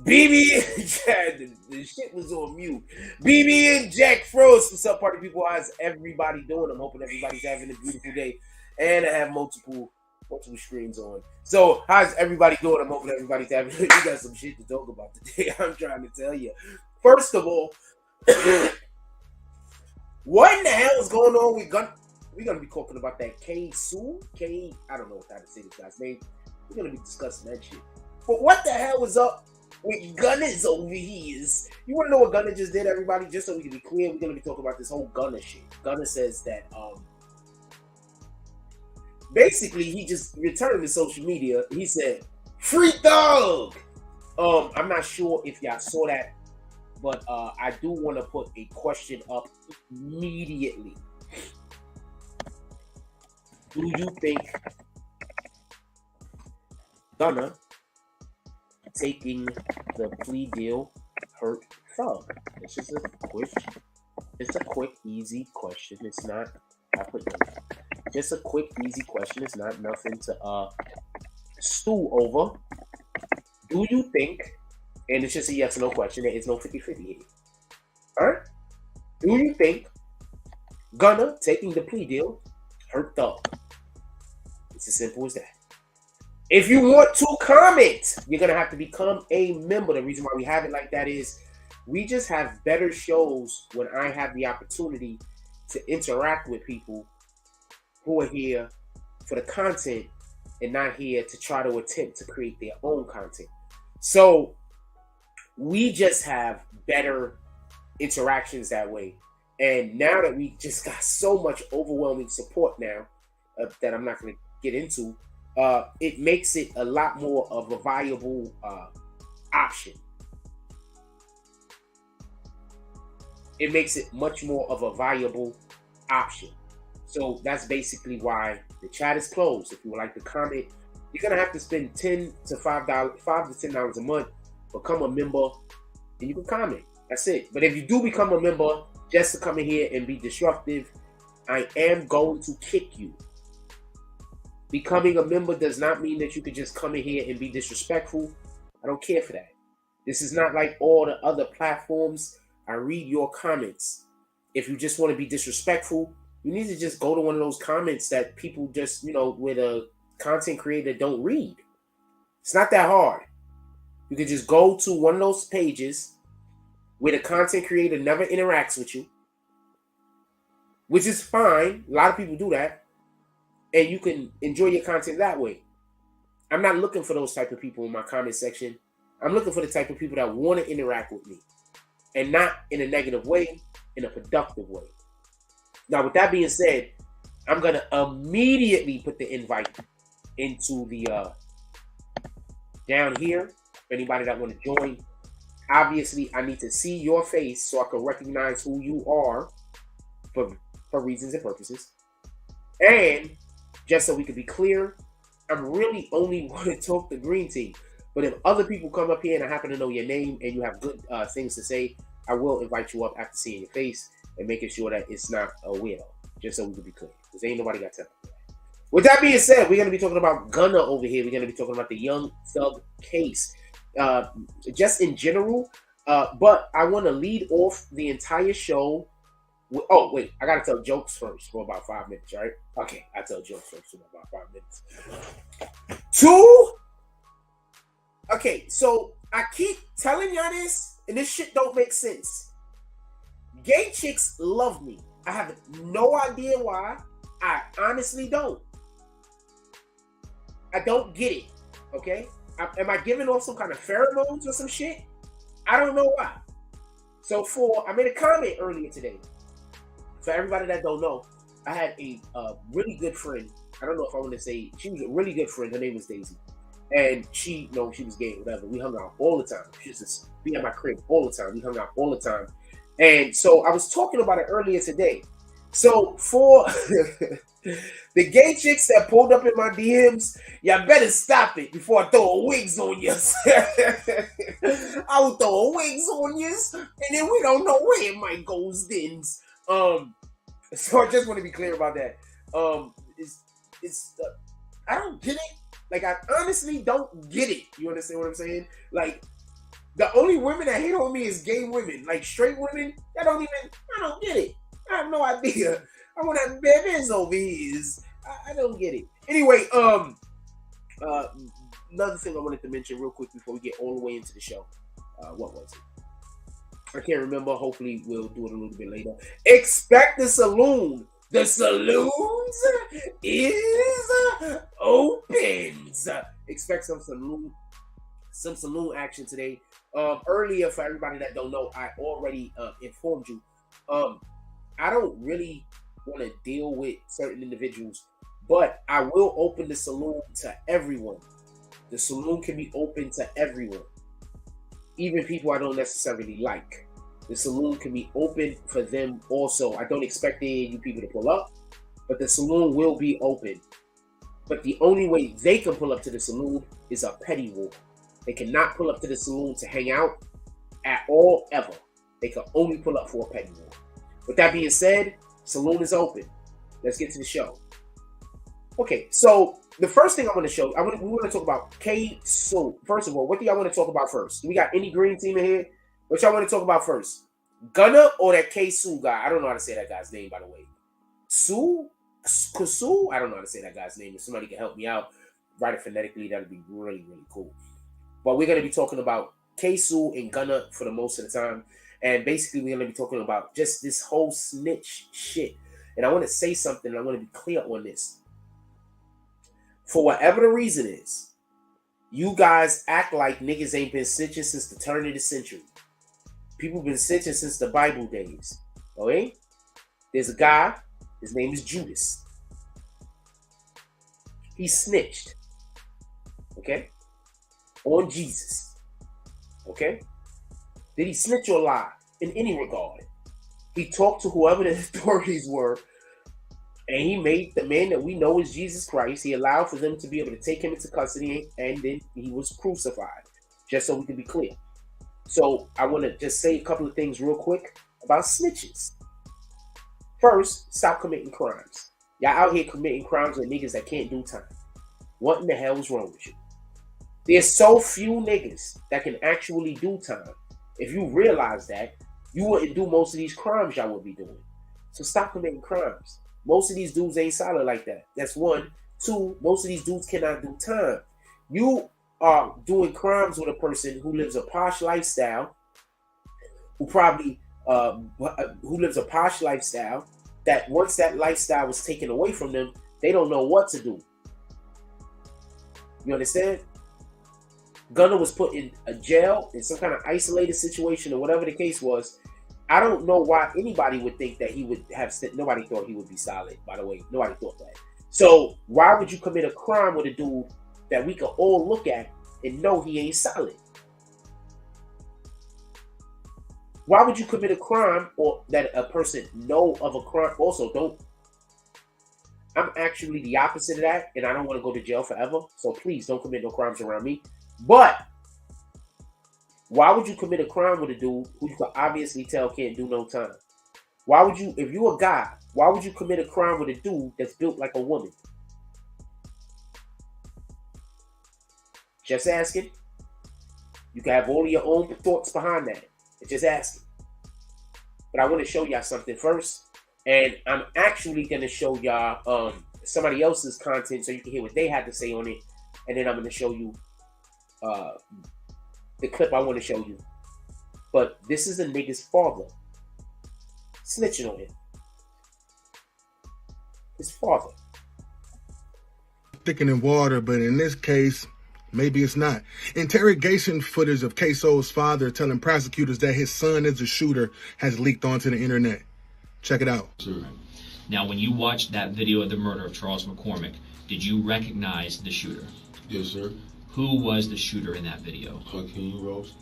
BB, yeah, the shit was on mute. BB and Jack Frost, what's up, party people? How's everybody doing? I'm hoping everybody's having a beautiful day, and I have multiple screens on. So, how's everybody doing? I'm hoping everybody's having. We got some shit to talk about today. I'm trying to tell you. First of all, what in the hell is going on with Gunna? We're gonna be talking about that Ksoo. I don't know how to say this guy's name. We're gonna be discussing that shit. But what the hell was up with Gunna's over here? You want to know what Gunna just did, everybody? Just so we can be clear, we're gonna be talking about this whole Gunna shit. Gunna says that basically he just returned to social media. He said, "Free Thug." I'm not sure if y'all saw that, but I do want to put a question up immediately. Do you think Gunna taking the plea deal hurt Thug? It's just a quick, easy question. It's not. I put just a quick, easy question. It's not nothing to stew over. Do you think? And it's just a yes or no question. There is no 50-50 here. Alright? Do you think Gunna taking the plea deal hurt Thug? It's as simple as that. If you want to comment, you're going to have to become a member. The reason why we have it like that is we just have better shows when I have the opportunity to interact with people who are here for the content and not here to try to attempt to create their own content. So we just have better interactions that way. And now that we just got so much overwhelming support now that I'm not going to get into, it makes it a lot more of a viable option. It makes it much more of a viable option. So that's basically why the chat is closed. If you would like to comment, you're gonna have to spend $5 to $10 a month, become a member, and you can comment. That's it. But if you do become a member just to come in here and be disruptive, I am going to kick you. Becoming a member does not mean that you can just come in here and be disrespectful. I don't care for that. This is not like all the other platforms. I read your comments. If you just want to be disrespectful, you need to just go to one of those comments that people just, with a content creator don't read. It's not that hard. You can just go to one of those pages where the content creator never interacts with you, which is fine. A lot of people do that. And you can enjoy your content that way. I'm not looking for those type of people in my comment section. I'm looking for the type of people that want to interact with me. And not in a negative way, in a productive way. Now, with that being said, I'm going to immediately put the invite into the down here. For anybody that want to join. Obviously, I need to see your face so I can recognize who you are for reasons and purposes. And just so we can be clear, I'm really only want to talk the green team. But if other people come up here and I happen to know your name and you have good things to say, I will invite you up after seeing your face and making sure that it's not a weirdo. Just so we can be clear. Because ain't nobody got time for that. With that being said, we're going to be talking about Gunna over here. We're going to be talking about the Young Thug case. Just in general. But I want to lead off the entire show. Oh, wait. I got to tell jokes first for about 5 minutes, right? Okay, I'll tell jokes first for about 5 minutes. 2. Okay, so I keep telling y'all this, and this shit don't make sense. Gay chicks love me. I have no idea why. I honestly don't. I don't get it, okay? Am I giving off some kind of pheromones or some shit? I don't know why. So I made a comment earlier today. For everybody that don't know, I had a really good friend. I don't know if I want to say, she was a really good friend. Her name was Daisy. And she was gay, whatever. We hung out all the time. She used to be at my crib all the time. We hung out all the time. And so I was talking about it earlier today. So for the gay chicks that pulled up in my DMs, y'all better stop it before I throw wigs on you. I will throw wigs on you, and then we don't know where it might go then. So I just want to be clear about that. I don't get it. Like, I honestly don't get it. You understand what I'm saying? Like, The only women that hate on me is gay women, like straight women. I don't get it. I have no idea. I want to have babies over here. I don't get it. Anyway, uh, another thing I wanted to mention real quick before we get all the way into the show. What was it? I can't remember. Hopefully, we'll do it a little bit later. Expect the saloon. The saloons is open. Expect some saloon action today. Earlier, for everybody that don't know, I already informed you. I don't really want to deal with certain individuals, but I will open the saloon to everyone. The saloon can be open to everyone, even people I don't necessarily like. The saloon can be open for them also. I don't expect any of you people to pull up, but the saloon will be open. But the only way they can pull up to the saloon is a petty walk. They cannot pull up to the saloon to hang out at all, ever. They can only pull up for a petty walk. With that being said, saloon is open. Let's get to the show. Okay, so the first thing I want to show, we want to talk about Ksoo. First of all, what do y'all want to talk about first? Do we got any green team in here? What y'all want to talk about first? Gunna or that Ksoo guy? I don't know how to say that guy's name, by the way. Ksoo? I don't know how to say that guy's name. If somebody can help me out, write it phonetically, that'd be really, really cool. But we're going to be talking about Ksoo and Gunna for the most of the time. And basically, we're going to be talking about just this whole snitch shit. And I want to say something, and I want to be clear on this. For whatever the reason is, you guys act like niggas ain't been snitching since the turn of the century. People been snitching since the Bible days. Okay? There's a guy, his name is Judas. He snitched. Okay? On Jesus. Okay? Did he snitch or lie in any regard? He talked to whoever the authorities were, and he made the man that we know as Jesus Christ. He allowed for them to be able to take him into custody, and then he was crucified, just so we can be clear. So I want to just say a couple of things real quick about snitches. First, stop committing crimes. Y'all out here committing crimes with niggas that can't do time. What in the hell is wrong with you? There's so few niggas that can actually do time. If you realize that, you wouldn't do most of these crimes y'all would be doing. So stop committing crimes. Most of these dudes ain't solid like that. That's one. Two, most of these dudes cannot do time. You are doing crimes with a person who lives a posh lifestyle, who probably who lives a posh lifestyle, that once that lifestyle was taken away from them, they don't know what to do. You understand? Gunna was put in a jail, in some kind of isolated situation, or whatever the case was. I don't know why anybody would think that he would have. Nobody thought he would be solid, by the way. Nobody thought that. So why would you commit a crime with a dude that we can all look at and know he ain't solid? Why would you commit a crime, or that a person know of a crime? Also, don't. I'm actually the opposite of that, and I don't want to go to jail forever. So please don't commit no crimes around me. But why would you commit a crime with a dude who you can obviously tell can't do no time? Why would you, if you're a guy, why would you commit a crime with a dude that's built like a woman? Just asking. You can have all of your own thoughts behind that. Just asking. But I want to show y'all something first. And I'm actually going to show y'all somebody else's content so you can hear what they had to say on it. And then I'm going to show you the clip I want to show you. But this is a nigga's father snitching on him. His father. Thicker than water, but in this case, maybe it's not. Interrogation footage of Ksoo's father telling prosecutors that his son is a shooter has leaked onto the internet. Check it out. Now, when you watched that video of the murder of Charles McCormick, did you recognize the shooter? Yes, sir. Who was the shooter in that video? Hakeem Robinson.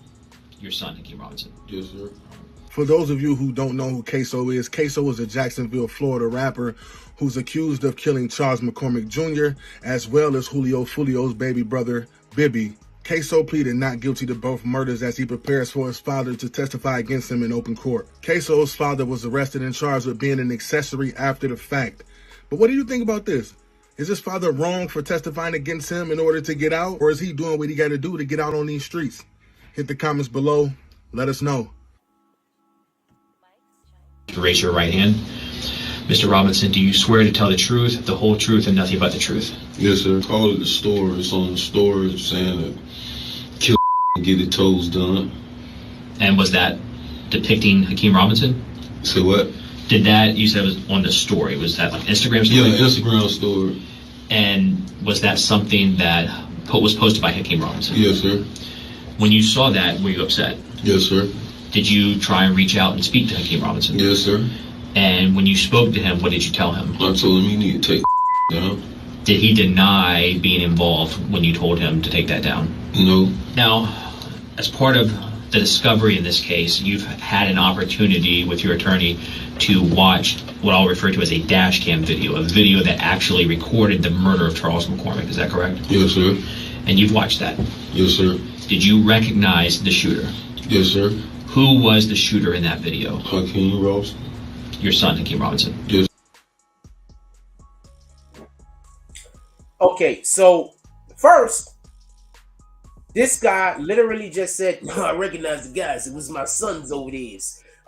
Your son, Hakeem Robinson. Yes, sir. For those of you who don't know who Ksoo is a Jacksonville, Florida rapper who's accused of killing Charles McCormick Jr. as well as Julio Fulio's baby brother, Bibby. Ksoo pleaded not guilty to both murders as he prepares for his father to testify against him in open court. Ksoo's father was arrested and charged with being an accessory after the fact. But what do you think about this? Is his father wrong for testifying against him in order to get out? Or is he doing what he got to do to get out on these streets? Hit the comments below. Let us know. Raise your right hand. Mr. Robinson, do you swear to tell the truth, the whole truth, and nothing but the truth? Yes, sir. Call it the store. It's on the store saying that kill and get the toes done. And was that depicting Hakeem Robinson? Say what? Did that, you said it was on the story, was that like Instagram story? Yeah, Instagram story. And was that something that was posted by Hakeem Robinson? Yes, sir. When you saw that, were you upset? Yes, sir. Did you try and reach out and speak to Hakeem Robinson? Yes, sir. And when you spoke to him, what did you tell him? I told him you need to take down. Did he deny being involved when you told him to take that down? No. Now, as part of the discovery in this case, you've had an opportunity with your attorney to watch what I'll refer to as a dash cam video, a video that actually recorded the murder of Charles McCormick. Is that correct? Yes, sir. And you've watched that? Yes, sir. Did you recognize the shooter? Yes, sir. Who was the shooter in that video? Hakeem Robinson. Your son, Hakeem Robinson. Yes. Okay, so first, this guy literally just said, "No, I recognize the guys. It was my sons over there.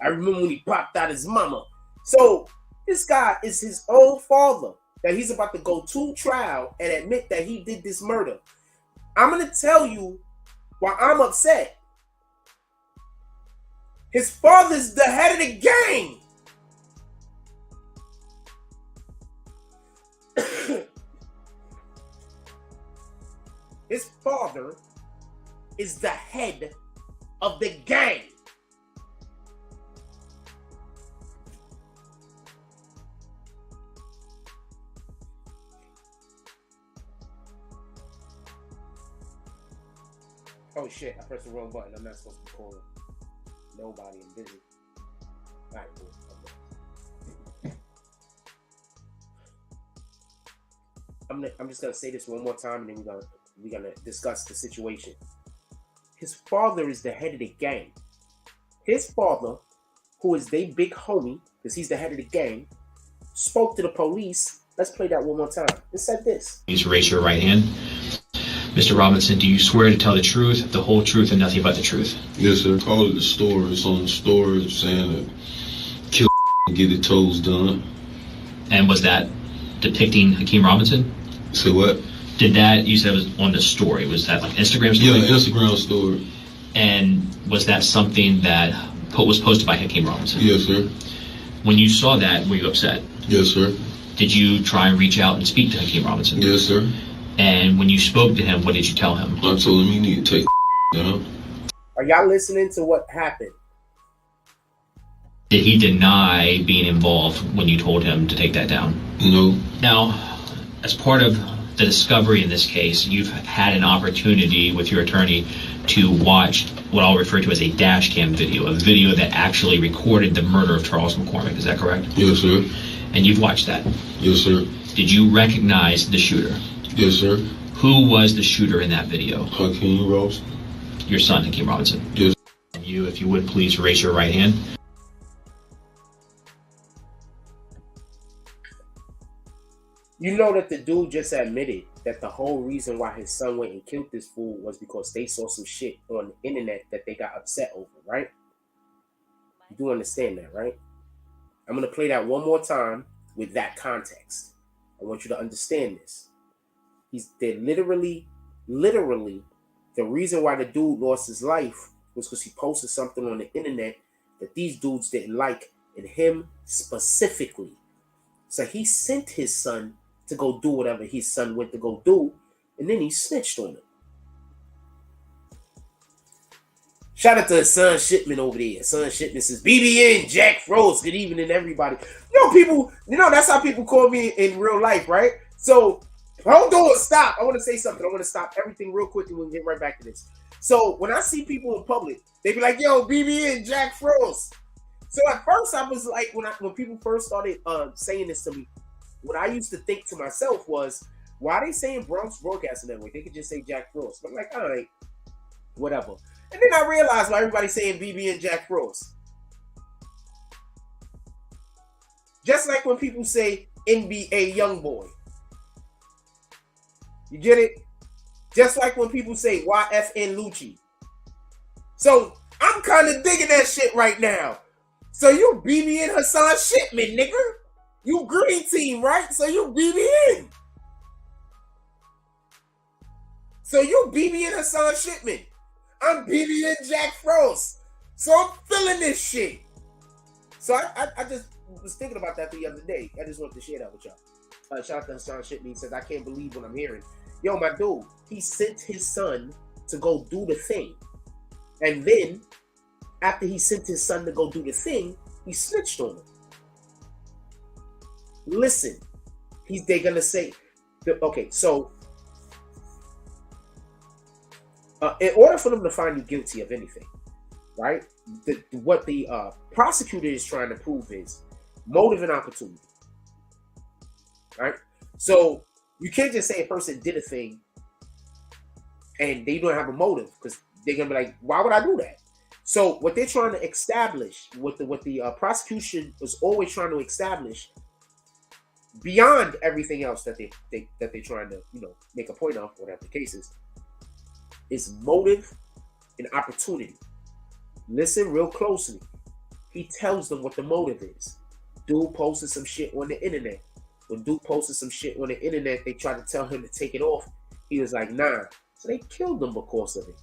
I remember when he popped out his mama." So this guy is his own father that he's about to go to trial and admit that he did this murder. I'm going to tell you why I'm upset. His father's the head of the gang. His father is the head of the gang. Oh shit, I pressed the wrong button. I'm not supposed to be calling nobody. I'm busy. All right, cool. I'm just gonna say this one more time, and then we're gonna discuss the situation. His father is the head of the gang. His father, who is their big homie, because he's the head of the gang, spoke to the police. Let's play that one more time. It said this. Please raise your right hand. Mr. Robinson, do you swear to tell the truth, the whole truth, and nothing but the truth? Yes, sir. Call it the store. It's on the store saying that kill and get the toes done. And was that depicting Hakeem Robinson? Say what? Did that, you said it was on the story, was that like Instagram story? Yeah, Instagram story. And was that something that was posted by Hakeem Robinson? Yes, sir. When you saw that, were you upset? Yes, sir. Did you try and reach out and speak to Hakeem Robinson? Yes, sir. And when you spoke to him, what did you tell him? I told him you need to take down. Are y'all listening to what happened? Did he deny being involved when you told him to take that down? No. Now, as part of the discovery in this case, you've had an opportunity with your attorney to watch what I'll refer to as a dash cam video, a video that actually recorded the murder of Charles McCormick. Is that correct? Yes, sir. And you've watched that? Yes, sir. Did you recognize the shooter? Yes, sir. Who was the shooter in that video? Hakeem Robinson. Your son, Hakeem Robinson. Yes. And you, if you would, please raise your right hand. You know that the dude just admitted that the whole reason why his son went and killed this fool was because they saw some shit on the internet that they got upset over, right? You do understand that, right? I'm going to play that one more time with that context. I want you to understand this. They're literally, the reason why the dude lost his life was because he posted something on the internet that these dudes didn't like, and him specifically. So he sent his son to go do whatever his son went to go do, and then he snitched on him. Shout out to his son Shipman over there. Son Shipman says, BBN, Jack Frost, good evening, everybody. People, that's how people call me in real life, right? So, hold on, stop. I want to say something. I want to stop everything real quick and we'll get right back to this. So, when I see people in public, they be like, yo, BBN, Jack Frost. So, at first, I was like, when people first started saying this to me, what I used to think to myself was, why are they saying Bronx Broadcasting Network? They could just say Jack Frost. But I'm like, all right, whatever. And then I realized why everybody's saying BB and Jack Frost. Just like when people say NBA Youngboy. You get it? Just like when people say YFN Lucci. So I'm kind of digging that shit right now. So you BBN Hassan Shipman, nigga. You green team, right? So you BBN. So you BBN Hassan Shipman. I'm BBN Jack Frost. So I'm feeling this shit. So I just was thinking about that the other day. I just wanted to share that with y'all. Shout out to Hassan Shipman. He says, I can't believe what I'm hearing. Yo, my dude, he sent his son to go do the thing. And then, after he sent his son to go do the thing, he snitched on him. Listen, they're going to say, okay, so, in order for them to find you guilty of anything, right, what the prosecutor is trying to prove is motive and opportunity, right? So, you can't just say a person did a thing and they don't have a motive, because they're going to be like, why would I do that? So what they're trying to establish, what the prosecution was always trying to establish, beyond everything else that they're trying to, make a point of, whatever the case is motive and opportunity. Listen real closely. He tells them what the motive is. Dude posted some shit on the internet. When dude posted some shit on the internet, they tried to tell him to take it off. He was like, nah. So they killed him because of it.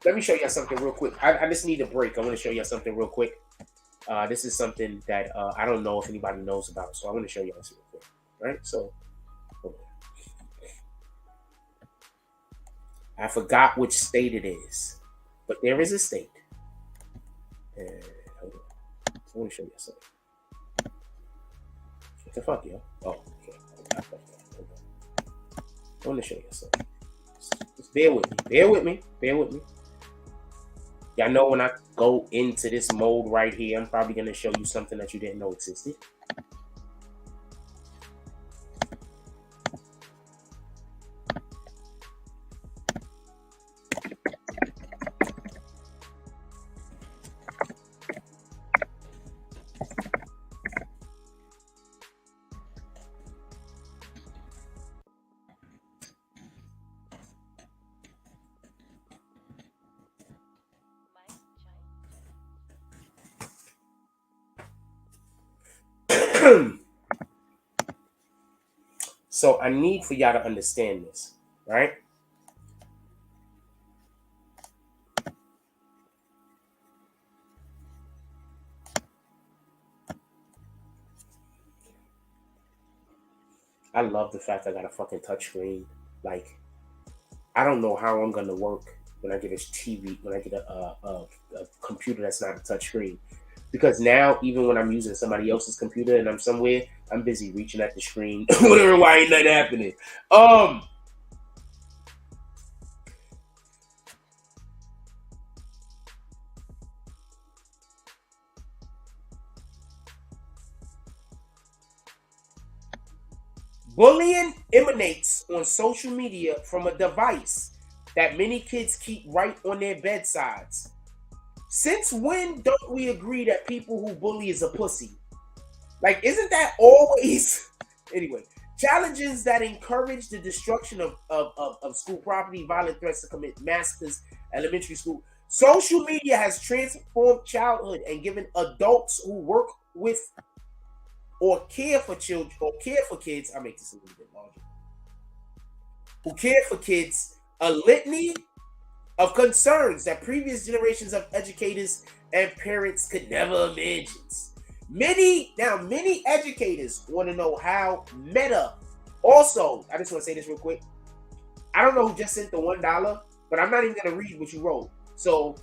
Let me show you something real quick. I just need a break. I want to show you something real quick. This is something that I don't know if anybody knows about, so I want to show you this real quick. Right? So, hold on. I forgot which state it is, but there is a state. And hold on. I want to show you something. What the fuck, yo? Oh, okay. I want to show you something. Just bear with me. Bear with me. Bear with me. Y'all know when I go into this mode right here, I'm probably going to show you something that you didn't know existed. So I need for y'all to understand this, right? I love the fact I got a fucking touchscreen. Like, I don't know how I'm gonna work when I get a TV, when I get a computer that's not a touchscreen. Because now, even when I'm using somebody else's computer and I'm somewhere, I'm busy reaching at the screen. Wondering why ain't that happening. Bullying emanates on social media from a device that many kids keep right on their bedsides. Since when don't we agree that people who bully is a pussy? Like, isn't that always... Anyway, challenges that encourage the destruction of school property, violent threats to commit massacres, elementary school. Social media has transformed childhood and given adults who work with or care for children, or care for kids, I'll make this a little bit larger, who care for kids, a litany of concerns that previous generations of educators and parents could never imagine. Many educators want to know how Meta, also, I just want to say this real quick. I don't know who just sent the $1, but I'm not even going to read what you wrote. So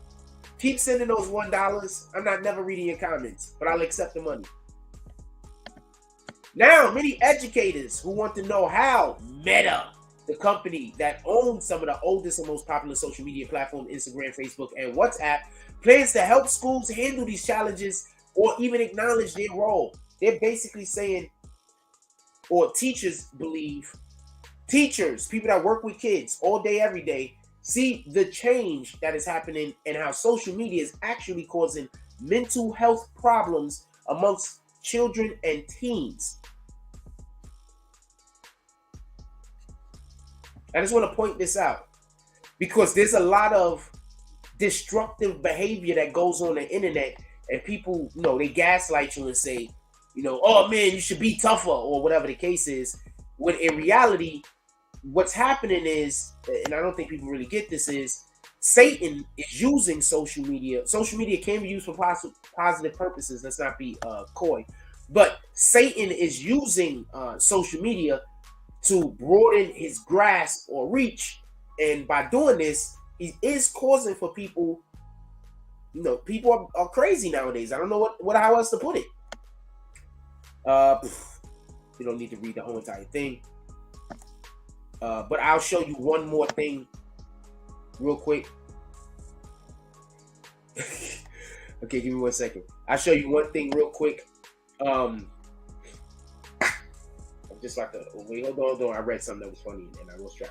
keep sending those $1. I'm not never reading your comments, but I'll accept the money. Now, many educators who want to know how Meta, the company that owns some of the oldest and most popular social media platforms, Instagram, Facebook, and WhatsApp, plans to help schools handle these challenges or even acknowledge their role. They're basically saying, or teachers believe, teachers, people that work with kids all day, every day, see the change that is happening and how social media is actually causing mental health problems amongst children and teens. I just want to point this out. because there's a lot of destructive behavior that goes on the internet, and people, they gaslight you and say, oh man, you should be tougher or whatever the case is. When in reality, what's happening is, and I don't think people really get this, is Satan is using social media. Social media can be used for positive purposes. Let's not be coy. But Satan is using social media to broaden his grasp or reach. And by doing this, he is causing for people, people are crazy nowadays. I don't know how else to put it. You don't need to read the whole entire thing. But I'll show you one more thing real quick. Okay, give me 1 second. I'll show you one thing real quick. I'm just about to wait. Hold on. I read something that was funny and I lost track.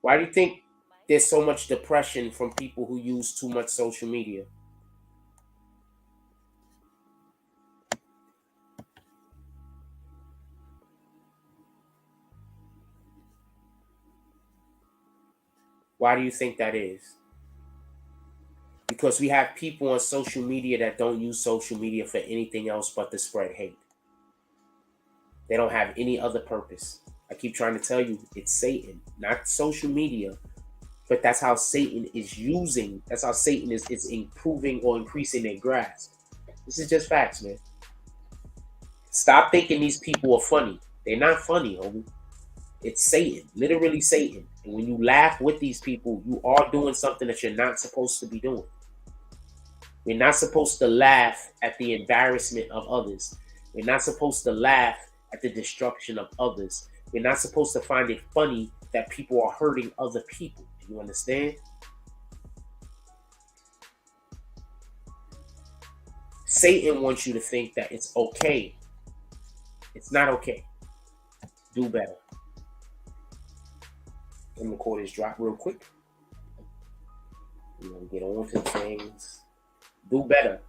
Why do you think there's so much depression from people who use too much social media? Why do you think that is? Because we have people on social media that don't use social media for anything else but to spread hate. They don't have any other purpose. I keep trying to tell you, it's Satan, not social media. But that's how Satan is using, that's how Satan is improving or increasing their grasp. This is just facts, man. Stop thinking these people are funny. They're not funny, homie. It's Satan, literally Satan. And when you laugh with these people, you are doing something that you're not supposed to be doing. We're not supposed to laugh at the embarrassment of others. We're not supposed to laugh at the destruction of others. We're not supposed to find it funny that people are hurting other people. Do you understand? Satan wants you to think that it's okay. It's not okay. Do better. Let me record this drop real quick. We're going to get on to things. Do better.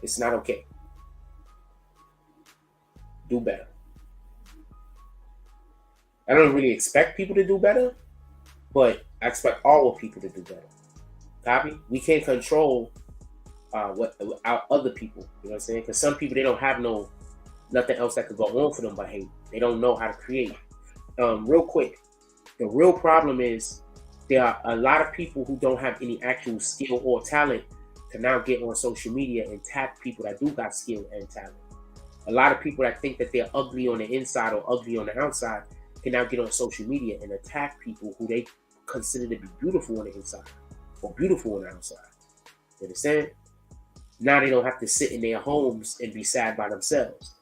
It's not okay. Do better. I don't really expect people to do better, but I expect all people to do better. Copy? We can't control what other people. You know what I'm saying? Because some people, they don't have nothing else that could go on for them but hate. They don't know how to create. Real quick, the real problem is there are a lot of people who don't have any actual skill or talent to now get on social media and tap people that do got skill and talent. A lot of people that think that they're ugly on the inside or ugly on the outside can now get on social media and attack people who they consider to be beautiful on the inside or beautiful on the outside. You understand? Now they don't have to sit in their homes and be sad by themselves.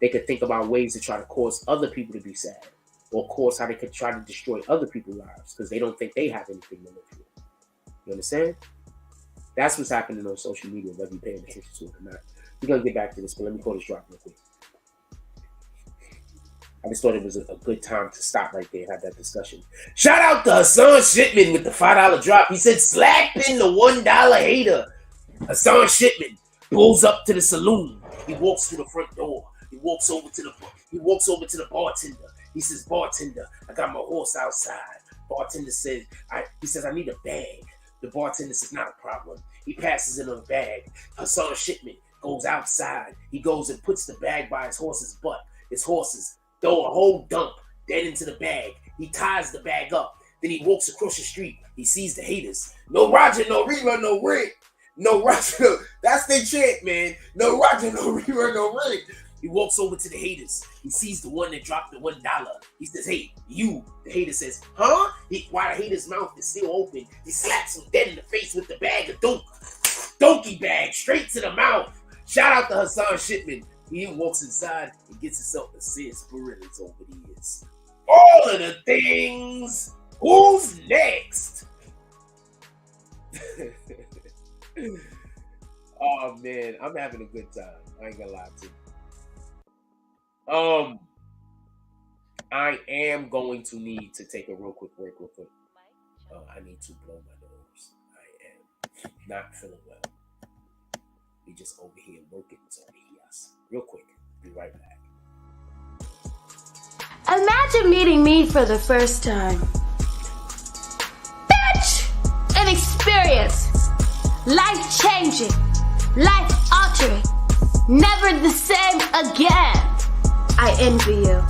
They could think about ways to try to cause other people to be sad, or cause how they could try to destroy other people's lives because they don't think they have anything to live for. You understand? That's what's happening on social media, whether you're paying attention to it or not. We're going to get back to this, but let me call this drop real quick. I just thought it was a good time to stop right there and have that discussion. Shout out to Hassan Shipman with the $5 drop. He said, slapping the $1 hater. Hassan Shipman pulls up to the saloon. He walks through the front door. He walks over to the bartender. He says, bartender, I got my horse outside. Bartender says, I need a bag. The bartender says, not a problem. He passes in a bag. Hassan Shipman goes outside. He goes and puts the bag by his horse's butt. His horses throw a whole dump dead into the bag. He ties the bag up. Then he walks across the street. He sees the haters. No Roger, no rerun, no Rick. No Roger. That's their chant, man. No Roger, no rerun, no Rick. He walks over to the haters. He sees the one that dropped the $1. He says, hey, you. The hater says, huh? While the hater's mouth is still open, he slaps him dead in the face with the bag of donkey bag, straight to the mouth. Shout out to Hassan Shipman. He walks inside and gets himself a sarsaparilla over the years. All of the things. Who's next? Oh man, I'm having a good time. I ain't gonna lie to you. I am going to need to take a real quick break, real quick. I need to blow my nose. I am not feeling well. We just over here working some BS. Real quick. Be right back. Imagine meeting me for the first time. Bitch! An experience. Life-changing. Life-altering. Never the same again. I envy you.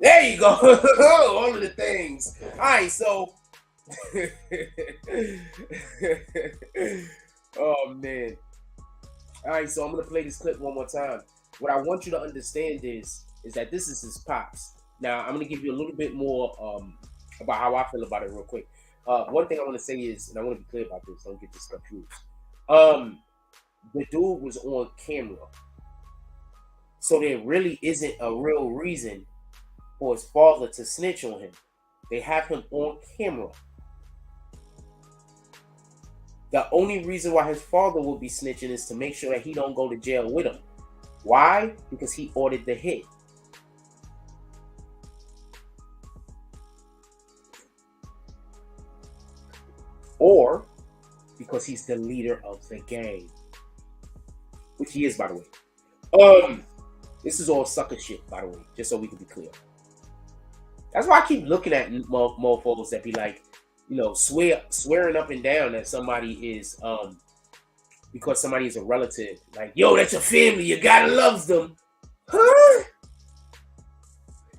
There you go. All of the things. All right, so. Oh, man. All right, so I'm going to play this clip one more time. What I want you to understand is that this is his pops. Now, I'm going to give you a little bit more about how I feel about it real quick. One thing I want to say is, and I want to be clear about this, don't get this confused. The dude was on camera. So there really isn't a real reason for his father to snitch on him. They have him on camera. The only reason why his father will be snitching is to make sure that he don't go to jail with him. Why? Because he ordered the hit. Or because he's the leader of the gang. Which he is, by the way. This is all sucker shit, by the way, just so we can be clear. That's why I keep looking at mofos that be like, you know, swearing up and down that somebody is, because somebody is a relative. Like, yo, that's your family. You gotta love them. Huh?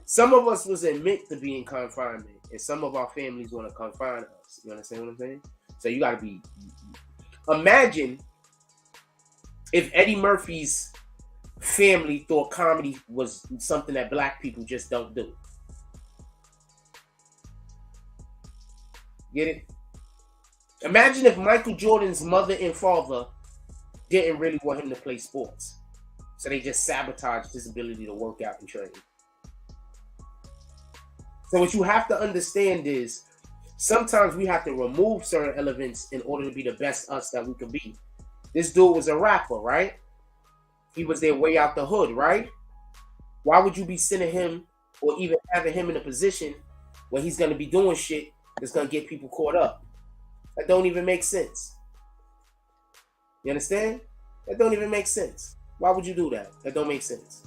Some of us was admit to be in confinement, and some of our families want to confine us. You understand what I'm saying? So you gotta be. Imagine if Eddie Murphy's family thought comedy was something that black people just don't do. Get it? Imagine if Michael Jordan's mother and father didn't really want him to play sports. So they just sabotaged his ability to work out and train. So what you have to understand is sometimes we have to remove certain elements in order to be the best us that we can be. This dude was a rapper, right? He was their way out the hood, right? Why would you be sending him or even having him in a position where he's going to be doing shit that's going to get people caught up? That don't even make sense. You understand? That don't even make sense. Why would you do that? That don't make sense.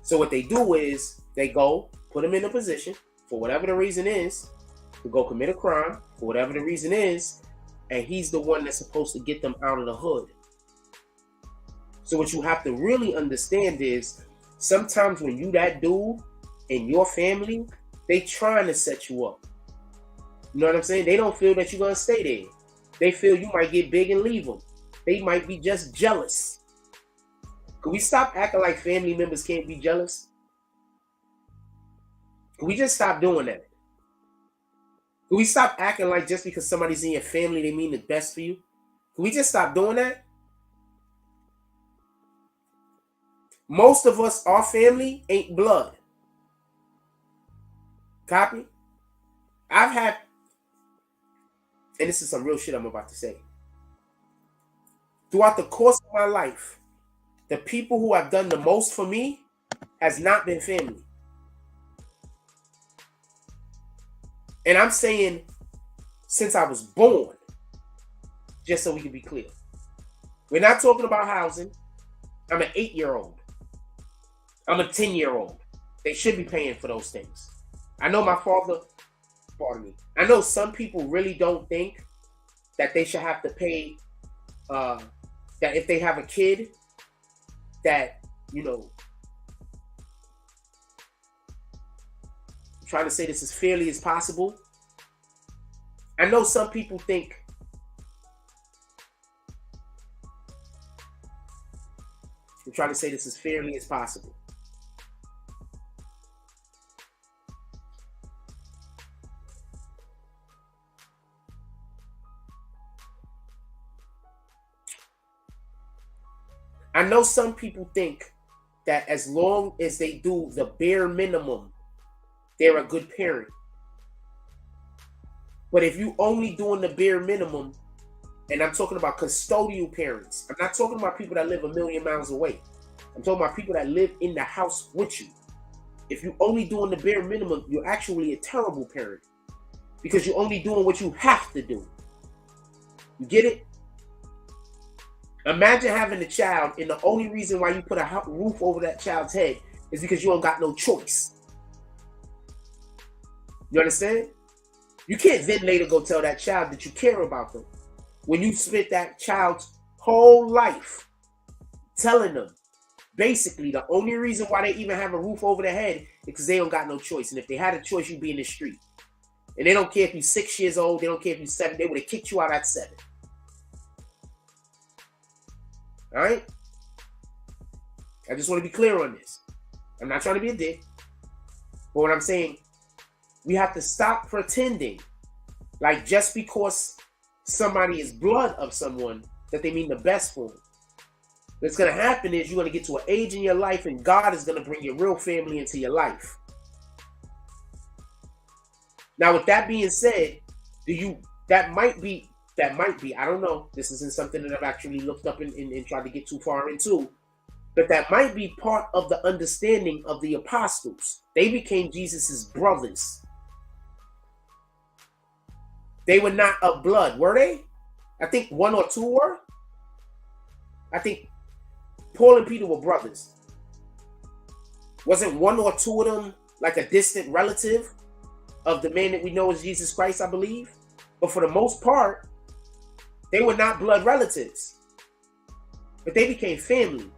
So what they do is they go put him in a position for whatever the reason is to go commit a crime for whatever the reason is, and he's the one that's supposed to get them out of the hood. So what you have to really understand is sometimes when you that dude in your family, they trying to set you up. You know what I'm saying? They don't feel that you're going to stay there. They feel you might get big and leave them. They might be just jealous. Can we stop acting like family members can't be jealous? Can we just stop doing that? Can we stop acting like just because somebody's in your family, they mean the best for you? Can we just stop doing that? Most of us, our family ain't blood. Copy? I've had, and this is some real shit I'm about to say. Throughout the course of my life, the people who have done the most for me has not been family. And I'm saying since I was born, just so we can be clear. We're not talking about housing. I'm an 8-year-old. I'm a 10-year-old. They should be paying for those things. I know my father, pardon me. I know some people really don't think that they should have to pay, that if they have a kid, that, you know, I'm trying to say this as fairly as possible. I know some people think I'm trying to say this as fairly as possible. I know some people think that as long as they do the bare minimum, they're a good parent. But if you only doing the bare minimum, and I'm talking about custodial parents, I'm not talking about people that live a million miles away. I'm talking about people that live in the house with you. If you're only doing the bare minimum, you're actually a terrible parent because you're only doing what you have to do. You get it? Imagine having a child and the only reason why you put a roof over that child's head is because you don't got no choice. You understand? You can't then later go tell that child that you care about them when you spent that child's whole life telling them basically the only reason why they even have a roof over their head is because they don't got no choice. And if they had a choice, you'd be in the street. And they don't care if you're 6 years old, they don't care if you're 7, they would have kicked you out at 7. All right? I just want to be clear on this. I'm not trying to be a dick. But what I'm saying, we have to stop pretending like just because somebody is blood of someone that they mean the best for them. What's going to happen is you're going to get to an age in your life and God is going to bring your real family into your life. Now, with that being said, that might be, I don't know. This isn't something that I've actually looked up and tried to get too far into. But that might be part of the understanding of the apostles. They became Jesus's brothers. They were not of blood, were they? I think 1 or 2 were. I think Paul and Peter were brothers. Wasn't 1 or 2 of them like a distant relative of the man that we know as Jesus Christ, I believe? But for the most part, they were not blood relatives. But they became family.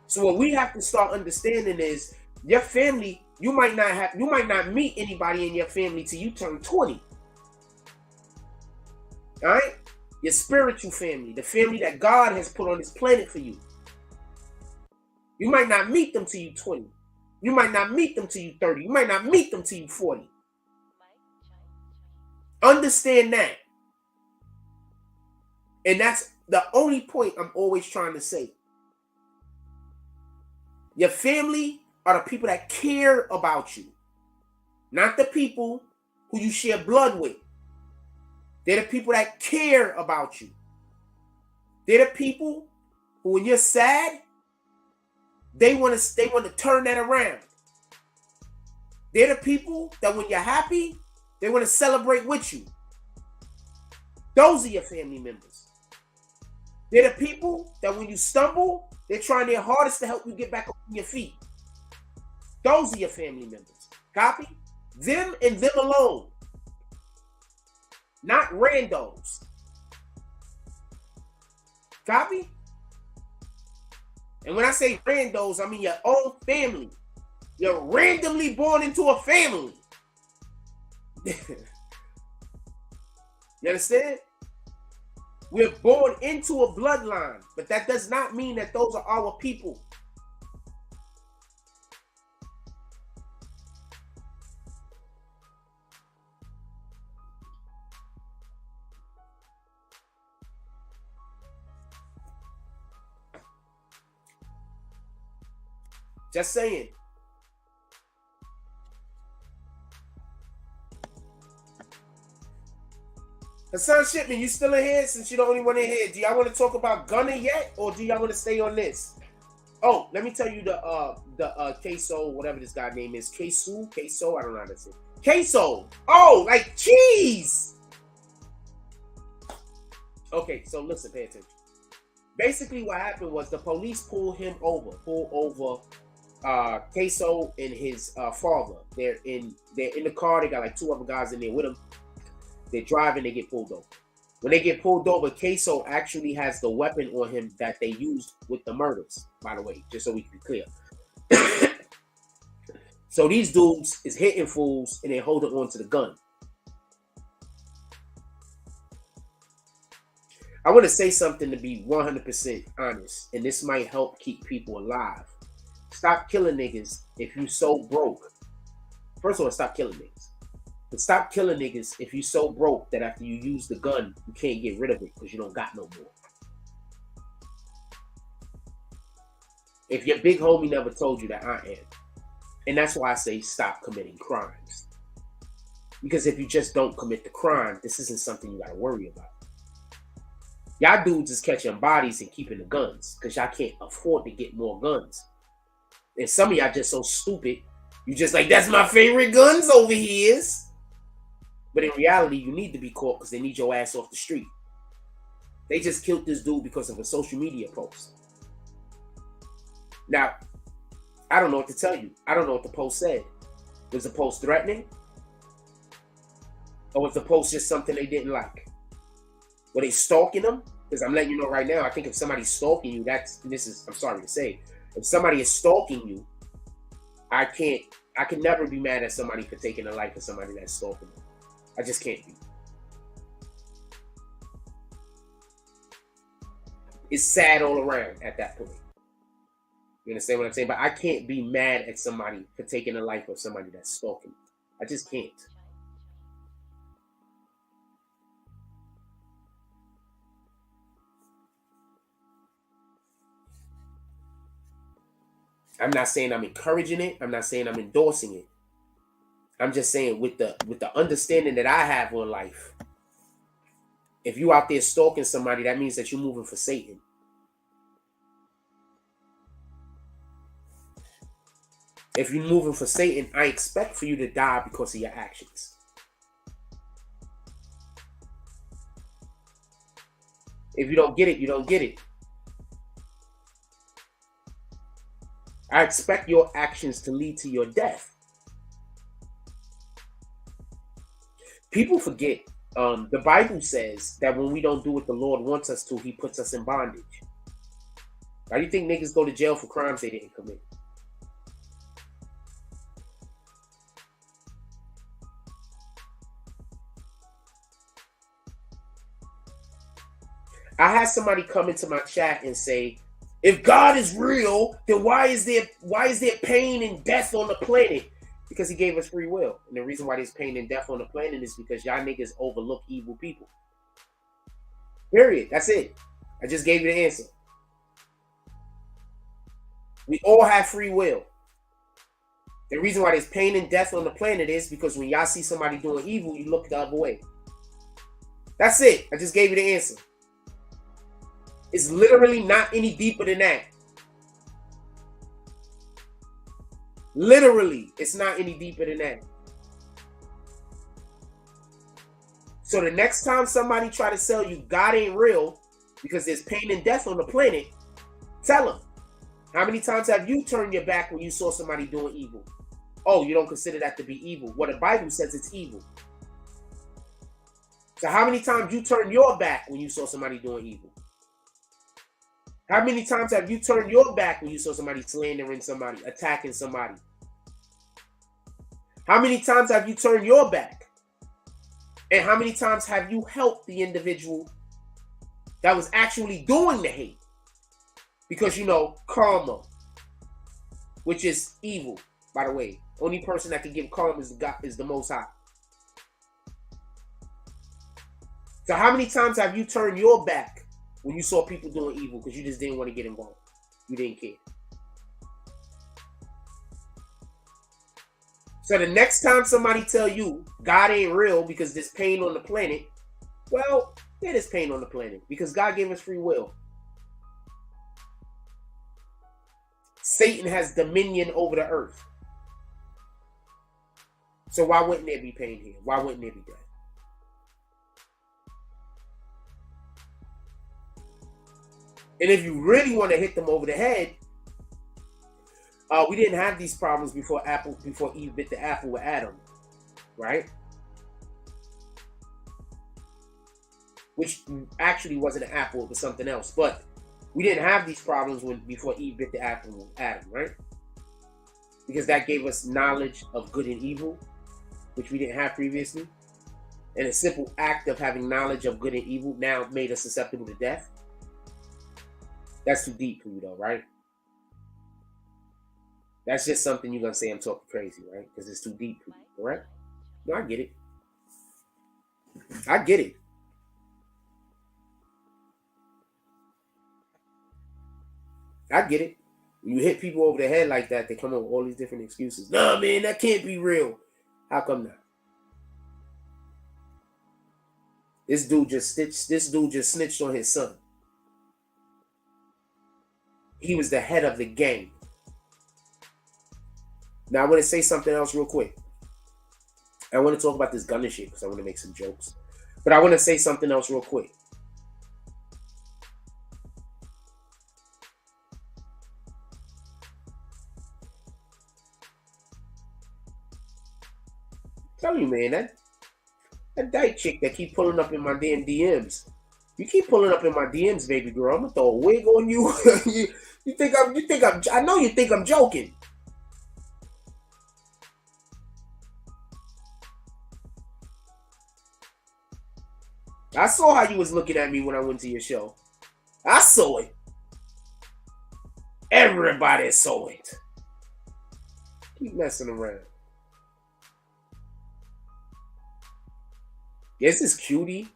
So what we have to start understanding is your family, you might not meet anybody in your family till you turn 20. All right? Your spiritual family, the family that God has put on this planet for you. You might not meet them till you 20. You might not meet them till you 30. You might not meet them till you 40. Understand that. And that's the only point I'm always trying to say. Your family are the people that care about you, not the people who you share blood with. They're the people that care about you. They're the people who, when you're sad, they want to turn that around. They're the people that when you're happy, they want to celebrate with you. Those are your family members. They're the people that when you stumble, they're trying their hardest to help you get back on your feet. Those are your family members. Copy? Them and them alone. Not randos. Copy? And when I say randos, I mean your own family. You're randomly born into a family. You understand? We're born into a bloodline, but that does not mean that those are our people. Just saying. Hassan Shipman, you still in here since you're the only one in here. Do y'all want to talk about Gunna yet, or do y'all want to stay on this? Oh, let me tell you the Ksoo, whatever this guy name is. Ksoo, I don't know how to say. Ksoo. Oh, like cheese. Okay, so listen, pay attention. Basically, what happened was the police pulled over Ksoo and his father. They're in the car. They got like 2 other guys in there with them. They're driving, they get pulled over. When they get pulled over, Ksoo actually has the weapon on him that they used with the murders, by the way, just so we can be clear. So these dudes is hitting fools and they're holding on to the gun. I want to say something to be 100% honest, and this might help keep people alive. Stop killing niggas if you so broke. First of all, stop killing niggas. But stop killing niggas if you so broke that after you use the gun, you can't get rid of it because you don't got no more. If your big homie never told you that, I am. And that's why I say stop committing crimes. Because if you just don't commit the crime, this isn't something you gotta worry about. Y'all dudes is catching bodies and keeping the guns because y'all can't afford to get more guns. And some of y'all just so stupid, you just like, that's my favorite guns over here. But in reality, you need to be caught because they need your ass off the street. They just killed this dude because of a social media post. Now, I don't know what to tell you. I don't know what the post said. Was the post threatening? Or was the post just something they didn't like? Were they stalking them? Because I'm letting you know right now, I think if somebody's stalking you, I'm sorry to say, if somebody is stalking you, I can never be mad at somebody for taking the life of somebody that's stalking them. I just can't be. It's sad all around at that point. You understand what I'm saying? But I can't be mad at somebody for taking the life of somebody that's stalking me. I just can't. I'm not saying I'm encouraging it. I'm not saying I'm endorsing it. I'm just saying with the understanding that I have on life, if you out there stalking somebody, that means that you're moving for Satan. If you're moving for Satan, I expect for you to die because of your actions. If you don't get it, you don't get it. I expect your actions to lead to your death. People forget, the Bible says that when we don't do what the Lord wants us to, he puts us in bondage. Why do you think niggas go to jail for crimes they didn't commit? I had somebody come into my chat and say, if God is real, then why is there pain and death on the planet? Because he gave us free will. And the reason why there's pain and death on the planet is because y'all niggas overlook evil people. Period. That's it. I just gave you the answer. We all have free will. The reason why there's pain and death on the planet is because when y'all see somebody doing evil, you look the other way. That's it. I just gave you the answer. It's literally not any deeper than that. Literally, it's not any deeper than that. So the next time somebody try to sell you God ain't real because there's pain and death on the planet, tell them. How many times have you turned your back when you saw somebody doing evil? Oh, you don't consider that to be evil. Well, the Bible says it's evil. So how many times you turned your back when you saw somebody doing evil? How many times have you turned your back when you saw somebody slandering somebody, attacking somebody? How many times have you turned your back? And how many times have you helped the individual that was actually doing the hate? Because, you know, karma, which is evil, by the way. Only person that can give karma is the Most High. So how many times have you turned your back when you saw people doing evil because you just didn't want to get involved? You didn't care. So the next time somebody tell you God ain't real because there's pain on the planet, well, there is pain on the planet because God gave us free will. Satan has dominion over the earth. So why wouldn't there be pain here? Why wouldn't there be death? And if you really want to hit them over the head, we didn't have these problems before Eve bit the apple with Adam, right? Which actually wasn't an apple, it was something else. But we didn't have these problems before Eve bit the apple with Adam, right? Because that gave us knowledge of good and evil, which we didn't have previously. And a simple act of having knowledge of good and evil now made us susceptible to death. That's too deep for you though, right? That's just something you're going to say I'm talking crazy, right? Because it's too deep for you, correct? No, I get it. I get it. I get it. When you hit people over the head like that, they come up with all these different excuses. Nah, man, that can't be real. How come not? This dude just snitched on his son. He was the head of the gang. Now I want to say something else real quick. I want to talk about this Gunna shit because I want to make some jokes. But I want to say something else real quick. Tell you, man, that dyke chick that keep pulling up in my damn DMs. You keep pulling up in my DMs, baby girl. I'm gonna throw a wig on you. I know you think I'm joking. I saw how you was looking at me when I went to your show. I saw it. Everybody saw it. Keep messing around. There's this cutie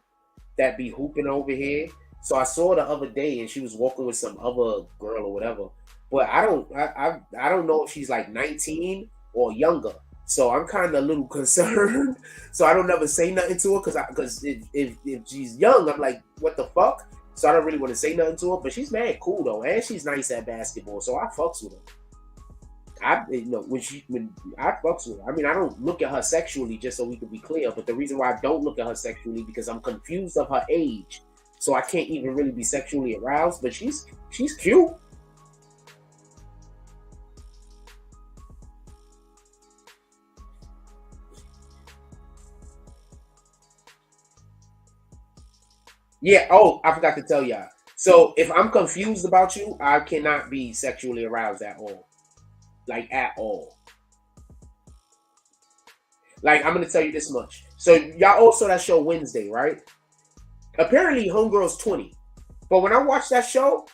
that be hooping over here. So I saw her the other day and she was walking with some other girl or whatever. But I don't know if she's like 19 or younger. So I'm kind of a little concerned. So I don't never say nothing to her because if she's young, I'm like, what the fuck? So I don't really want to say nothing to her. But she's mad cool though, and she's nice at basketball. So I fucks with her. When I fucks with her. I mean, I don't look at her sexually, just so we can be clear. But the reason why I don't look at her sexually because I'm confused of her age, so I can't even really be sexually aroused. But she's cute. Yeah. Oh, I forgot to tell y'all. So if I'm confused about you, I cannot be sexually aroused at all. Like, at all. Like, I'm going to tell you this much. So, y'all all saw that show Wednesday, right? Apparently, Homegirl's 20. But when I watch that show,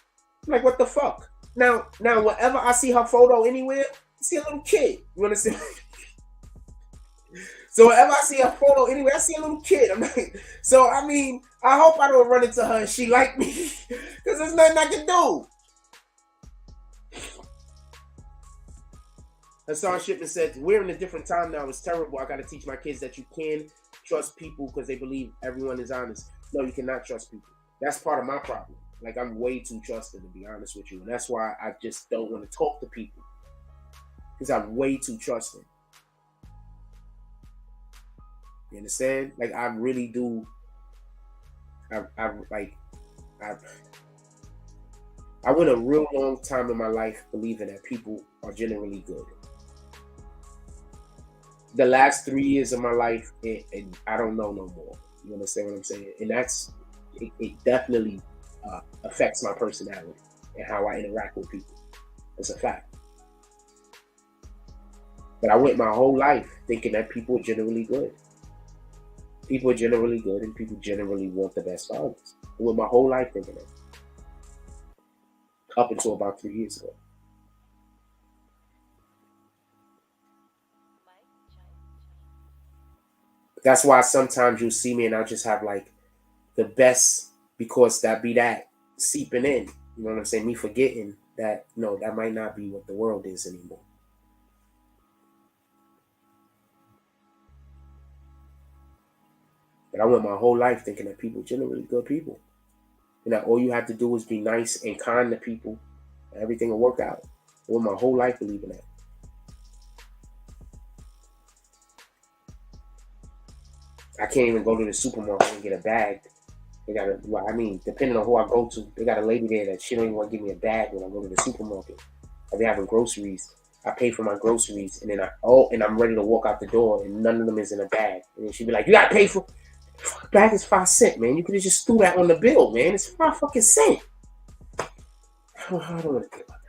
I'm like, what the fuck? Now, whenever I see her photo anywhere, I see a little kid. You understand? So, whenever I see her photo anywhere, I see a little kid. I'm like, so, I mean, I hope I don't run into her and she like me. Because there's nothing I can do. Hassan Shipman said, we're in a different time now. It's terrible. I got to teach my kids that you can trust people because they believe everyone is honest. No, you cannot trust people. That's part of my problem. Like, I'm way too trusting, to be honest with you. And that's why I just don't want to talk to people. Because I'm way too trusting. You understand? Like, I really do. I went a real long time in my life believing that people are generally good. The last 3 years of my life, and I don't know no more. You understand what I'm saying? And it definitely affects my personality and how I interact with people. It's a fact. But I went my whole life thinking that people are generally good. People are generally good and people generally want the best for others. I went my whole life thinking that. Up until about 3 years ago. That's why sometimes you'll see me and I'll just have like the best, because that be that seeping in. You know what I'm saying? Me forgetting that, no, that might not be what the world is anymore. But I went my whole life thinking that people are generally good people. And that all you have to do is be nice and kind to people and everything will work out. I went my whole life believing that. I can't even go to the supermarket and get a bag. They got depending on who I go to, they got a lady there that she don't even want to give me a bag when I go to the supermarket. I be having groceries. I pay for my groceries and then I'm ready to walk out the door and none of them is in a bag. And then she be like, you gotta pay for the bag is 5 cents, man. You could have just threw that on the bill, man. It's 5 fucking cents. I don't want to think about that.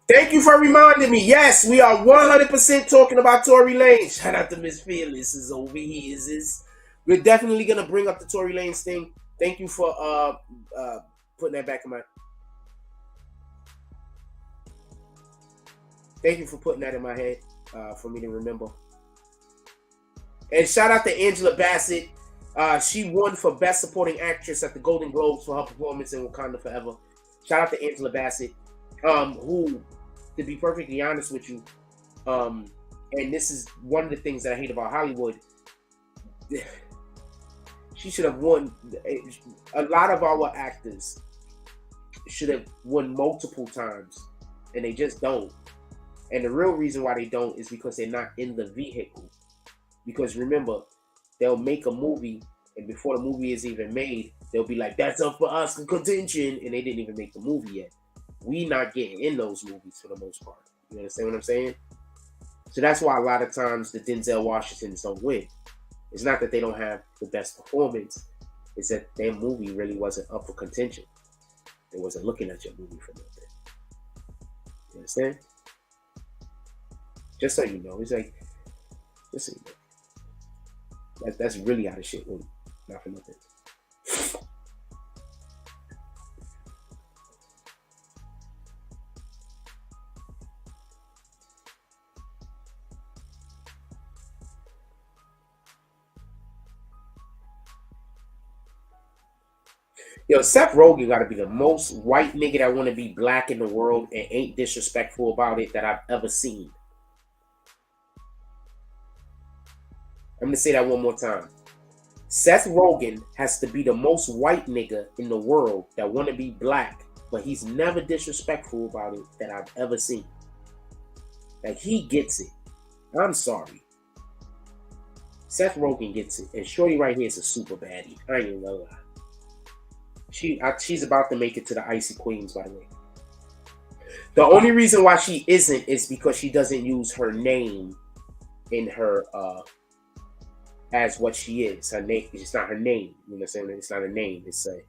Thank you for reminding me. Yes, we are 100% talking about Tory Lanez. Shout out to Miss Fearless is over here. We're definitely gonna bring up the Tory Lanez thing. Thank you for putting that back in my. Thank you for putting that in my head for me to remember. And shout out to Angela Bassett. She won for Best Supporting Actress at the Golden Globes for her performance in Wakanda Forever. Shout out to Angela Bassett, who, to be perfectly honest with you, and this is one of the things that I hate about Hollywood, she should have won. A lot of our actors should have won multiple times, and they just don't. And the real reason why they don't is because they're not in the vehicle. Because remember, they'll make a movie, and before the movie is even made, they'll be like, that's up for Oscar contention, and they didn't even make the movie yet. We not getting in those movies for the most part. You understand what I'm saying? So that's why a lot of times the Denzel Washingtons don't win. It's not that they don't have the best performance. It's that their movie really wasn't up for contention. They wasn't looking at your movie for nothing. You understand? Just so you know. It's like, just so you know. That's really how the shit went. Not for nothing. Yo, Seth Rogen got to be the most white nigga that want to be black in the world and ain't disrespectful about it that I've ever seen. I'm going to say that one more time. Seth Rogen has to be the most white nigga in the world that want to be black, but he's never disrespectful about it that I've ever seen. Like, he gets it. I'm sorry. Seth Rogen gets it. And Shorty right here is a super baddie. I ain't even gonna lie. She's about to make it to the Icy Queens, by the way. The only reason why she isn't is because she doesn't use her name in her as what she is. Her name, it's not her name. You know what I'm saying? It's not a name. It's a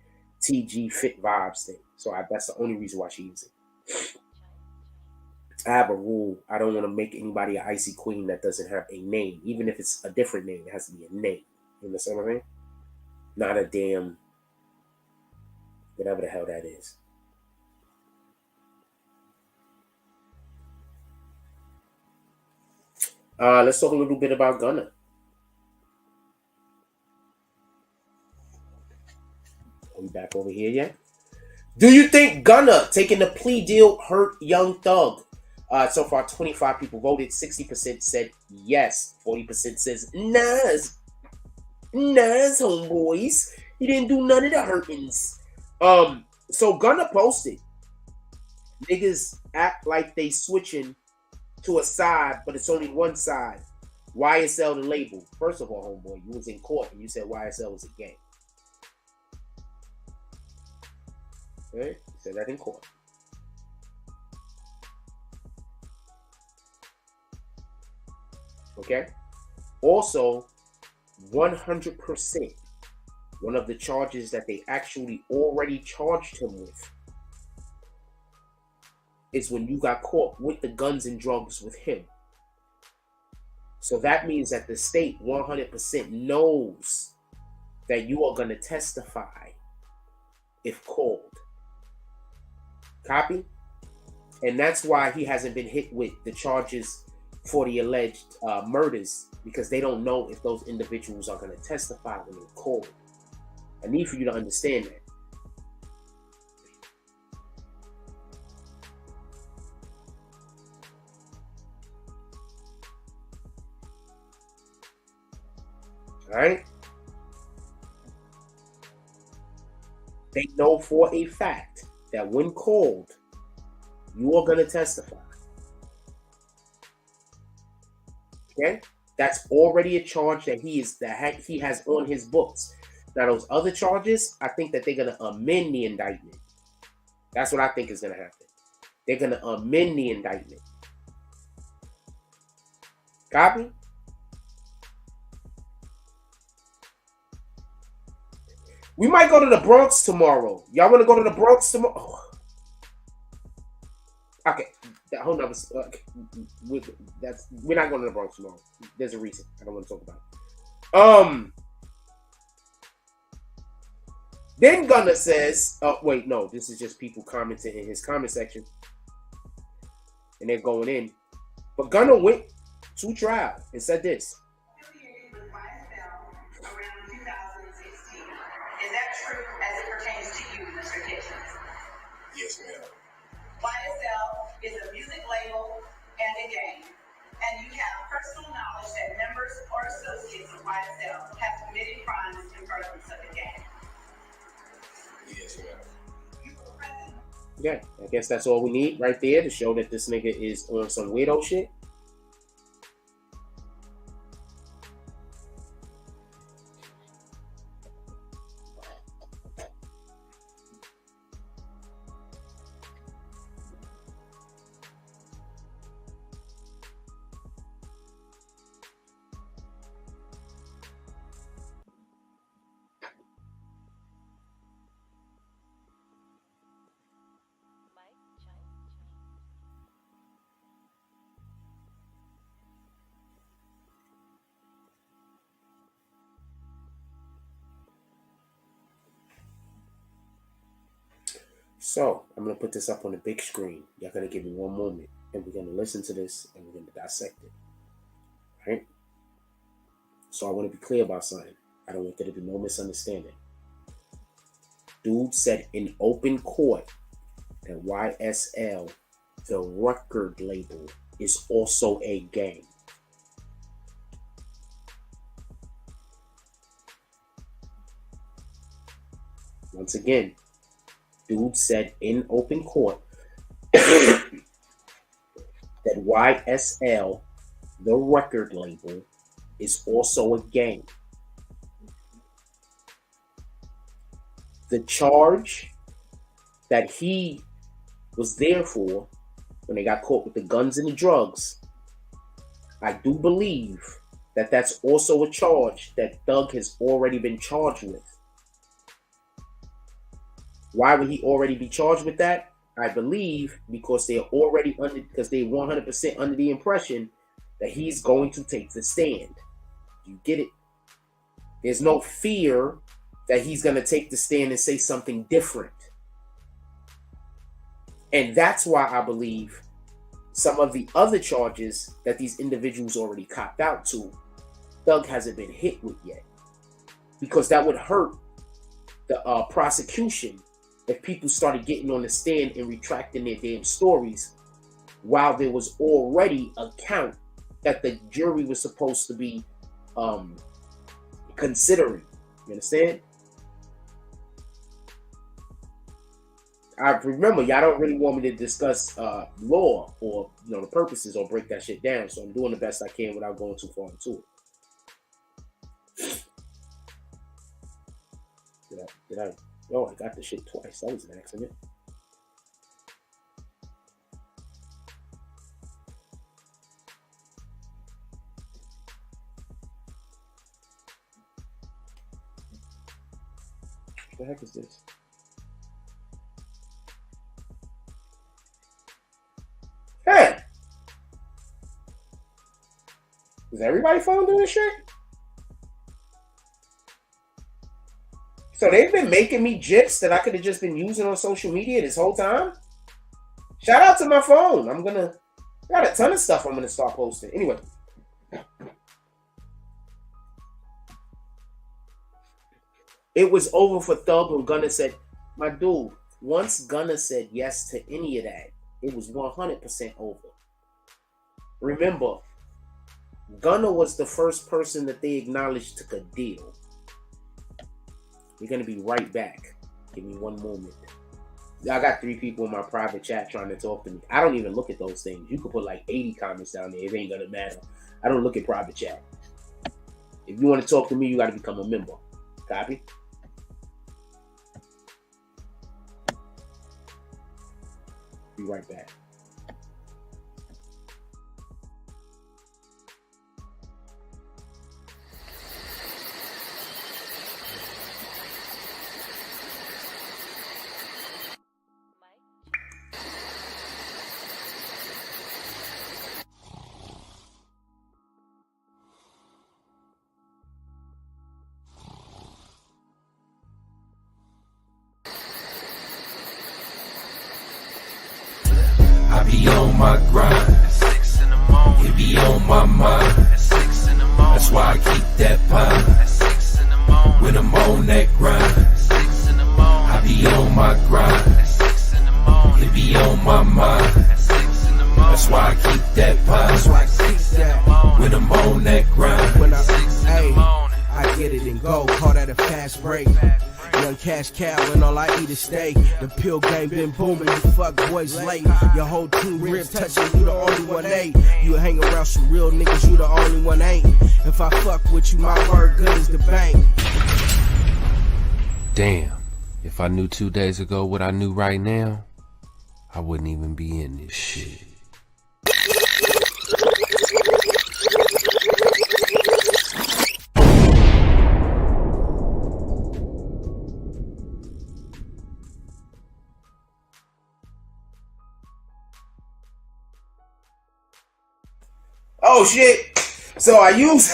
TG Fit Vibes thing. So that's the only reason why she uses it. I have a rule. I don't want to make anybody an Icy Queen that doesn't have a name. Even if it's a different name, it has to be a name. You understand what I mean? Not a damn whatever the hell that is. Let's talk a little bit about Gunna. Are we back over here yet? Do you think Gunna taking the plea deal hurt Young Thug? So far, 25 people voted. 60% said yes. 40% says Nas, homeboys. He didn't do none of the hurtings. So Gunna posted, niggas act like they switching to a side, but it's only one side. YSL the label. First of all, homeboy, you was in court and you said YSL was a gang. Okay? You said that in court. Okay? Also, 100%, one of the charges that they actually already charged him with is when you got caught with the guns and drugs with him. So that means that the state 100% knows that you are going to testify if called. Copy? And that's why he hasn't been hit with the charges for the alleged murders, because they don't know if those individuals are going to testify when they're called. I need for you to understand that. All right? They know for a fact that when called, you are going to testify. Okay? That's already a charge that he has on his books. Now, those other charges, I think that they're going to amend the indictment. That's what I think is going to happen. They're going to amend the indictment. Copy? We might go to the Bronx tomorrow. Y'all want to go to the Bronx tomorrow? Oh. Okay. Hold on. We're not going to the Bronx tomorrow. There's a reason. I don't want to talk about it. Then Gunna says, oh, wait, no, this is just people commenting in his comment section. And they're going in. But Gunna went to trial and said this. Affiliated with YSL around 2016. Is that true as it pertains to you, Mr. Kitchens? Yes, ma'am. YSL is a music label and a gang. And you have personal knowledge that members or associates of YSL have committed crimes in furtherance of the gang. Yes, ma'am. You were present. Yeah, I guess that's all we need right there to show that this nigga is on some weirdo shit. So, I'm going to put this up on the big screen. Y'all going to give me one moment, and we're going to listen to this, and we're going to dissect it. Right? So, I want to be clear about something. I don't want there to be no misunderstanding. Dude said in open court that YSL, the record label, is also a gang. Once again, dude said in open court that YSL, the record label, is also a gang. The charge that he was there for when they got caught with the guns and the drugs, I do believe that that's also a charge that Thug has already been charged with. Why would he already be charged with that? I believe because they're already because they're 100% under the impression that he's going to take the stand. You get it? There's no fear that he's going to take the stand and say something different. And that's why I believe some of the other charges that these individuals already copped out to, Thug hasn't been hit with yet. Because that would hurt the prosecution if people started getting on the stand and retracting their damn stories while there was already a count that the jury was supposed to be considering. You understand? I remember y'all don't really want me to discuss law or the purposes or break that shit down, so I'm doing the best I can without going too far into it. Did I? Oh, I got the shit twice. That was an accident. What the heck is this? Hey! Is everybody phone doing this shit? So they've been making me GIFs that I could have just been using on social media this whole time? Shout out to my phone. I got a ton of stuff I'm gonna start posting. Anyway. It was over for Thug when Gunna said, my dude, once Gunna said yes to any of that, it was 100% over. Remember, Gunna was the first person that they acknowledged took a deal. We're going to be right back. Give me one moment. I got 3 people in my private chat trying to talk to me. I don't even look at those things. You could put like 80 comments down there. It ain't going to matter. I don't look at private chat. If you want to talk to me, you got to become a member. Copy? Be right back. my grind. It be on my mind. That's why I keep that pine. When I'm on that grind, I be on my grind. It be on my mind. That's why I keep that pine. When I'm on that grind. When I get it and go, call that a fast break. Young cash cow and all I eat is steak. The pill game been booming, you fuck boys late. Your whole team rib touching, you the only one ain't. You hang around some real niggas, you the only one ain't. If I fuck with you, my word good as the bank. Damn, if I knew 2 days ago what I knew right now, I wouldn't even be in this shit. Oh shit! So I use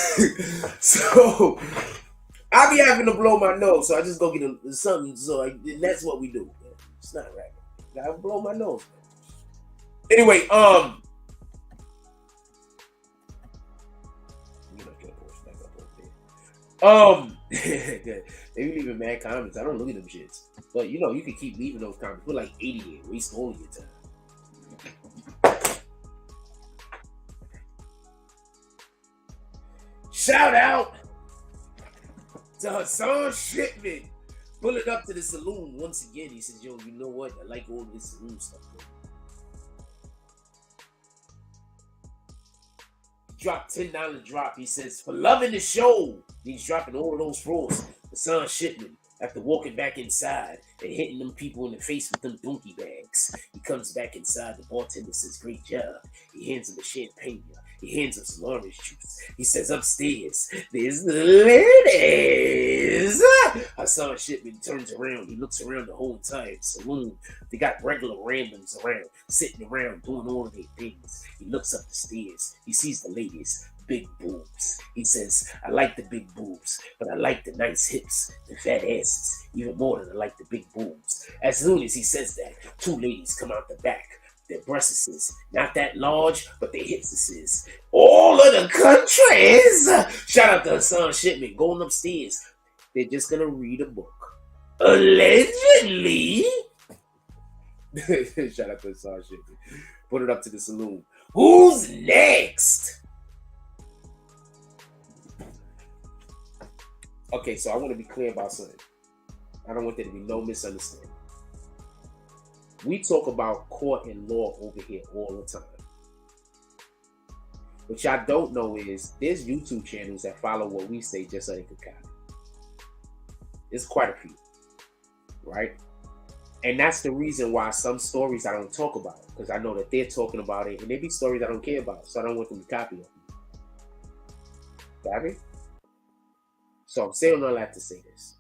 so I be having to blow my nose, so I just go get something. So that's what we do. Man. It's not right. I gotta blow my nose. Man. Anyway, they be leaving mad comments. I don't look at them shits, but you know you can keep leaving those comments. Put like 80 in, waste all of your time. Shout out to Hassan Shipman. Pulling up to the saloon once again. He says, yo, you know what? I like all this saloon stuff. Man. He dropped $10 drop. He says, for loving the show. He's dropping all of those floors. Hassan Shipman, after walking back inside and hitting them people in the face with them donkey bags, he comes back inside. The bartender says, great job. He hands him a champagne. He hands him some orange juice. He says, upstairs, there's the ladies. Hassan Shipman turns around. He looks around the whole entire saloon. They got regular randoms around, sitting around doing all of their things. He looks up the stairs. He sees the ladies. Big boobs. He says, I like the big boobs, but I like the nice hips, the fat asses, even more than I like the big boobs. As soon as he says that, two ladies come out the back. Their breasts is not that large, but their hips is. All of the countries. Shout out to Hassan Shipman going upstairs. They're just gonna read a book. Allegedly. Shout out to Hassan Shipman. Put it up to the saloon. Who's next? Okay, so I want to be clear about something. I don't want there to be no misunderstanding. We talk about court and law over here all the time. What y'all don't know is there's YouTube channels that follow what we say just so they can copy. There's quite a few, right? And that's the reason why some stories I don't talk about, because I know that they're talking about it, and there be stories I don't care about, so I don't want them to copy them. Got me? So I'm saying all that to say this.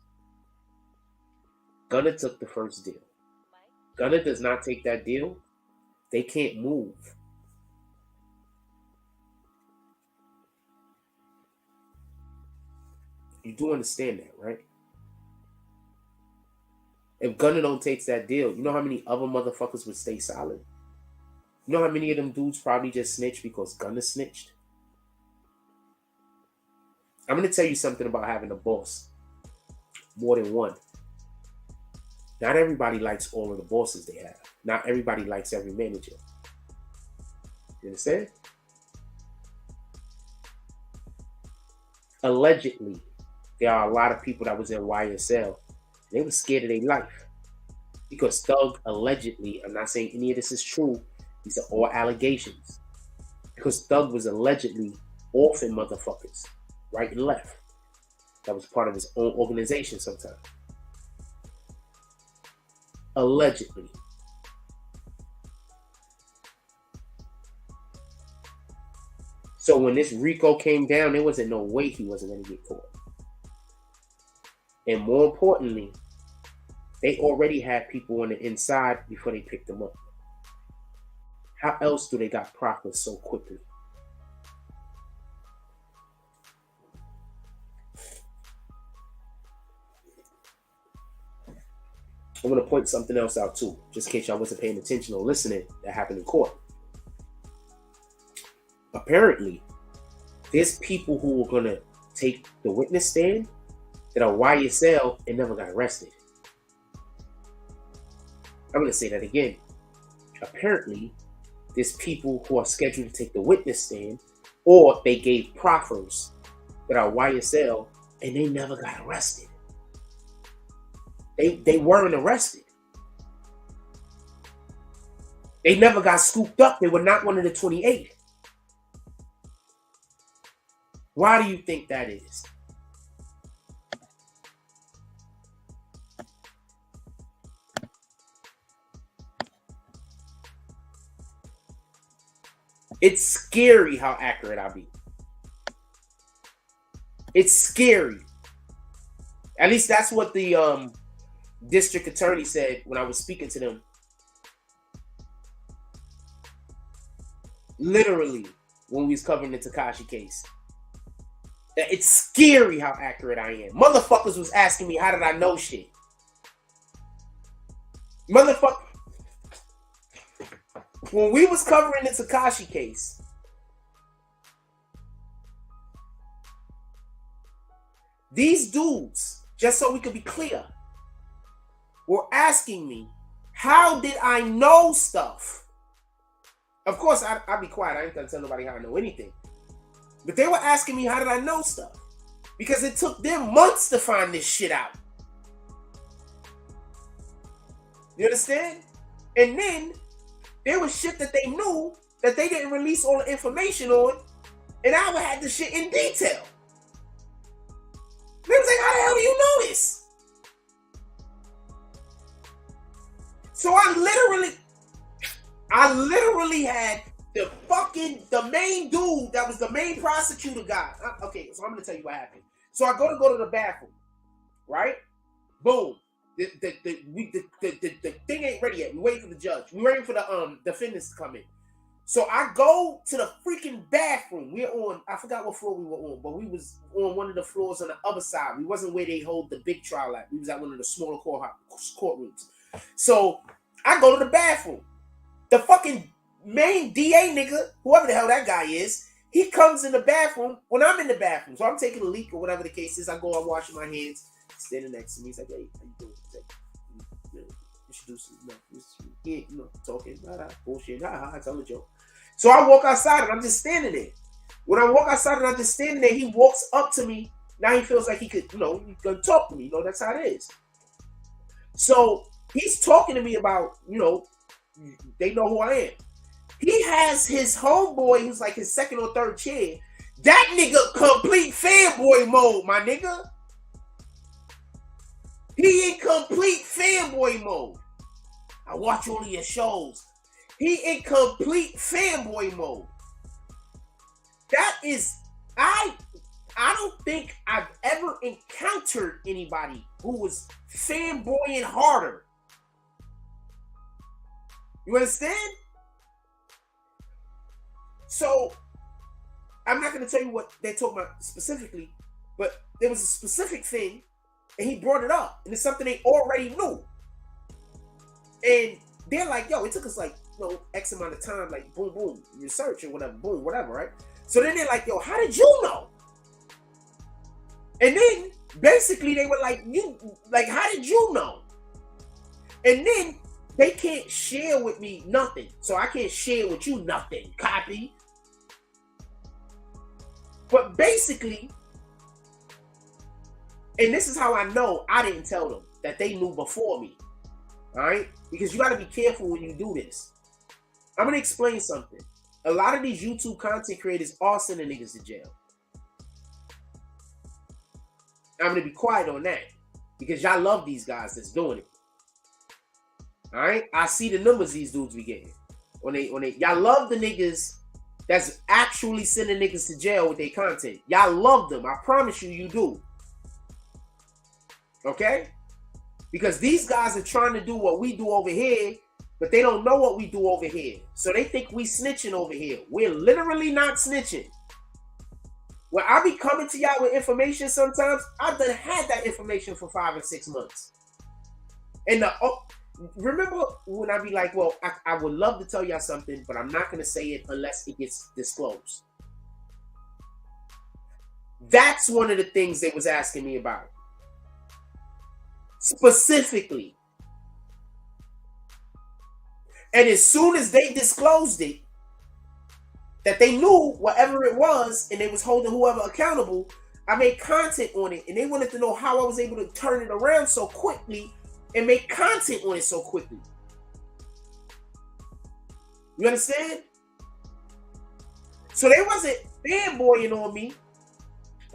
Gunna took the first deal. Gunna does not take that deal, they can't move. You do understand that, right? If Gunna don't take that deal, you know how many other motherfuckers would stay silent? You know how many of them dudes probably just snitched because Gunna snitched? I'm going to tell you something about having a boss. More than one. Not everybody likes all of the bosses they have. Not everybody likes every manager. You understand? Allegedly, there are a lot of people that was in YSL. They were scared of their life. Because Thug allegedly, I'm not saying any of this is true. These are all allegations. Because Thug was allegedly orphan motherfuckers. Right and left. That was part of his own organization sometimes. Allegedly. So when this RICO came down, there wasn't no way he wasn't going to get caught. And more importantly, they already had people on the inside before they picked them up. How else do they got profits so quickly? I want to point something else out too, just in case y'all wasn't paying attention or listening, that happened in court. apparently, there's people who are gonna take the witness stand that are YSL and never got arrested. I'm gonna say that again. Apparently, there's people who are scheduled to take the witness stand, or they gave proffers that are YSL and they never got arrested. They weren't arrested. They never got scooped up. They were not one of the 28. Why do you think that is? It's scary how accurate I be. It's scary. At least that's what the district attorney said when I was speaking to them. Literally, when we was covering the Tekashi case. That it's scary how accurate I am. Motherfuckers was asking me, how did I know shit? Motherfucker. When we was covering the Tekashi case, these dudes, just so we could be clear, were asking me, how did I know stuff? Of course, I'd be quiet. I ain't gonna tell nobody how I know anything. But they were asking me, how did I know stuff? Because it took them months to find this shit out. You understand? And then there was shit that they knew that they didn't release all the information on, and I had the shit in detail. They was like, how the hell do you know this? So I literally had the main dude that was the main prosecutor guy. Okay, so I'm gonna tell you what happened. So I go to the bathroom, right? Boom. The thing ain't ready yet. We waiting for the judge. We waiting for the defendants to come in. So I go to the freaking bathroom. We're on, I forgot what floor we were on, but we was on one of the floors on the other side. We wasn't where they hold the big trial at. We was at one of the smaller courtrooms. So I go to the bathroom. The fucking main DA nigga, whoever the hell that guy is, he comes in the bathroom when I'm in the bathroom. So I'm taking a leak or whatever the case is. I go, I'm washing my hands. He's standing next to me. He's like, hey, how you doing? Introduce talking, bullshit, I tell a joke. So I walk outside and I'm just standing there. When I walk outside and I'm just standing there, he walks up to me. Now he feels like he could, he can talk to me. That's how it is. So he's talking to me about, they know who I am. He has his homeboy who's like his second or third chair. That nigga complete fanboy mode, my nigga. He in complete fanboy mode. I watch all of your shows. He in complete fanboy mode. That is, I don't think I've ever encountered anybody who was fanboying harder. You understand? So, I'm not going to tell you what they're talking about specifically, but there was a specific thing, and he brought it up, and it's something they already knew. And they're like, yo, it took us like, X amount of time, like, boom, boom, research or whatever, boom, whatever, right? So then they're like, yo, how did you know? And then, basically, they were like, how did you know? And then, they can't share with me nothing. So I can't share with you nothing. Copy. But basically, and this is how I know I didn't tell them that they knew before me. All right? Because you got to be careful when you do this. I'm going to explain something. A lot of these YouTube content creators are sending niggas to jail. I'm going to be quiet on that. Because y'all love these guys that's doing it. All right, I see the numbers these dudes be getting. When they, y'all love the niggas that's actually sending niggas to jail with their content. Y'all love them. I promise you, you do. Okay? Because these guys are trying to do what we do over here, but they don't know what we do over here. So they think we snitching over here. We're literally not snitching. When I be coming to y'all with information sometimes, I've done had that information for 5 or 6 months. And remember when I be like, well, I would love to tell y'all something, but I'm not going to say it unless it gets disclosed. That's one of the things they was asking me about. Specifically. And as soon as they disclosed it, that they knew whatever it was, and they was holding whoever accountable, I made content on it, and they wanted to know how I was able to turn it around so quickly and make content on it so quickly. You understand? So they wasn't fanboying on me.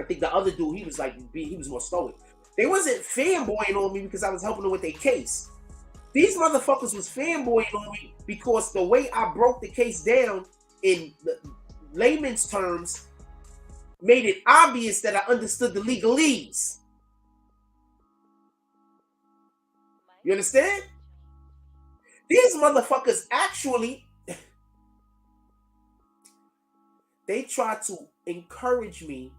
I think the other dude, he was more stoic. They wasn't fanboying on me because I was helping them with their case. These motherfuckers was fanboying on me because the way I broke the case down in the layman's terms made it obvious that I understood the legalese. You understand? These motherfuckers actually, they try to encourage me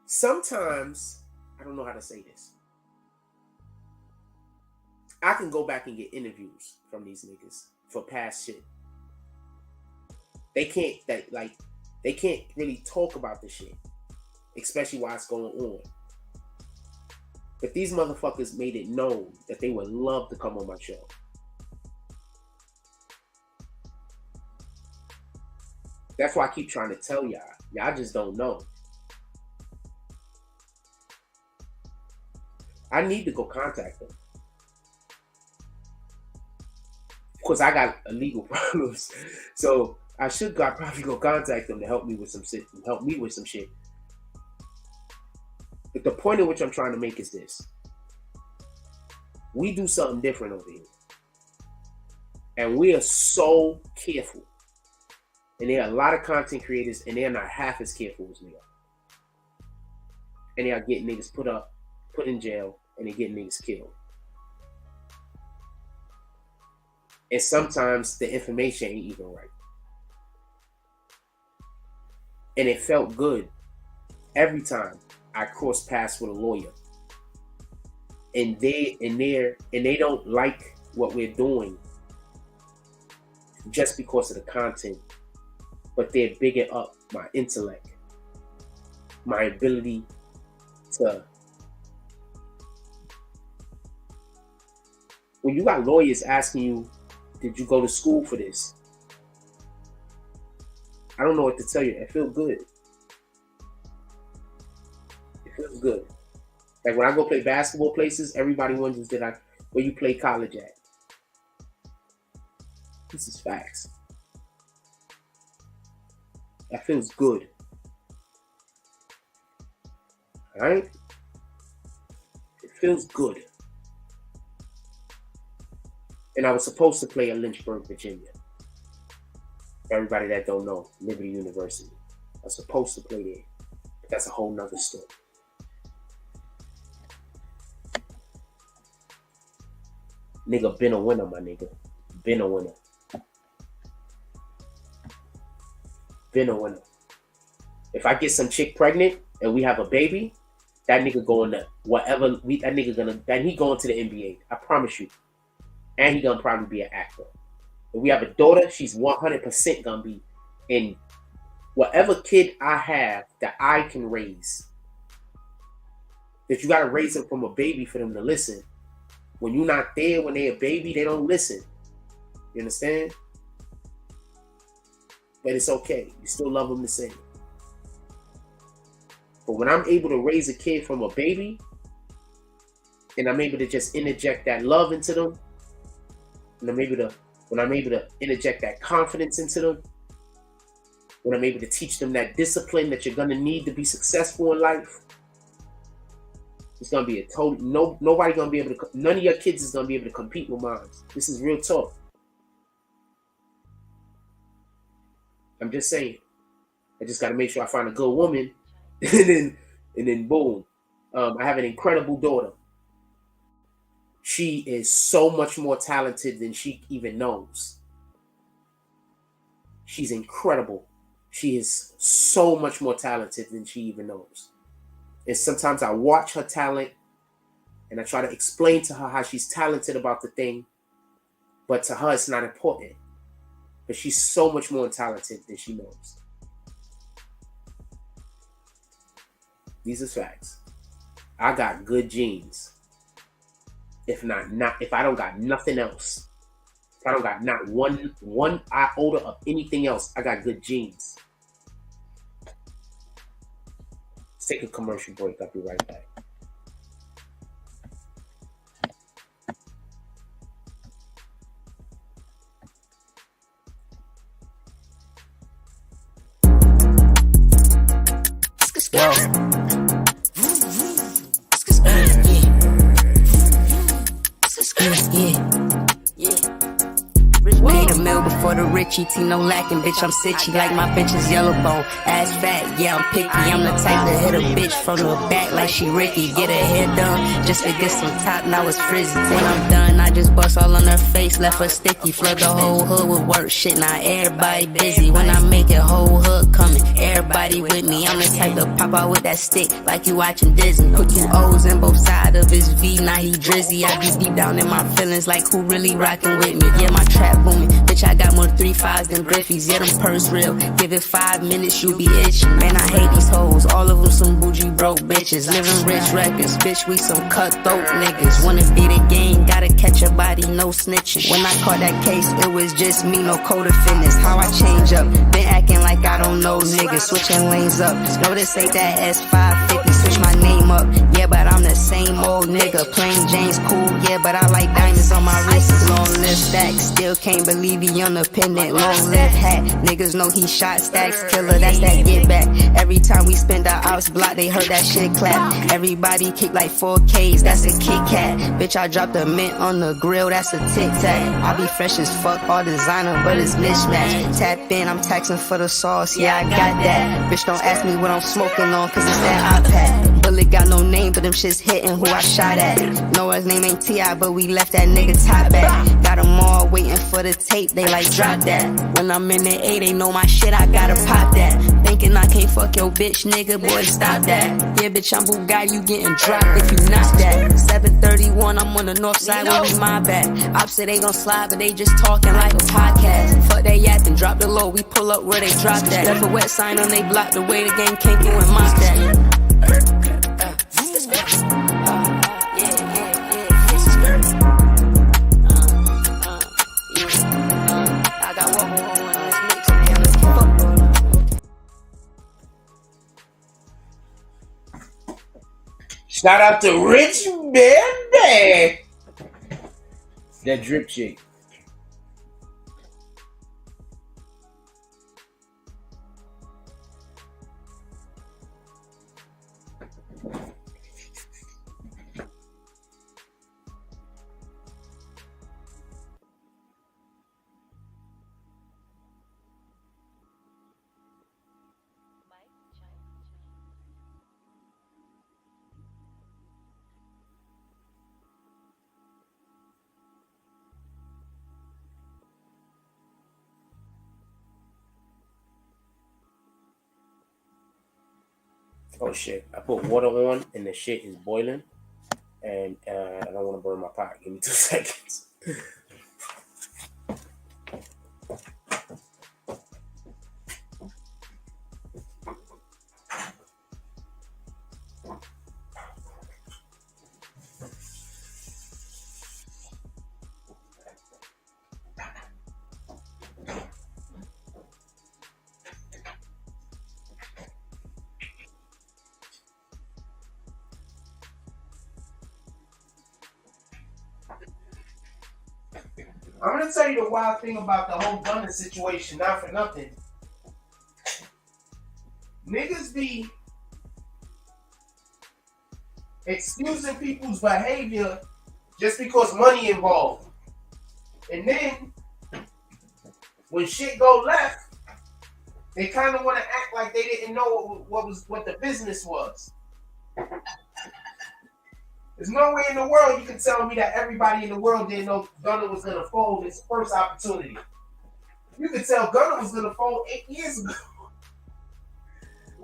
sometimes. I don't know how to say this. I can go back and get interviews from these niggas for past shit. They can't really talk about the shit, especially while it's going on. But these motherfuckers made it known that they would love to come on my show. That's why I keep trying to tell y'all. Y'all just don't know. I need to go contact them. Of course, I got legal problems, so I should probably go contact them to help me with some shit. But the point at which I'm trying to make is this: we do something different over here, and we are so careful. And there are a lot of content creators, and they're not half as careful as we are. And they are getting niggas put in jail, and they're getting niggas killed. And sometimes the information ain't even right. And it felt good every time I crossed paths with a lawyer. And they don't like what we're doing just because of the content, but they're bigging up my intellect, my ability to. When you got lawyers asking you, did you go to school for this? I don't know what to tell you. It feels good. It feels good. Like when I go play basketball places, everybody wonders where you play college at. This is facts. That feels good. All right? It feels good. And I was supposed to play at Lynchburg, Virginia. For everybody that don't know, Liberty University. I was supposed to play there. But that's a whole nother story. Nigga been a winner, my nigga. Been a winner. Been a winner. If I get some chick pregnant and we have a baby, that nigga going to he going to the NBA. I promise you. And he gonna probably be an actor. If we have a daughter, she's 100% gonna be in whatever kid I have that I can raise. That you gotta raise them from a baby for them to listen. When you're not there, when they're a baby, they don't listen. You understand? But it's okay. You still love them the same. But when I'm able to raise a kid from a baby, and I'm able to just interject that love into them, when I'm able to interject that confidence into them, when I'm able to teach them that discipline that you're gonna need to be successful in life, it's gonna be a total none of your kids is gonna be able to compete with mine. This is real talk. I'm just saying. I just gotta make sure I find a good woman, and then boom. I have an incredible daughter. She is so much more talented than she even knows. She's incredible. She is so much more talented than she even knows. And sometimes I watch her talent and I try to explain to her how she's talented about the thing, but to her it's not important. But she's so much more talented than she knows. These are facts. I got good genes. If I don't got nothing else, if I don't got not one iota of anything else, I got good genes. Let's take a commercial break. I'll be right back. Made a meal before the rich ET, no lacking, bitch, I'm sitchy like my bitch is yellow bone, ass fat, yeah, I'm picky, I'm the type to hit a bitch from the back like she Ricky, get her hair done, just to get some top, now it's frizzy, when I'm done, I just bust all on her face, left her sticky, flood the whole hood with work, shit, now everybody busy, when I make it, whole hood coming, everybody with me, I'm the type to pop out with that stick, like you watching Disney, put 2 O's in both sides of his V, now he drizzy, I be deep down in my feelings, like who really rocking with me, yeah, my trap booming, bitch, I got more 3-5s than Griffies, yeah, them purse real, give it 5 minutes, you be itching, man, I hate these hoes, all of them some bougie broke bitches, living rich records, bitch, we some cutthroat niggas, wanna be the game, gotta catch a body, no snitching, when I caught that case, it was just me, no code of fitness, how I change up, been acting like I don't know niggas, switching lanes up, no this ain't that S550, switch my name up, yeah, but I'm the same old nigga, plain Jane's cool, yeah, but I like diamonds on my wrist, long live stacks, still can't believe he independent, long live hat, niggas know he shot stacks, killer, that's that get back, every time we spend the house block, they heard that shit clap, everybody kick like 4Ks, that's a Kit Kat, bitch, I dropped a mint on the grill, that's a Tic Tac, I be fresh as fuck, all designer, but it's mismatched, tap in, I'm taxing for the sauce, yeah, I got that, bitch, don't ask me what I'm smoking on, cause it's that iPad, bullet got no name, but them shits hitting who I shot at, know his name ain't T.I., but we left that nigga top back, got them all waiting for the tape, they like drop that, when I'm in the A, they know my shit, I gotta pop that, thinking I can't fuck your bitch, nigga, boy, stop that, yeah, bitch, I'm Bugatti, you getting dropped if you not that, 731, I'm on the north side, where we my back, opposite they gon' slide, but they just talking like a podcast, fuck they yapping, drop the low, we pull up where they drop that, left a wet sign on they block, the way the game came through and mocked that. Shout out to Rich Baby. That drip shake. Oh shit, I put water on and the shit is boiling and I don't want to burn my pot. Give me 2 seconds. I'm gonna tell you the wild thing about the whole Gunna situation, not for nothing. Niggas be excusing people's behavior just because money involved. And then when shit go left, they kind of want to act like they didn't know what the business was. There's no way in the world you can tell me that everybody in the world didn't know Gunna was going to fold his first opportunity. You could tell Gunna was going to fold 8 years ago.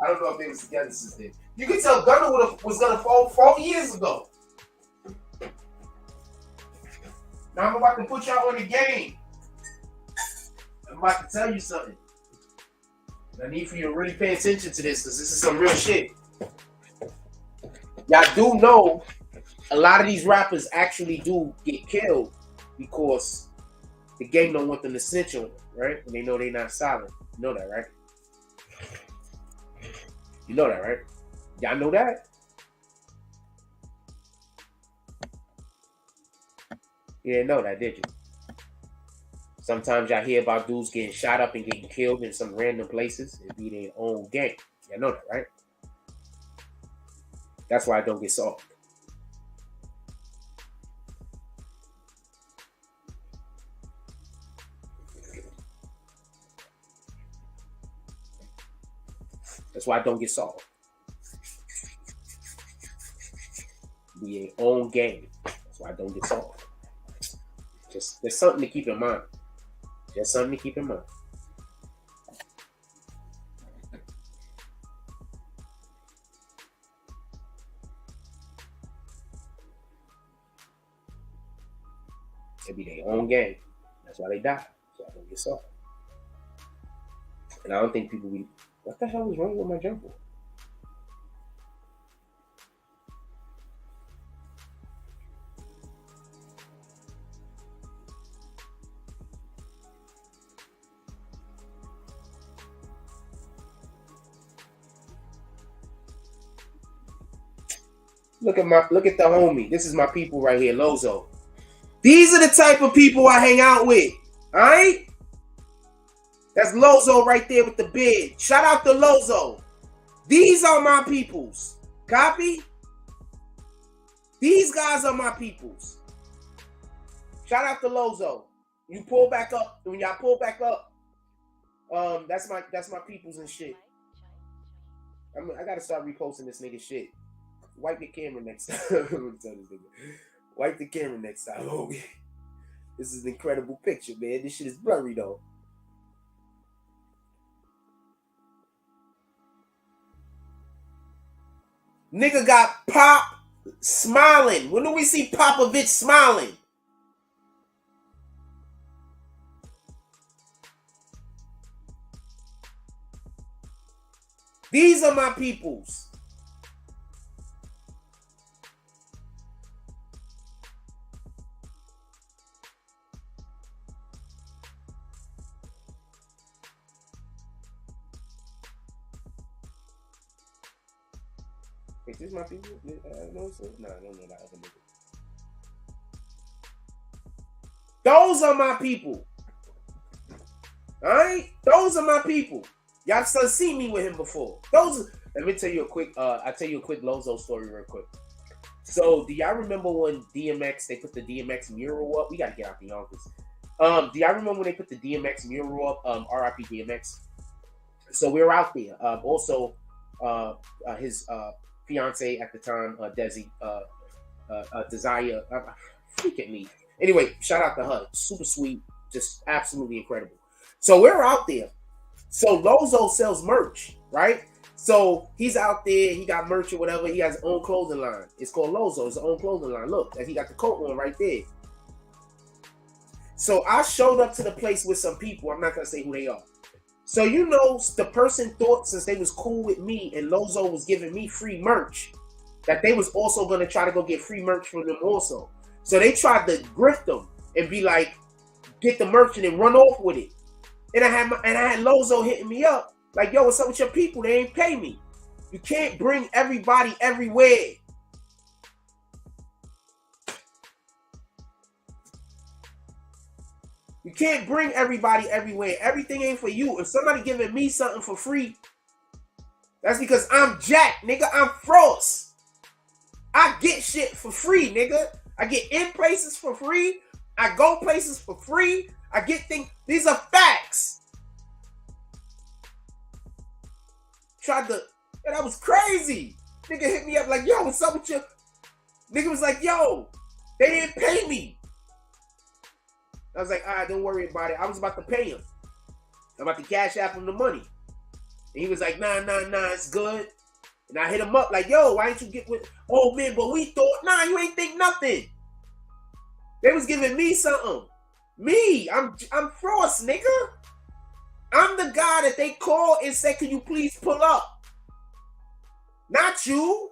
I don't know if they was together since then. You could tell Gunna was gonna fall 4 years ago. Now I'm about to put y'all on the game. I'm about to tell you something. I need for you to really pay attention to this because this is some real shit. Y'all do know a lot of these rappers actually do get killed because the gang don't want them to snitch on them, right? And they know they're not solid. You know that, right? You know that, right? Y'all know that? You didn't know that, did you? Sometimes y'all hear about dudes getting shot up and getting killed in some random places. It be their own gang. Y'all know that, right? That's why I don't get solved. That's why I don't get solved. Be their own gang. That's why I don't get solved. Just there's something to keep in mind. Just something to keep in mind. It be their own game. That's why they die. So I don't get solved. And I don't think people be, what the hell is wrong with my jumper? Look at the homie. This is my people right here, Lozo. These are the type of people I hang out with. All right? That's Lozo right there with the beard. Shout out to Lozo. These are my peoples. Copy? These guys are my peoples. Shout out to Lozo. You pull back up. When y'all pull back up, that's my peoples and shit. I gotta start reposting this nigga shit. Wipe the camera next time. I'm gonna tell this nigga. Wipe the camera next time. Oh, this is an incredible picture, man. This shit is blurry though. Nigga got Pop smiling. When do we see Popovich smiling? These are my peoples. Is this my people? No, I don't know that other nigga. Those are my people. Alright? Those are my people. Y'all still see me with him before. Let me tell you a quick Lozo story real quick. So do y'all remember when DMX, they put the DMX mural up? We gotta get out the office. Do y'all remember when they put the DMX mural up? RIP DMX. So we were out there. Also his fiance at the time, Desi, Desire, freaking me. Anyway, shout out to her. Super sweet, just absolutely incredible. So we're out there. So Lozo sells merch, right? So he's out there, he got merch or whatever. He has his own clothing line. It's called Lozo. It's his own clothing line. Look, he got the coat on right there. So I showed up to the place with some people. I'm not gonna say who they are. So you know, the person thought since they was cool with me and Lozo was giving me free merch, that they was also gonna try to go get free merch from them also. So they tried to grift them and be like, get the merch and then run off with it. And I had Lozo hitting me up like, yo, what's up with your people? They ain't pay me. You can't bring everybody everywhere. You can't bring everybody everywhere. Everything ain't for you. If somebody giving me something for free, that's because I'm Jack, nigga. I'm Frost. I get shit for free, nigga. I get in places for free. I go places for free. I get things. These are facts. That was crazy. Nigga hit me up like, yo, what's up with you? Nigga was like, yo, they didn't pay me. I was like, all right, don't worry about it. I was about to pay him. I'm about to cash out him the money. And he was like, nah, it's good. And I hit him up like, yo, why didn't you get with, oh man, but we thought, nah, you ain't think nothing. They was giving me something. Me, I'm Frost, nigga. I'm the guy that they call and say, can you please pull up? Not you.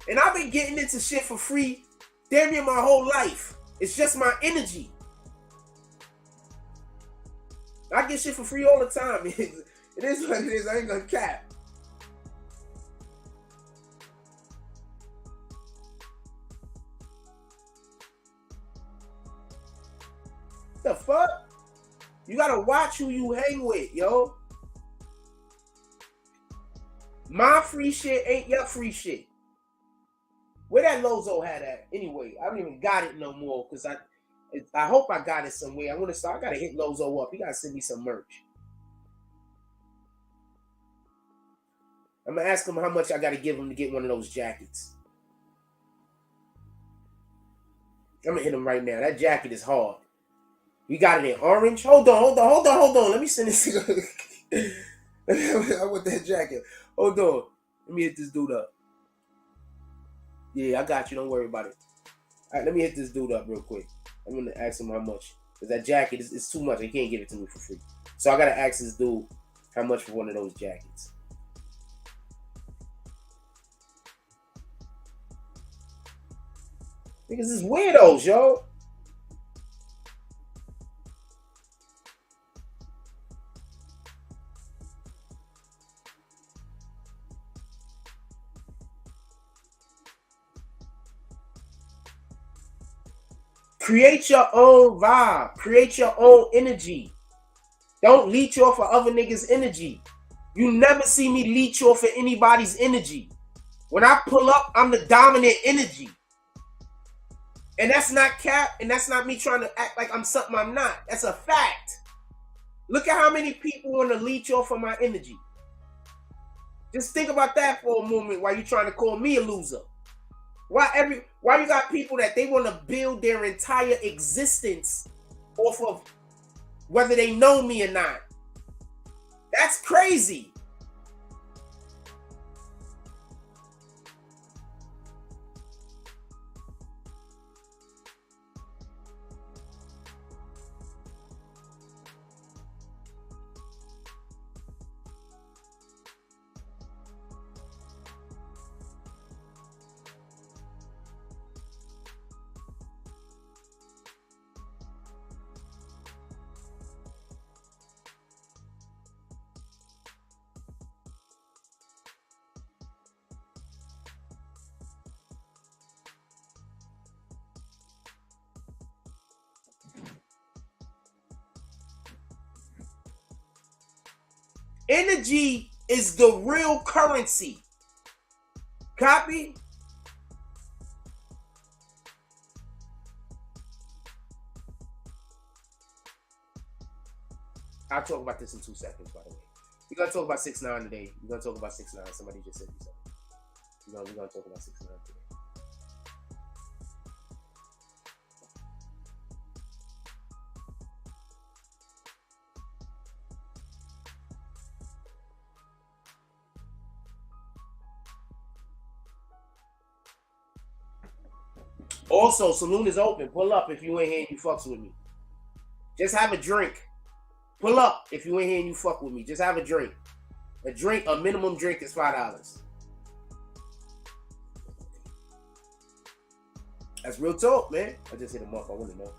And I've been getting into shit for free damn near my whole life. It's just my energy. I get shit for free all the time. It is what it is. I ain't gonna cap. The fuck? You gotta watch who you hang with, yo. My free shit ain't your free shit. Where that Lozo had at? Anyway, I don't even got it no more because I hope I got it somewhere. I gotta hit Lozo up. He gotta send me some merch. I'm gonna ask him how much I gotta give him to get one of those jackets. I'm gonna hit him right now. That jacket is hard. You got it in orange? Hold on. Let me send this. I want that jacket. Hold on. Let me hit this dude up. Yeah, I got you. Don't worry about it. All right, let me hit this dude up real quick. I'm going to ask him how much. Because that jacket is too much. He can't give it to me for free. So I got to ask this dude how much for one of those jackets. Niggas is weirdos, yo. Create your own vibe. Create your own energy. Don't leech off of other niggas' energy. You never see me leech off of anybody's energy. When I pull up, I'm the dominant energy. And that's not cap, and that's not me trying to act like I'm something I'm not. That's a fact. Look at how many people want to leech off of my energy. Just think about that for a moment while you're trying to call me a loser. Why you got people that they want to build their entire existence off of whether they know me or not? That's crazy. Energy is the real currency. Copy? I'll talk about this in 2 seconds, by the way. We're going to talk about 6ix9ine today. We're going to talk about 6ix9ine. Somebody just said me something. We're going to talk about 6ix9ine today. Also, saloon is open. Pull up if you ain't here and you fucks with me. Just have a drink. Pull up if you ain't here and you fuck with me. Just have a drink. A minimum drink is $5. That's real talk, man. I just hit him up. I want to know.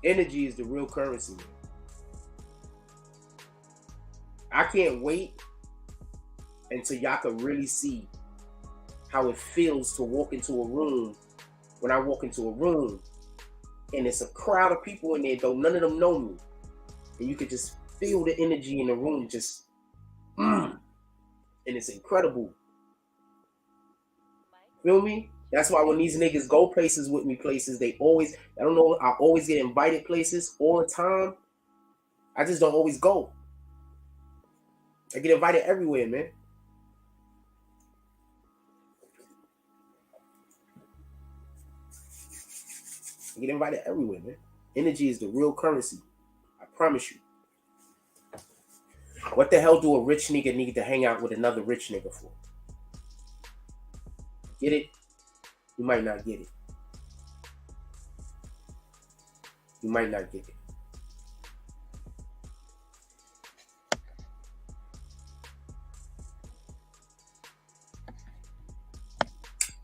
Energy is the real currency, man. I can't wait until y'all can really see how it feels to walk into a room. When I walk into a room and it's a crowd of people in there, though none of them know me, and you can just feel the energy in the room, just and it's incredible. Feel me? That's why when these niggas go places with me, they always, I don't know, I always get invited places all the time. I just don't always go. I get invited everywhere, man. You get invited everywhere, man. Energy is the real currency. I promise you. What the hell do a rich nigga need to hang out with another rich nigga for? Get it? You might not get it. You might not get it.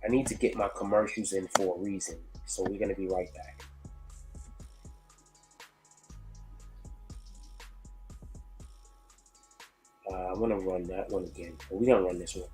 I need to get my commercials in for a reason. So we're going to be right back. I want to run that one again. But we're going to run this one.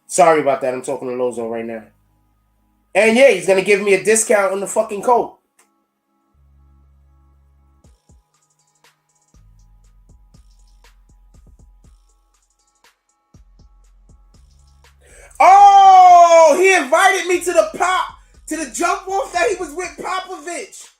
Sorry about that. I'm talking to Lozo right now. And yeah, he's going to give me a discount on the fucking coat. Oh, he invited me to the jump off that he was with Popovich.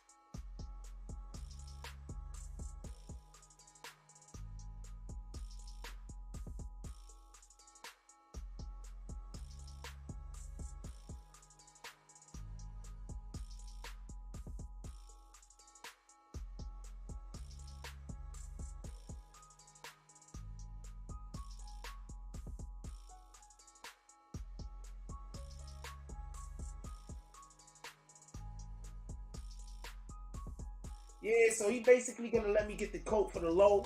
Yeah, so he basically gonna let me get the coat for the low,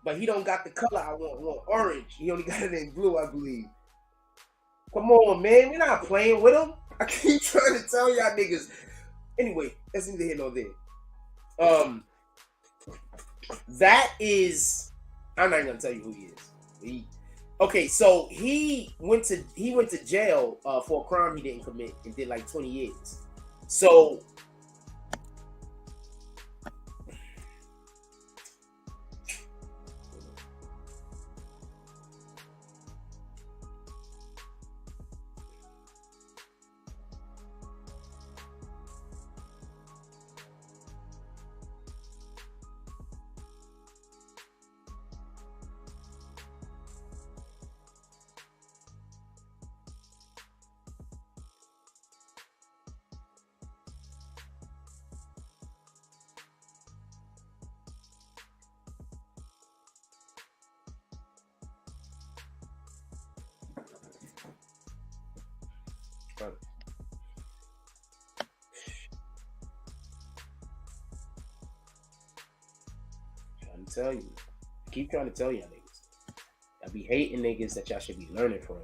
but he don't got the color I want orange. He only got it in blue, I believe. Come on, man, we're not playing with him. I keep trying to tell y'all niggas. Anyway, that's neither here nor there. That is, I'm not gonna tell you who he is. Okay, so he went to jail for a crime he didn't commit and did like 20 years. So trying to tell you. I keep trying to tell y'all niggas. I be hating niggas that y'all should be learning from.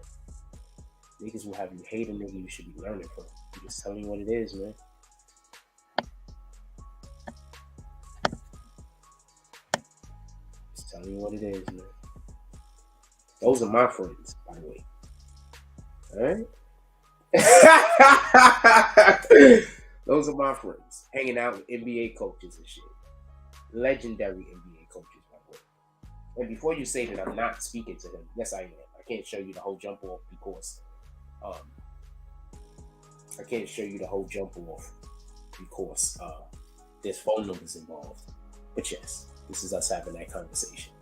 Niggas will have you hate a nigga you should be learning from. I'm just telling you what it is, man. Just telling you what it is, man. Those are my friends, by the way. Alright? Those are my friends. Hanging out with NBA coaches and shit. Legendary NBA coaches, by the way. And before you say that I'm not speaking to them, yes I am. I can't show you the whole jump off because there's phone numbers involved. But yes, this is us having that conversation.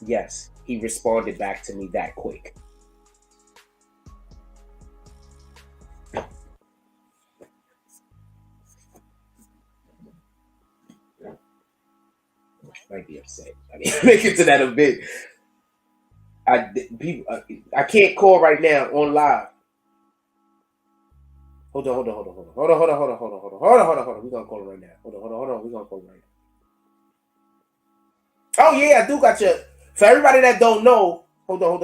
Yes, he responded back to me that quick. Might be upset. I mean, make it to that a bit. I can't call right now on live. Hold on. We're gonna call him right now. Hold on. We're gonna call him right now. Oh yeah, I do got you. For everybody that don't know, hold on.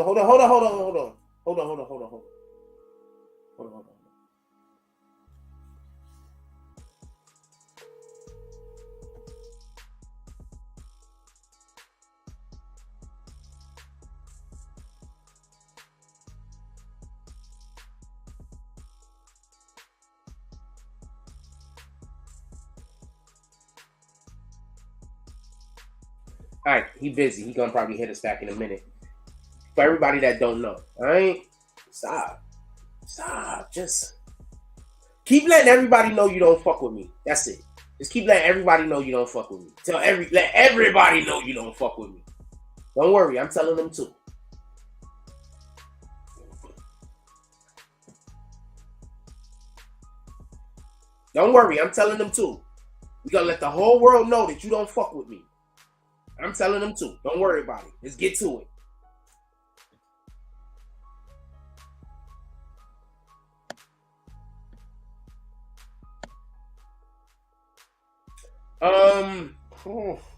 All right, he busy. He gonna probably hit us back in a minute. For everybody that don't know, all right? Stop. Just keep letting everybody know you don't fuck with me. That's it. Just keep letting everybody know you don't fuck with me. Let everybody know you don't fuck with me. Don't worry, I'm telling them too. Don't worry, I'm telling them too. We gotta let the whole world know that you don't fuck with me. I'm telling them too. Don't worry about it. Let's get to it.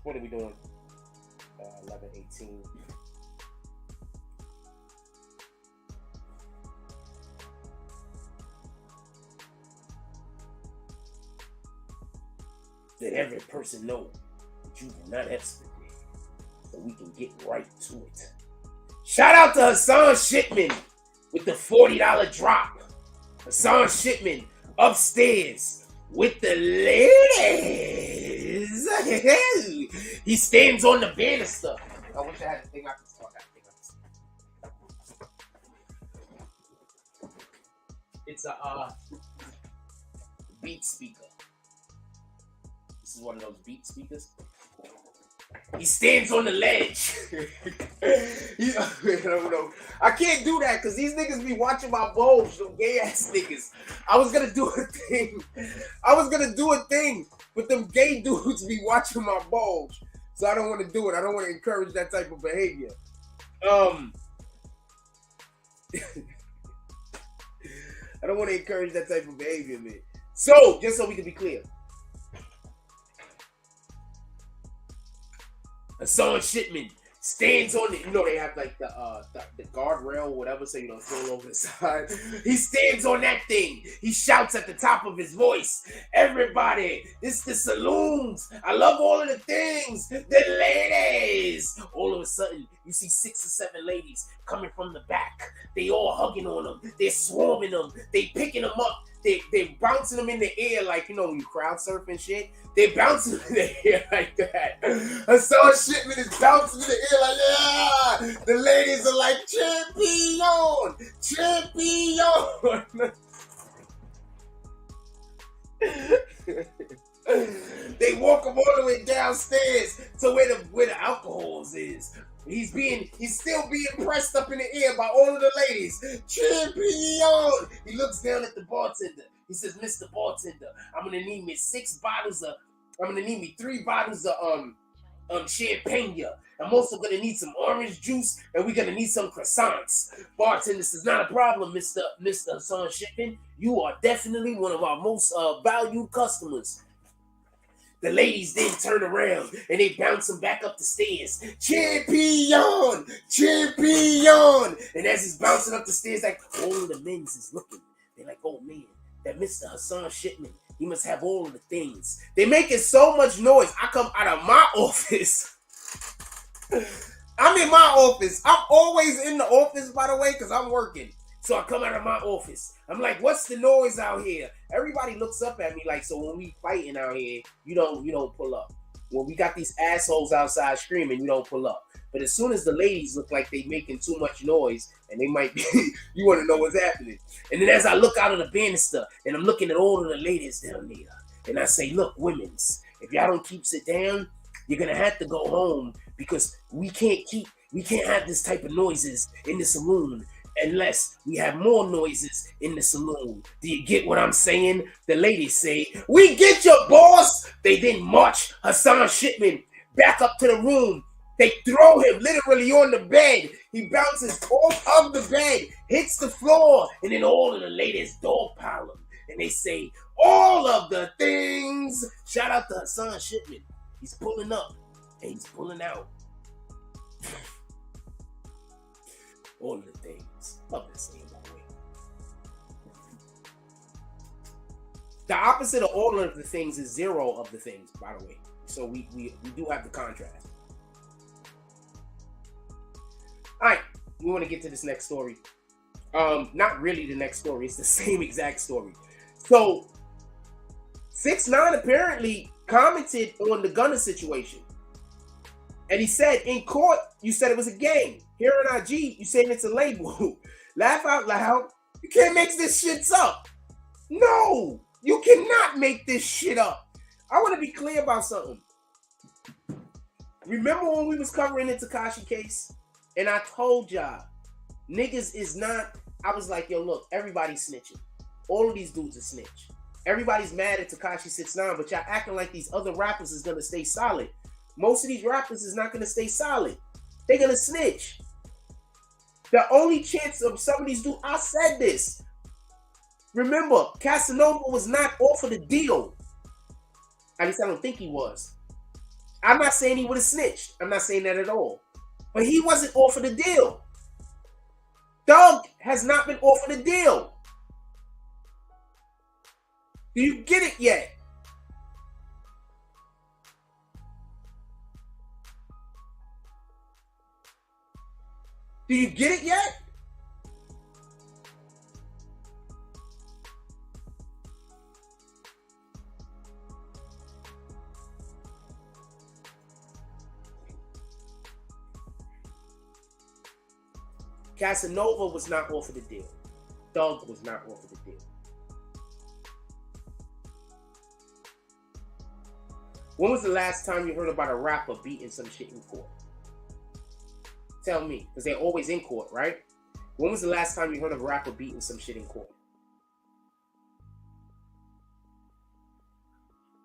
What are we doing? 11:18. Let every person know that you do not have spit. So we can get right to it. Shout out to Hassan Shipman with the $40 drop. Hassan Shipman upstairs with the ladies. He stands on the banister. I wish I had a thing I could start that thing. It's a Beatz speaker. This is one of those Beatz speakers. He stands on the ledge. I can't do that because these niggas be watching my bulge, them gay ass niggas. I was gonna do a thing, but them gay dudes be watching my bulge. So I don't want to do it. I don't want to encourage that type of behavior. I don't want to encourage that type of behavior, man. So, just so we can be clear. Hassan Shipman stands on it. You know they have like the guardrail or whatever, so you don't fall over the side. He stands on that thing. He shouts at the top of his voice, "Everybody, this the saloons. I love all of the things. The ladies." All of a sudden, you see 6 or 7 ladies coming from the back. They all hugging on them. They're swarming them. They picking them up. They bouncing them in the air like, you know, when you crowd surf and shit. They bouncing in the air like that. Hassan Shipman is bouncing in the air like, yeah. The ladies are like, champion. They walk him all the way downstairs to where the alcohols is. He's still being pressed up in the air by all of the ladies. Champion! He looks down at the bartender. He says, "Mr. Bartender, I'm gonna need me 3 bottles of champagne. I'm also gonna need some orange juice, and we're gonna need some croissants." Bartender says, "Not a problem, Mr. Hassan Shipman. You are definitely one of our most valued customers." The ladies then turn around and they bounce him back up the stairs. Champion! Champion! And as he's bouncing up the stairs, like, all of the men's is looking. They're like, "Oh man, that Mr. Hassan Shipman, he must have all of the things." They making so much noise. I come out of my office. I'm in my office. I'm always in the office, by the way, because I'm working. So I come out of my office. I'm like, "What's the noise out here?" Everybody looks up at me like, so when we fighting out here, you don't pull up. When we got these assholes outside screaming, you don't pull up. But as soon as the ladies look like they making too much noise and they might be, you want to know what's happening. And then as I look out of the banister and I'm looking at all of the ladies down there, and I say, "Look, women's, if y'all don't keep it down, you're gonna have to go home because we can't have this type of noises in the saloon unless we have more noises in the saloon." Do you get what I'm saying? The ladies say, "We get your boss." They then march Hassan Shipman back up to the room. They throw him literally on the bed. He bounces off of the bed, hits the floor, and then all of the ladies dogpile him. And they say, "All of the things." Shout out to Hassan Shipman. He's pulling up and he's pulling out. All of the things. Love this thing, by the way. The opposite of all of the things is 0 of the things, by the way. So we do have the contrast. All right, we want to get to this next story. Not really the next story. It's the same exact story. So 6ix9ine apparently commented on the Gunna situation. And he said, "In court, you said it was a game. Here on IG, you saying it's a label. Laugh out loud. You can't make this shit up. No, you cannot make this shit up." I want to be clear about something. Remember when we was covering the Tekashi case? And I told y'all, niggas is not, I was like, "Yo, look, everybody's snitching. All of these dudes are snitch. Everybody's mad at Tekashi 6ix9ine, but y'all acting like these other rappers is going to stay solid. Most of these rappers is not going to stay solid. They're going to snitch. The only chance of some of these dudes," I said this. Remember, Casanova was not offered a deal. At least I don't think he was. I'm not saying he would have snitched. I'm not saying that at all. But he wasn't offered a deal. Doug has not been offered a deal. Do you get it yet? Do you get it yet? Casanova was not offered a deal. Doug was not offered a deal. When was the last time you heard about a rapper beating some shit in court? Tell me, because they're always in court, right? When was the last time you heard of a rapper beating some shit in court?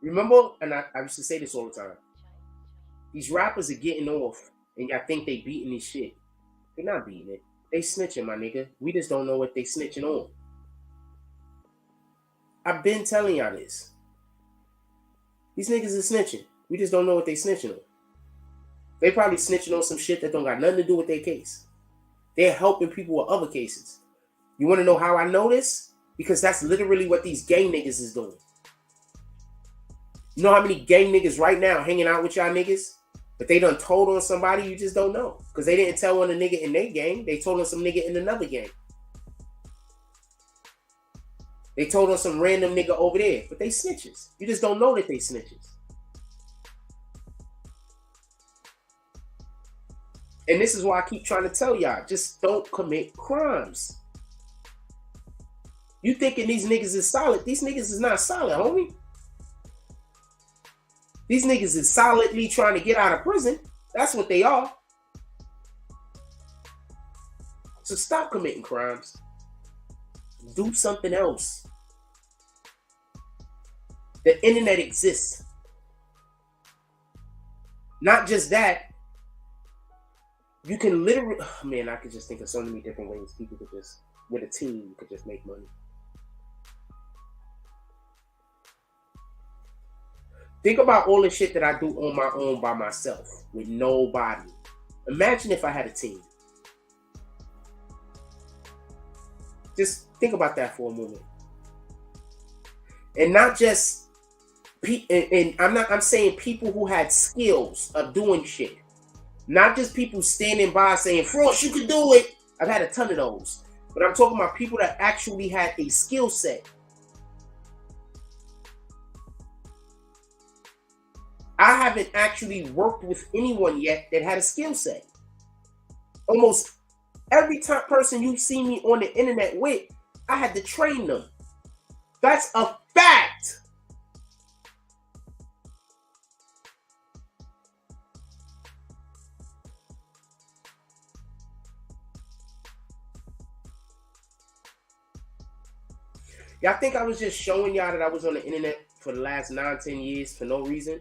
Remember, and I used to say this all the time, these rappers are getting off, and y'all think they beating this shit. They're not beating it. They snitching, my nigga. We just don't know what they snitching on. I've been telling y'all this. These niggas are snitching. We just don't know what they snitching on. They probably snitching on some shit that don't got nothing to do with their case. They're helping people with other cases. You want to know how I know this? Because that's literally what these gang niggas is doing. You know how many gang niggas right now hanging out with y'all niggas? But they done told on somebody you just don't know. Because they didn't tell on a nigga in their gang. They told on some nigga in another gang. They told on some random nigga over there. But they snitches. You just don't know that they snitches. And this is why I keep trying to tell y'all, just don't commit crimes. You thinking these niggas is solid. These niggas is not solid, homie. These niggas is solidly trying to get out of prison. That's what they are. So stop committing crimes. Do something else. The internet exists. Not just that. You can literally, oh man, I could just think of so many different ways people could just, with a team, could just make money. Think about all the shit that I do on my own by myself with nobody. Imagine if I had a team. Just think about that for a moment. And not just, I'm saying people who had skills of doing shit. Not just people standing by saying, Frost, you can do it. I've had a ton of those. But I'm talking about people that actually had a skill set. I haven't actually worked with anyone yet that had a skill set. Almost every person you see me on the internet with, I had to train them. That's a fact. Y'all think I was just showing y'all that I was on the internet for the last 9-10 years for no reason?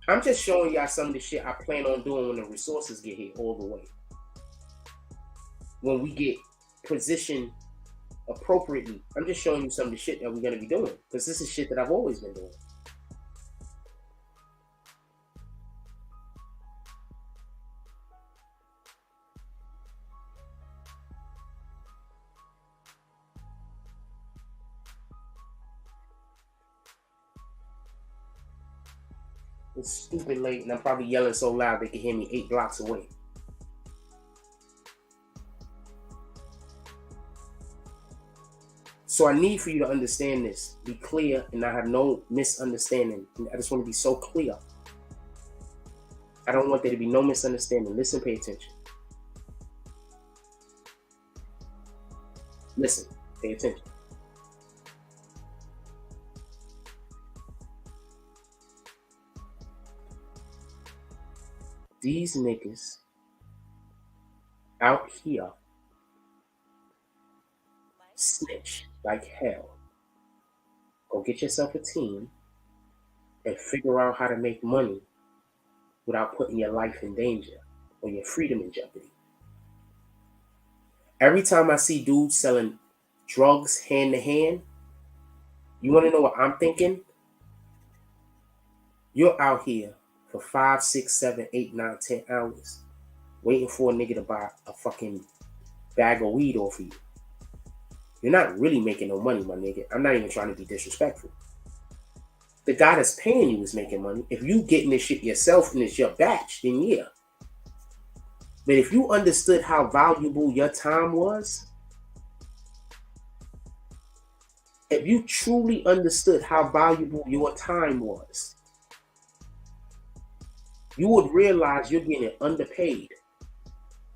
I'm just showing y'all some of the shit I plan on doing when the resources get here all the way. When we get positioned appropriately. I'm just showing you some of the shit that we're going to be doing. Because this is shit that I've always been doing. It's stupid late, and I'm probably yelling so loud they can hear me 8 blocks away. So I need for you to understand this, be clear, and I have no misunderstanding. I just want to be so clear. I don't want there to be no misunderstanding. Listen, pay attention. Listen, pay attention. These niggas out here snitch like hell. Go get yourself a team and figure out how to make money without putting your life in danger or your freedom in jeopardy. Every time I see dudes selling drugs hand to hand, you want to know what I'm thinking? You're out here for 5, 6, 7, 8, 9, 10 hours waiting for a nigga to buy a fucking bag of weed off of you. You're not really making no money, my nigga. I'm not even trying to be disrespectful. The guy that's paying you is making money. If you getting this shit yourself and it's your batch, then yeah. But if you understood how valuable your time was, if you truly understood how valuable your time was, you would realize you're getting underpaid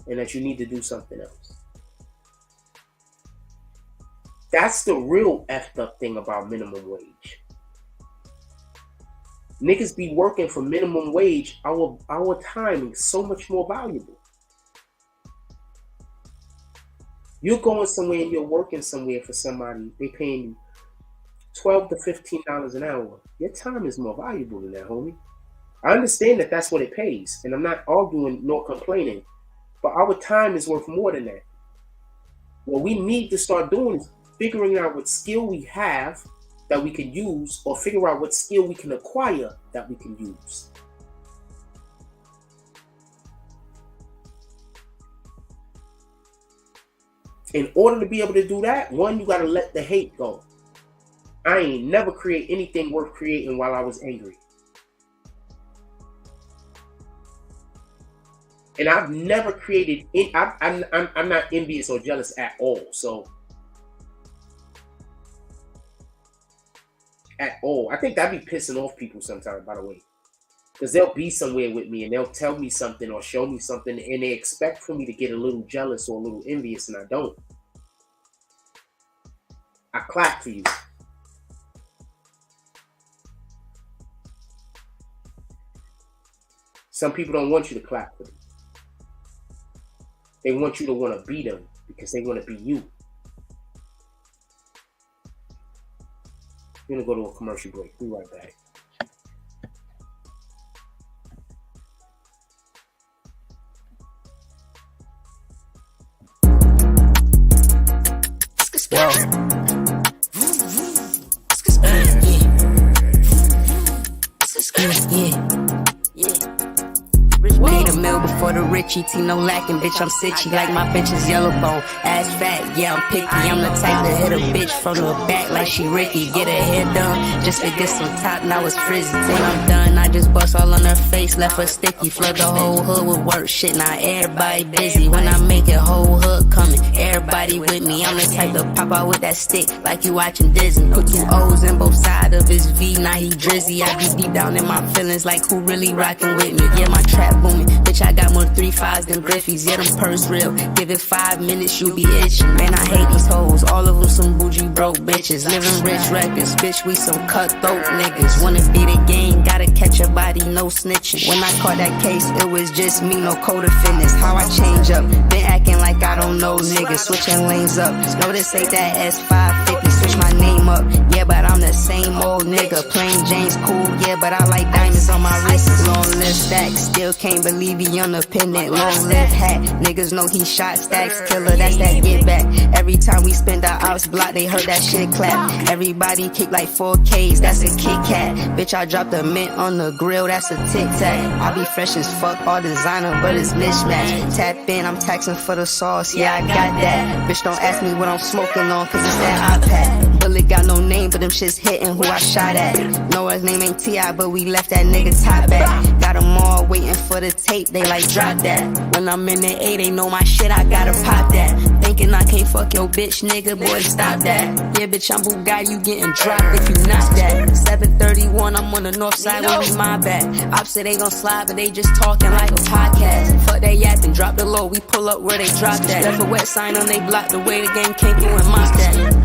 and that you need to do something else. That's the real effed up thing about minimum wage. Niggas be working for minimum wage. Our time is so much more valuable. You're going somewhere and you're working somewhere for somebody. They paying you $12 to $15 an hour. Your time is more valuable than that, homie. I understand that that's what it pays, and I'm not arguing nor complaining, but our time is worth more than that. What we need to start doing is figuring out what skill we have that we can use, or figure out what skill we can acquire that we can use. In order to be able to do that, one, you got to let the hate go. I ain't never create anything worth creating while I was angry. And I've never created it. I'm not envious or jealous at all. So, at all. I think that'd be pissing off people sometimes, by the way. Because they'll be somewhere with me and they'll tell me something or show me something and they expect for me to get a little jealous or a little envious, and I don't. I clap for you. Some people don't want you to clap for them. They want you to want to be them because they want to be you. We're going to go to a commercial break. Be right back. Made a meal before the rich ET, no lacking, bitch, I'm sitchy like my bitch is yellow bone. Ass fat, yeah, I'm picky, I'm the type to hit a bitch from the back like she Ricky. Get her hair done, just to get some top, now it's frizzy. When I'm done, I just bust all on her face, left her sticky. Flood the whole hood with work, shit, now everybody busy. When I make it, whole hood coming, everybody with me. I'm the type to pop out with that stick, like you watching Disney. Put 2 O's in both sides of his V, now he drizzy. I be deep down in my feelings, like who really rocking with me? Yeah, my trap booming, bitch, I got more 3 5s than Griffies. Yeah, them purse real, give it 5 minutes, you be itching. Man, I hate these hoes, all of them some bougie broke bitches. Living rich records, bitch, we some cutthroat niggas. Wanna be the game, gotta catch a body, no snitching. When I caught that case, it was just me, no code of fitness. How I change up, been acting like I don't know niggas. Switching lanes up, no, this ain't that S550. Switch my name up, yeah, but I'm the same old nigga. Plain Jane's cool, yeah, but I like diamonds on my wrist. Long live stacks, still can't believe he on the pendant. Long live hat, niggas know he shot stacks. Killer, that's that get back. Every time we spend our ops block, they heard that shit clap. Everybody kick like 4Ks, that's a Kit Kat. Bitch, I dropped a mint on the grill, that's a Tic Tac. I be fresh as fuck, all designer, but it's mismatch. Tap in, I'm taxing for the sauce, yeah, I got that. Bitch, don't ask me what I'm smoking on, cause it's that iPad. Bullet got no name, but them shits hitting who I shot at. Know his name ain't T.I., but we left that nigga top back. Got them all waiting for the tape, they like drop that. When I'm in the A, they know my shit, I gotta pop that. Thinking I can't fuck your bitch, nigga, boy, stop that. Yeah, bitch, I'm Bugatti, you getting dropped if you not that. 731, I'm on the north side, where we my back. Ops say they gon' slide, but they just talking like a podcast. Fuck they yapping, drop the low, we pull up where they drop that. Left a wet sign on they block, the way the game came through in my stack.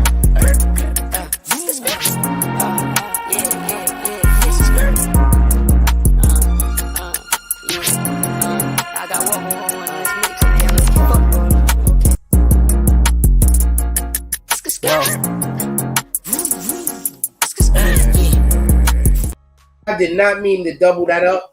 I did not mean to double that up.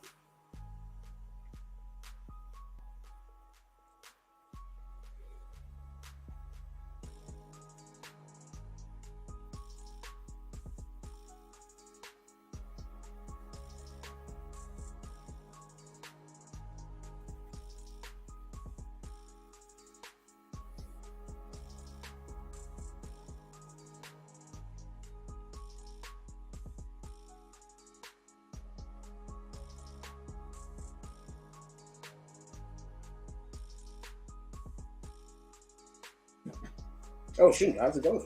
Oh shoot, how's it going?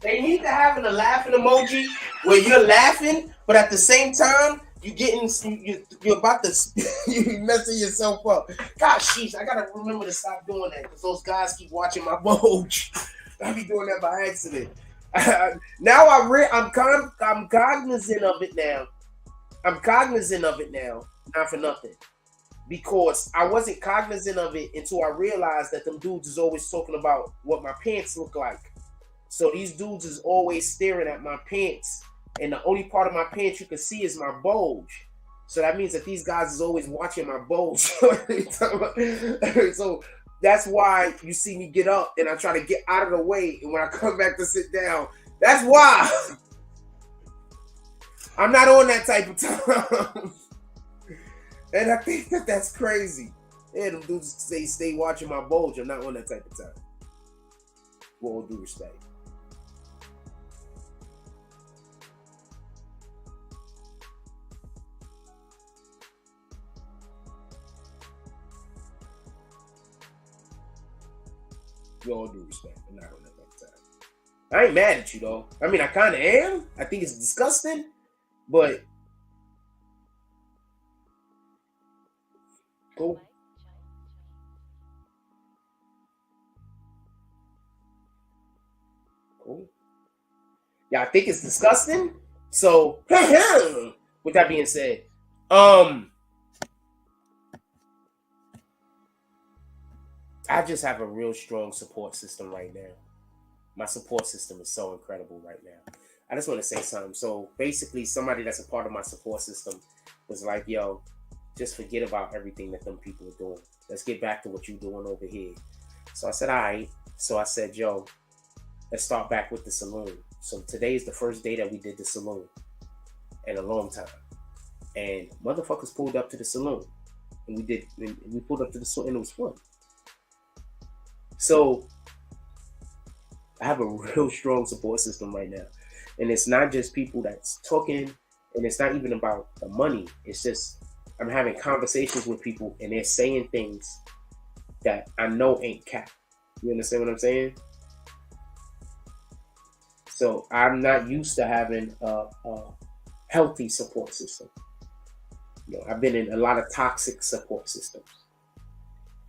They need to have a laughing emoji where you're laughing, but at the same time, you're about to you messing yourself up. God, sheesh, I gotta remember to stop doing that because those guys keep watching my emoji. I be doing that by accident. Now I'm cognizant of it now. I'm cognizant of it now, not for nothing. because I wasn't cognizant of it until I realized that them dudes is always talking about what my pants look like. So these dudes is always staring at my pants, and the only part of my pants you can see is my bulge. So that means that these guys is always watching my bulge. So that's why you see me get up and I try to get out of the way, and when I come back to sit down, that's why. I'm not on that type of time. And I think that that's crazy. Yeah, them dudes say stay watching my bulge. I'm not on that type of time. With all due respect. With all due respect. I'm not on that type of time. I ain't mad at you though. I mean, I kind of am. I think it's disgusting, but cool. Cool. Yeah, I think it's disgusting. So, with that being said, I just have a real strong support system right now. My support system is so incredible right now. I just want to say something. So basically, somebody that's a part of my support system was like, yo, just forget about everything that them people are doing. Let's get back to what you're doing over here. So I said, all right. So I said, yo, let's start back with the saloon. So today is the first day that we did the saloon in a long time. And motherfuckers pulled up to the saloon. And we pulled up to the saloon and it was fun. So I have a real strong support system right now. And it's not just people that's talking, and it's not even about the money. It's just I'm having conversations with people and they're saying things that I know ain't cap. You understand what I'm saying? So I'm not used to having a healthy support system. You know, I've been in a lot of toxic support systems.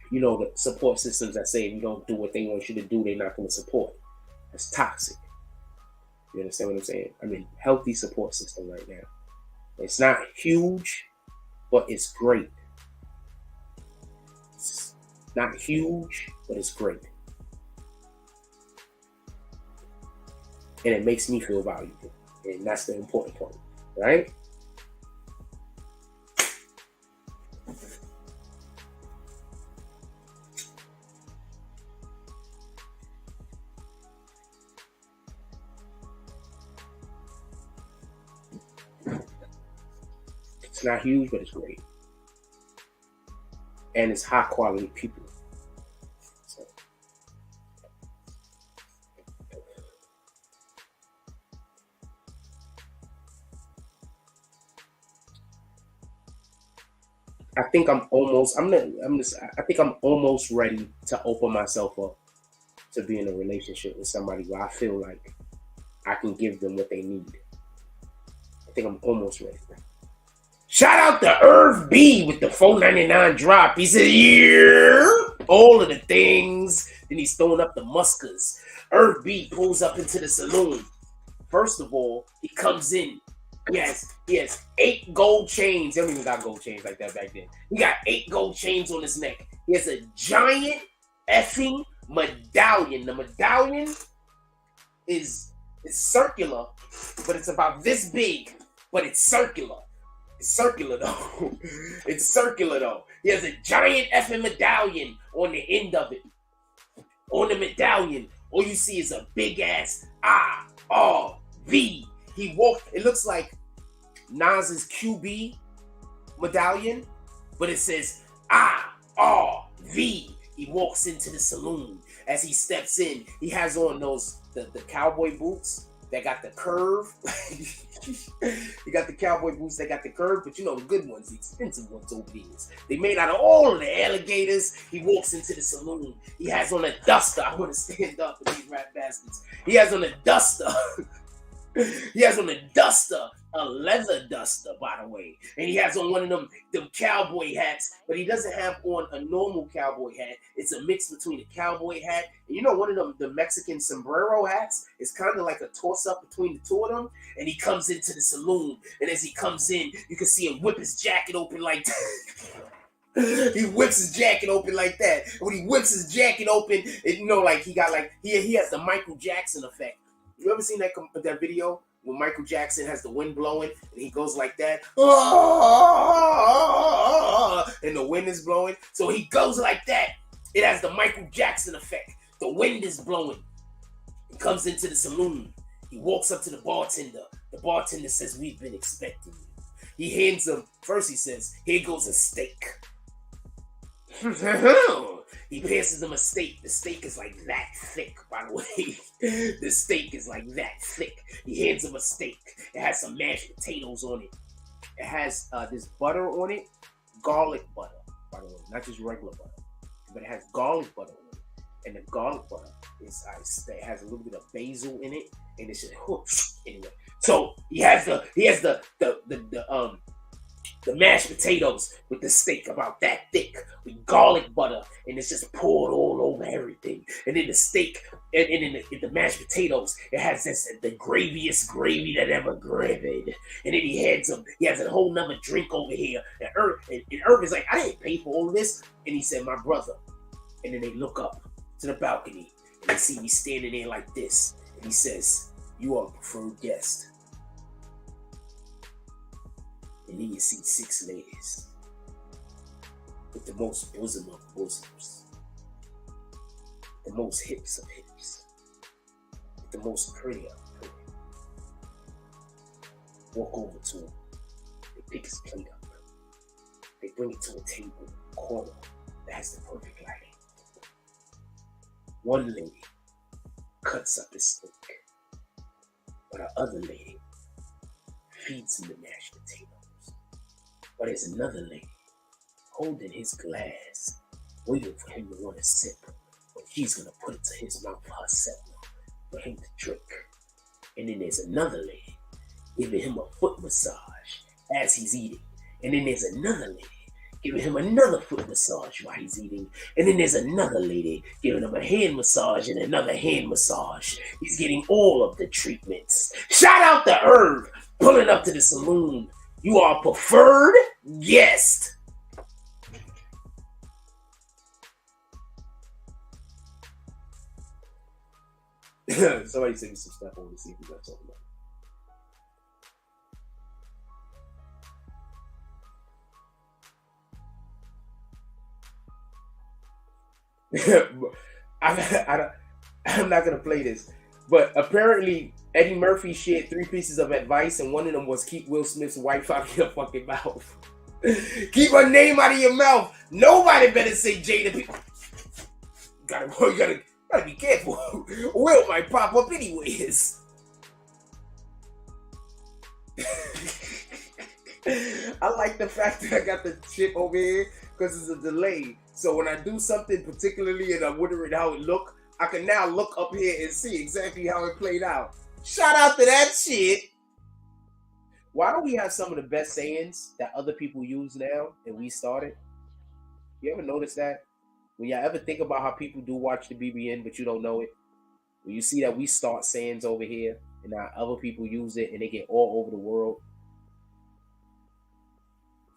You know, the support systems that say if you don't do what they want you to do, they're not going to support. That's toxic. You understand what I'm saying? I'm in a healthy support system right now. It's not huge, but it's great. It's not huge, but it's great. And it makes me feel valuable. And that's the important part, right? It's not huge, but it's great. And it's high quality people. So. I think I'm almost ready to open myself up to be in a relationship with somebody where I feel like I can give them what they need. I think I'm almost ready. Shout out to Irv B with the $4.99 drop. He said, yeah, all of the things. Then he's throwing up the muskers. Irv B pulls up into the saloon. First of all, he comes in. He has 8 gold chains. They don't even got gold chains like that back then. He got 8 gold chains on his neck. He has a giant effing medallion. The medallion is circular, but it's about this big, but it's circular. It's circular though. It's circular though. He has a giant effing medallion on the end of it. On the medallion, all you see is a big ass I-R-V. He walked, it looks like Nas's QB medallion, but it says I-R-V. He walks into the saloon. As he steps in, he has on those the cowboy boots that got the curve. He got the cowboy boots that got the curve, but you know the good ones, the expensive ones over there. They made out of all of the alligators. He walks into the saloon. He has on a duster. I want to stand up for these rat bastards. He has on a duster. He has on a duster, a leather duster, by the way. And he has on one of them cowboy hats, but he doesn't have on a normal cowboy hat. It's a mix between a cowboy hat and, you know, one of them, the Mexican sombrero hats. It's kind of like a toss-up between the two of them. And he comes into the saloon, and as he comes in, you can see him whip his jacket open like that. He whips his jacket open like that. When he whips his jacket open, it, you know, like he got like he has the Michael Jackson effect. You ever seen that video when Michael Jackson has the wind blowing and he goes like that, and the wind is blowing? So he goes like that. It has the Michael Jackson effect. The wind is blowing. He comes into the saloon. He walks up to the bartender. The bartender says, "We've been expecting you." He hands him, first he says, "Here goes a steak." He passes him a steak. The steak is like that thick, by the way. The steak is like that thick. He hands him a steak. It has some mashed potatoes on it. It has this butter on it, garlic butter, by the way, not just regular butter, but it has garlic butter on it. And the garlic butter is it has a little bit of basil in it, and it's just anyway. So he has the mashed potatoes with the steak about that thick with garlic butter, and it's just poured all over everything. And then the steak and in the mashed potatoes, it has the graviest gravy that ever gravied. And then he has a whole nother drink over here. And Irv is like, "I didn't pay for all this." And he said, "My brother." And then they look up to the balcony and they see me standing there like this. And he says, "You are a preferred guest." And then you see 6 ladies with the most bosom of bosoms, the most hips of hips, the most pretty of pretty. Walk over to him. They pick his plate up. They bring it to a table corner that has the perfect lighting. One lady cuts up his steak, but the other lady feeds him the mashed potatoes. But there's another lady holding his glass, waiting for him to want a sip. But she's gonna put it to his mouth herself for him to drink. And then there's another lady giving him a foot massage as he's eating. And then there's another lady giving him another foot massage while he's eating. And then there's another lady giving him a hand massage and another hand massage. He's getting all of the treatments. Shout out to Irv pulling up to the saloon. You are a preferred guest. Somebody send me some stuff. I want to see if we got something about. I'm not gonna play this, but apparently Eddie Murphy shared 3 pieces of advice, and one of them was keep Will Smith's wife out of your fucking mouth. Keep her name out of your mouth. Nobody better say Jada. You gotta be careful. Will might pop up anyways. I like the fact that I got the chip over here because it's a delay. So when I do something particularly and I'm wondering how it look, I can now look up here and see exactly how it played out. Shout out to that shit. Why don't we have some of the best sayings that other people use now and we started? You ever notice that? When y'all ever think about how people do watch the BBN but you don't know it? When you see that we start sayings over here and now other people use it and they get all over the world.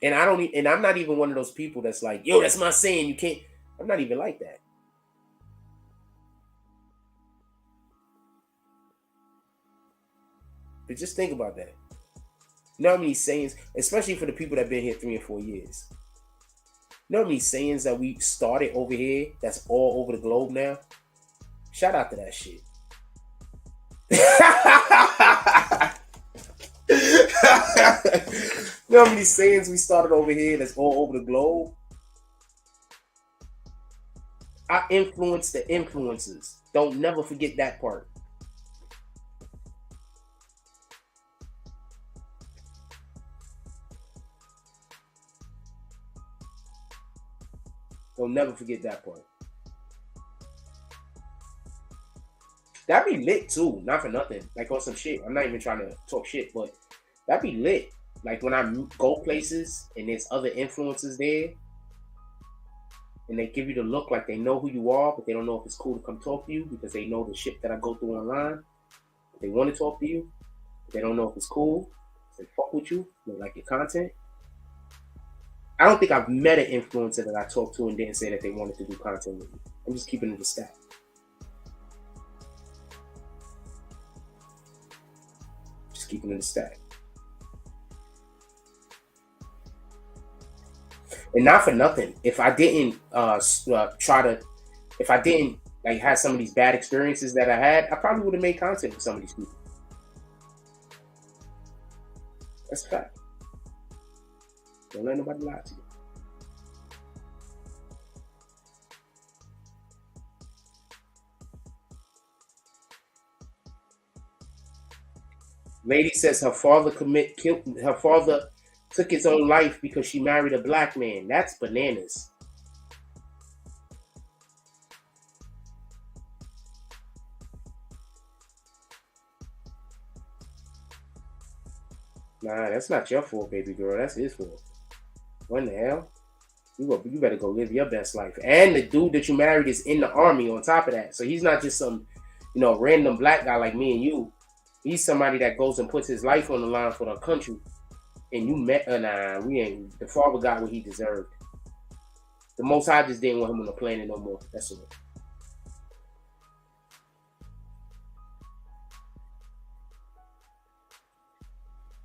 And I'm not even one of those people that's like, yo, that's my saying, you can't. I'm not even like that. But just think about that. You know how many sayings, especially for the people that have been here 3 and 4 years. You know how many sayings that we started over here that's all over the globe now? Shout out to that shit. You know how many sayings we started over here that's all over the globe? I influence the influencers. Don't never forget that part. Don't never forget that part. That'd be lit too, not for nothing. Like on some shit. I'm not even trying to talk shit, but that'd be lit. Like when I go places and there's other influencers there and they give you the look like they know who you are, but they don't know if it's cool to come talk to you because they know the shit that I go through online. They want to talk to you, but they don't know if it's cool. They fuck with you, they like your content. I don't think I've met an influencer that I talked to and didn't say that they wanted to do content with me. I'm just keeping it a stack. Just keeping it a stack. And not for nothing. If I didn't if I didn't like have some of these bad experiences that I had, I probably would have made content with some of these people. That's a fact. Don't let nobody lie to you. Lady says her father took his own life because she married a black man. That's bananas. Nah, that's not your fault, baby girl. That's his fault. What in the hell? You better go live your best life. And the dude that you married is in the army on top of that. So he's not just some, random black guy like me and you. He's somebody that goes and puts his life on the line for the country. And you met, the father got what he deserved. The Most High just didn't want him on the planet no more. That's all.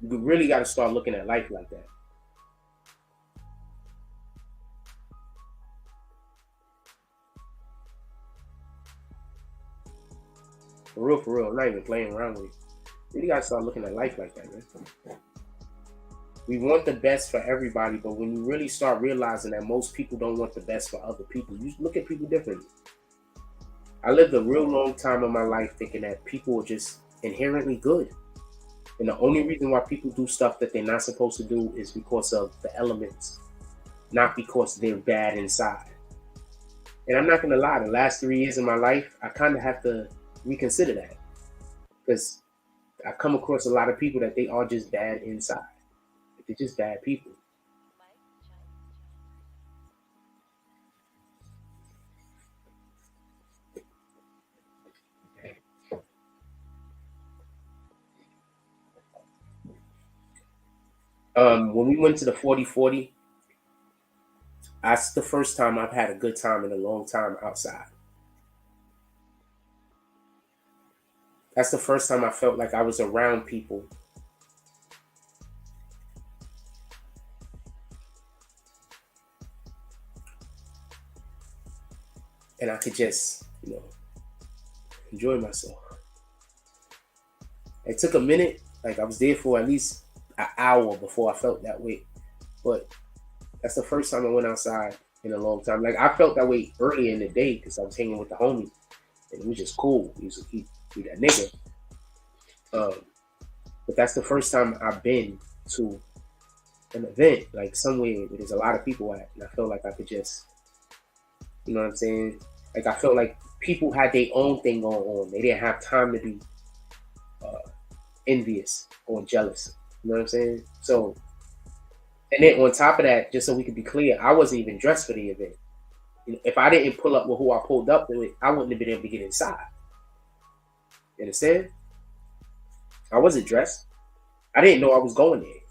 You really got to start looking at life like that. For real. I'm not even playing around with it. You really got to start looking at life like that, man. We want the best for everybody, but when you really start realizing that most people don't want the best for other people, you look at people differently. I lived a real long time in my life thinking that people are just inherently good. And the only reason why people do stuff that they're not supposed to do is because of the elements, not because they're bad inside. And I'm not going to lie, the last 3 years of my life, I kind of have to reconsider that. Because I come across a lot of people that they are just bad inside. They're just bad people. When we went to the 40-40, that's the first time I've had a good time in a long time outside. That's the first time I felt like I was around people and I could just, enjoy myself. It took a minute. Like I was there for at least an hour before I felt that way. But that's the first time I went outside in a long time. Like I felt that way earlier in the day because I was hanging with the homie and it was just cool. He that nigga. But that's the first time I've been to an event, like somewhere where there's a lot of people at, and I felt like I could just, you know what I'm saying? Like I felt like people had their own thing going on. They didn't have time to be envious or jealous. You know what I'm saying? So, and then on top of that, just so we could be clear, I wasn't even dressed for the event. If I didn't pull up with who I pulled up with, I wouldn't have been able to get inside. You understand? I wasn't dressed. I didn't know I was going there.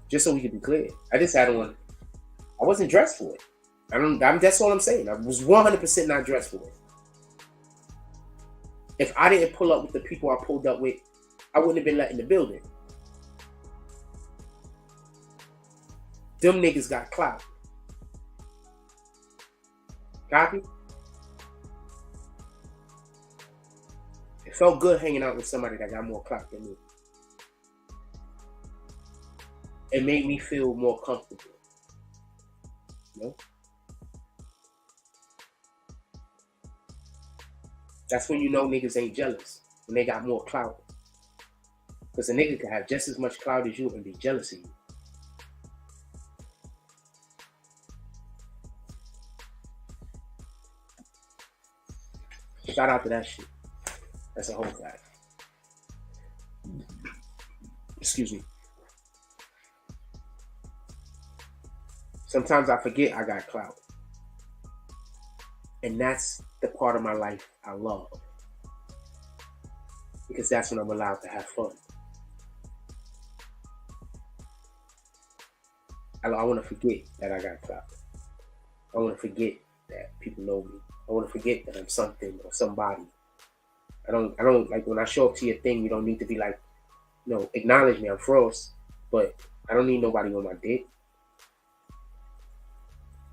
Just so we could be clear. I just had on, I wasn't dressed for it. That's all I'm saying. I was 100% not dressed for it. If I didn't pull up with the people I pulled up with, I wouldn't have been let in the building. Them niggas got clout. Copy? It felt good hanging out with somebody that got more clout than me. It made me feel more comfortable. You know? That's when you know niggas ain't jealous. When they got more clout. Because a nigga can have just as much clout as you and be jealous of you. Shout out to that shit. That's a whole fact. Excuse me. Sometimes I forget I got clout. And that's the part of my life I love. Because that's when I'm allowed to have fun. I want to forget that I got clout. I want to forget that people know me. I want to forget that I'm something or somebody. I don't like when I show up to your thing. You don't need to be like, acknowledge me. I'm Frost, but I don't need nobody on my dick.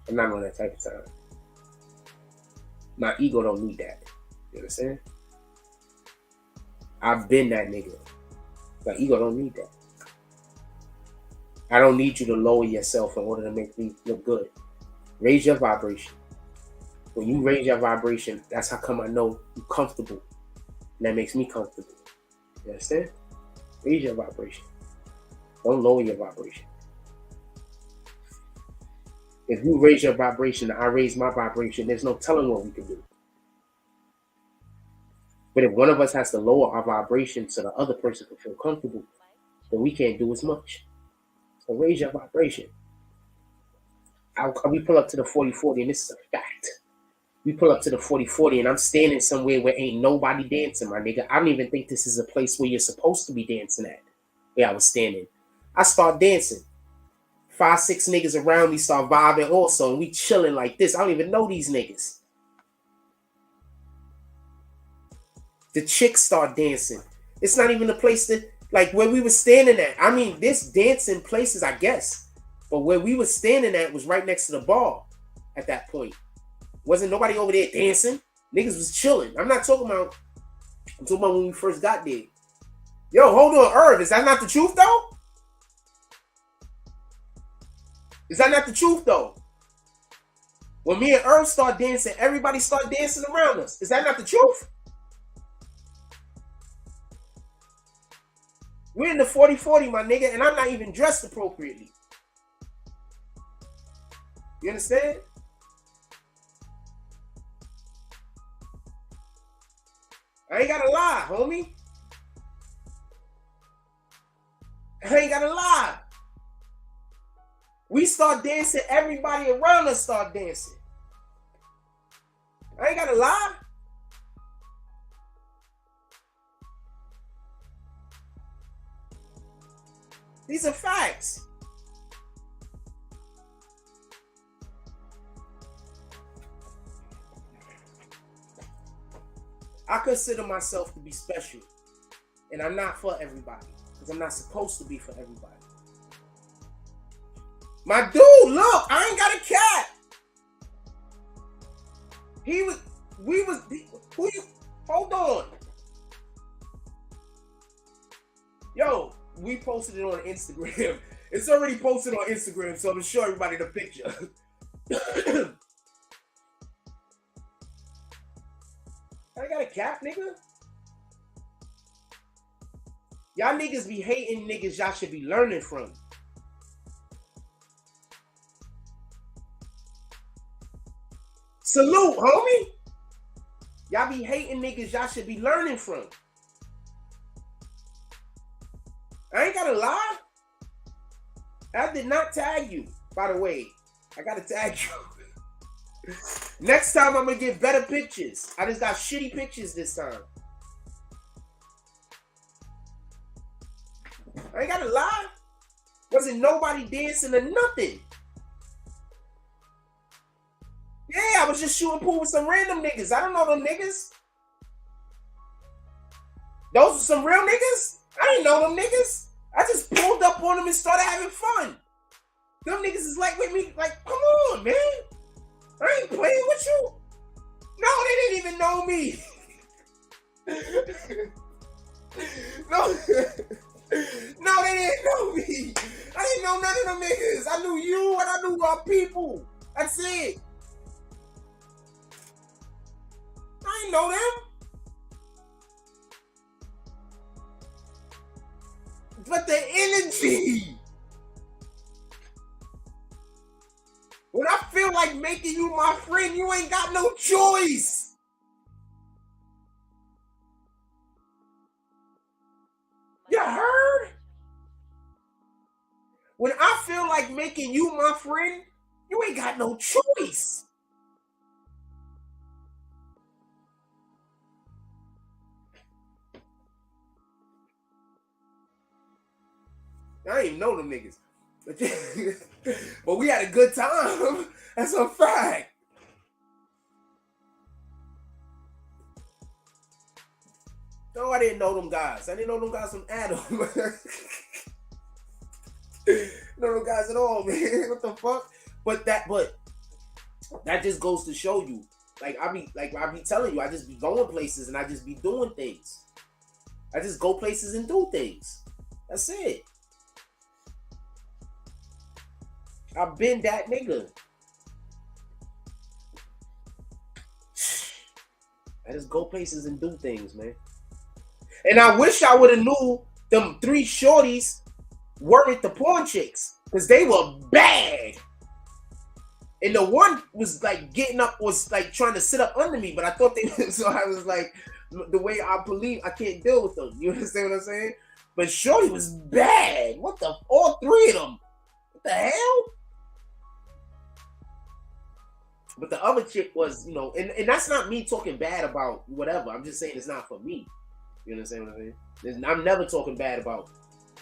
I'm not on that type of time. My ego don't need that. You understand? I've been that nigga. My ego don't need that. I don't need you to lower yourself in order to make me look good. Raise your vibration. When you raise your vibration, that's how come I know you're comfortable. And that makes me comfortable. You understand? Raise your vibration. Don't lower your vibration. If you raise your vibration, I raise my vibration, there's no telling what we can do. But if one of us has to lower our vibration so the other person can feel comfortable, then we can't do as much. So raise your vibration. We pull up to the 40-40, and this is a fact. We pull up to the 40-40, and I'm standing somewhere where ain't nobody dancing, my nigga. I don't even think this is a place where you're supposed to be dancing at. Where I was standing. I start dancing. 5-6 niggas around me start vibing also, and we chilling like this. I don't even know these niggas. The chicks start dancing. It's not even a place that, like where we were standing at. I mean, there's dancing places, I guess. But where we were standing at was right next to the bar at that point. Wasn't nobody over there dancing. Niggas was chilling. I'm talking about when we first got there. Yo, hold on, Irv. Is that not the truth, though? Is that not the truth, though? When me and Irv start dancing, everybody start dancing around us. Is that not the truth? We're in the 40-40, my nigga, and I'm not even dressed appropriately. You understand? I ain't gotta lie, homie. I ain't gotta lie. We start dancing, everybody around us start dancing. I ain't gotta lie. These are facts. I consider myself to be special. And I'm not for everybody. Because I'm not supposed to be for everybody. My dude, look, I ain't got a cat. Hold on. Yo, we posted it on Instagram. It's already posted on Instagram, so I'm gonna show everybody the picture. I got a cat, nigga. Y'all niggas be hating niggas y'all should be learning from. Salute, homie. Y'all be hating niggas y'all should be learning from. I ain't gotta lie. I did not tag you, by the way. I gotta tag you. Next time I'm gonna get better pictures. I just got shitty pictures this time. I ain't gotta lie. Wasn't nobody dancing or nothing. Yeah, I was just shooting pool with some random niggas. I don't know them niggas. Those are some real niggas? I didn't know them niggas. I just pulled up on them and started having fun. Them niggas is like with me, like, come on, man. I ain't playing with you. No, they didn't even know me. No, they didn't know me. I didn't know none of them niggas. I knew you and I knew our people. That's it. I ain't know them. But the energy. When I feel like making you my friend, you ain't got no choice. You heard? When I feel like making you my friend, you ain't got no choice. I ain't even know them niggas. But we had a good time. That's a fact. No, I didn't know them guys. I didn't know them guys from Adam. know them guys at all, man. What the fuck? But that just goes to show you. I be telling you, I just be going places and I just be doing things. I just go places and do things. That's it. I've been that nigga. I just go places and do things, man. And I wish I would have knew them 3 shorties weren't the porn chicks, because they were bad. And the one was like getting up, was like trying to sit up under me, but I thought they so I was like, the way I believe, I can't deal with them. You understand what I'm saying? But shorty was bad. What the, all 3 of them. What the hell? But the other chick was, you know, and that's not me talking bad about whatever. I'm just saying it's not for me. You understand what I'm saying? I'm never talking bad about.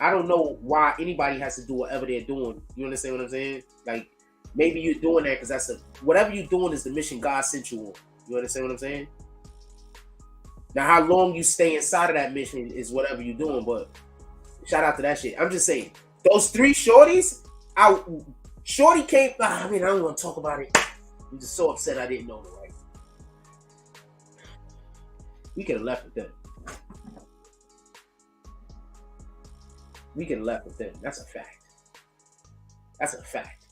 I don't know why anybody has to do whatever they're doing. You understand what I'm saying? Like, maybe you're doing that because that's whatever you're doing is the mission God sent you on. You understand what I'm saying? Now, how long you stay inside of that mission is whatever you're doing, but shout out to that shit. I'm just saying, those 3 shorties, shorty came, I mean, I don't want to talk about it. I'm just so upset I didn't know the right. We could have left with them. We could have left with them. That's a fact. That's a fact.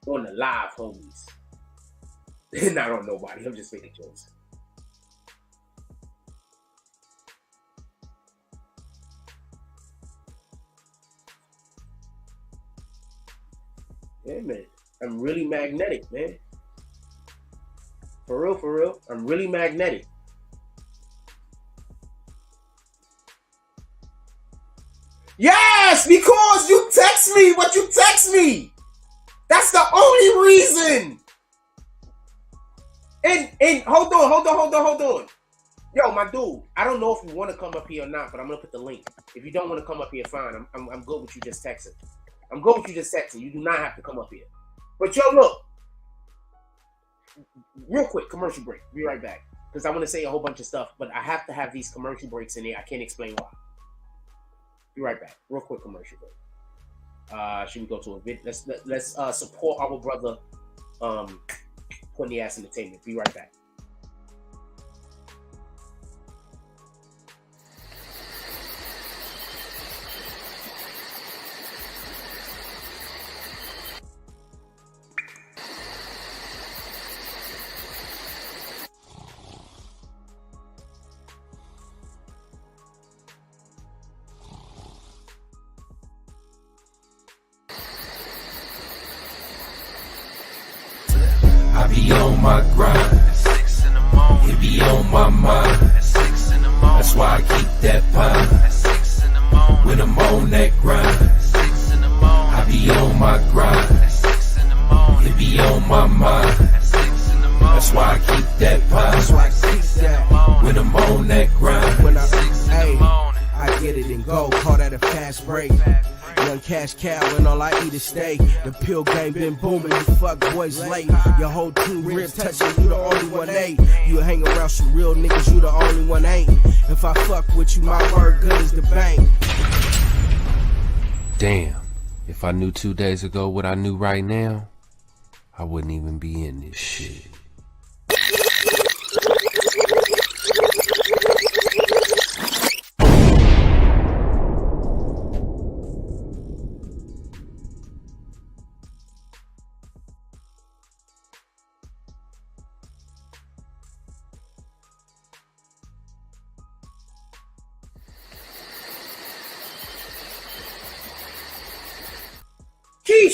On the live, homies. Not on nobody. I'm just making jokes. Yeah, man. I'm really magnetic, man. For real, for real. I'm really magnetic. Yes, because you text me what you text me. That's the only reason. And hold on. Yo, my dude, I don't know if you want to come up here or not, but I'm gonna put the link. If you don't want to come up here, fine. I'm good with you just texting. I'm good with you just texting. You do not have to come up here. But yo, look. Real quick, commercial break. Be right back. Because I want to say a whole bunch of stuff, but I have to have these commercial breaks in there. I can't explain why. Be right back. Real quick commercial break. Should we go to a bit? Let's support our brother, Putting the Ass Entertainment. Be right back. I be on my grind. At 6 in the morning. It be on my mind. At 6 in the morning. That's why I keep that pine. At 6 in the morning. When I'm on that grind. At 6 in the morning. I be on my grind. At 6 in the morning. It be on my mind. At 6 in the morning. That's why I keep that pine. That's why I keep that. When I'm on that grind. When I get it and go. Call that a fast break. Young cash cow and all I eat is steak. The pill game been booming, you fuck boys late. Your whole team ribs touching, you the only one ain't. You hang around some real niggas, you the only one ain't. If I fuck with you, my word good as the bank. Damn, if I knew 2 days ago what I knew right now, I wouldn't even be in this shit.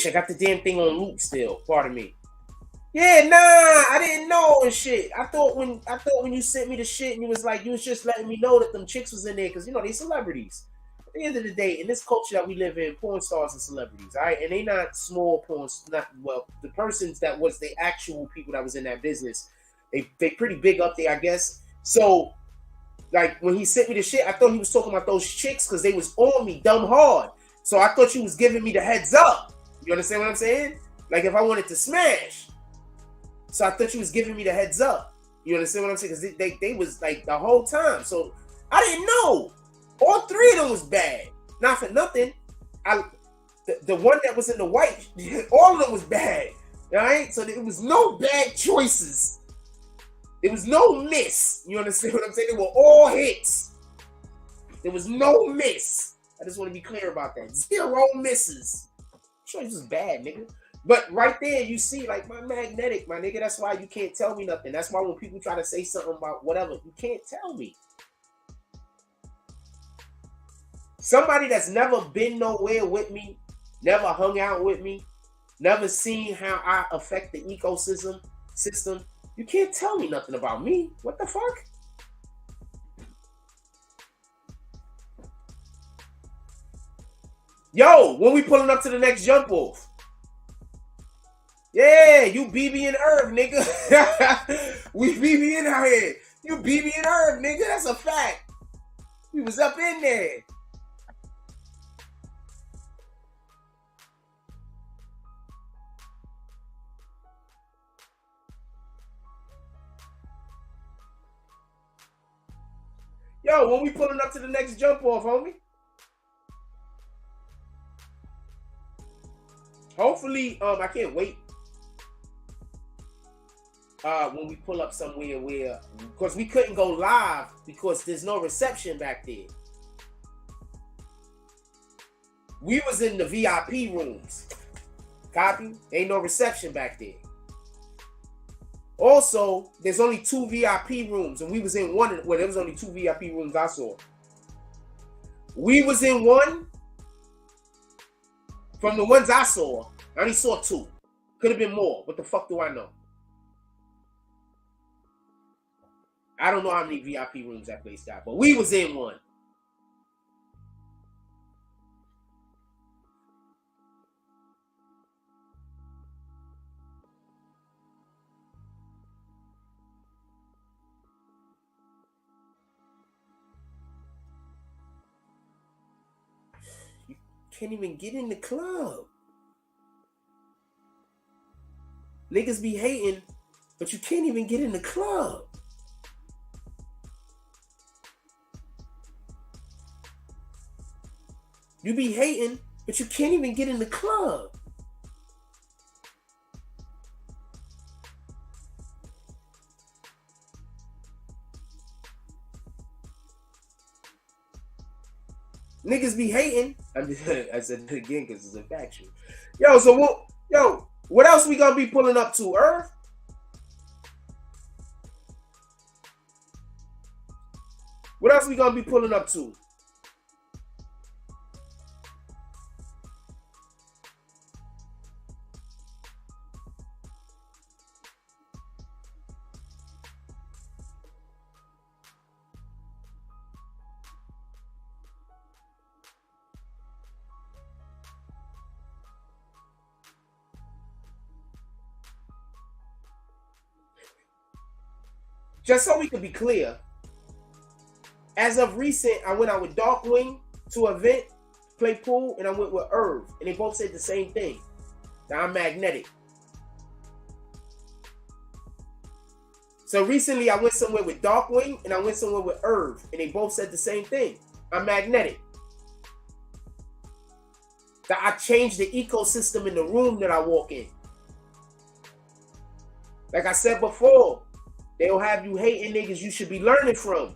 I got the damn thing on loop still. Pardon me. Yeah, nah, I didn't know and shit. I thought when you sent me the shit and you was like, you was just letting me know that them chicks was in there because you know they celebrities. At the end of the day, in this culture that we live in, porn stars and celebrities, all right, and they not small porn. Not well, the persons that was the actual people that was in that business, they pretty big up there, I guess. So, like when he sent me the shit, I thought he was talking about those chicks because they was on me dumb hard. So I thought you was giving me the heads up. You understand what I'm saying? Like if I wanted to smash. So I thought you was giving me the heads up. You understand what I'm saying? Because they was like the whole time. So I didn't know. All three of them was bad. Not for nothing. The one that was in the white, all of them was bad. All right? So there was no bad choices. There was no miss. You understand what I'm saying? They were all hits. There was no miss. I just want to be clear about that. 0 misses. Choice was bad, nigga. But right there, you see, like, my magnetic, my nigga. That's why you can't tell me nothing. That's why when people try to say something about whatever, you can't tell me. Somebody that's never been nowhere with me, never hung out with me, never seen how I affect the ecosystem, you can't tell me nothing about me. What the fuck? Yo, when we pulling up to the next jump off? Yeah, you BB and Herb, nigga. We BB in out here. You BB and Herb, nigga. That's a fact. We was up in there. Yo, when we pulling up to the next jump off, homie? Hopefully, I can't wait. When we pull up somewhere where, because we couldn't go live because there's no reception back there. We was in the VIP rooms. Copy? Ain't no reception back there. Also, there's only 2 VIP rooms, and we was in one. Well, there was only 2 VIP rooms I saw. We was in one. From the ones I saw, I only saw 2. Could have been more. What the fuck do I know? I don't know how many VIP rooms that place got, but we was in one. You can't even get in the club. Niggas be hating, but you can't even get in the club. You be hating, but you can't even get in the club. Niggas be hating. I said it again because it's a factual. Yo, so what else we gonna be pulling up to, Earth? What else we gonna be pulling up to? Just so we can be clear, as of recent, I went out with Darkwing to an event, play pool, and I went with Irv, and they both said the same thing, that I'm magnetic. So recently, I went somewhere with Darkwing, and I went somewhere with Irv, and they both said the same thing, I'm magnetic. That I changed the ecosystem in the room that I walk in. Like I said before, they'll have you hating niggas you should be learning from.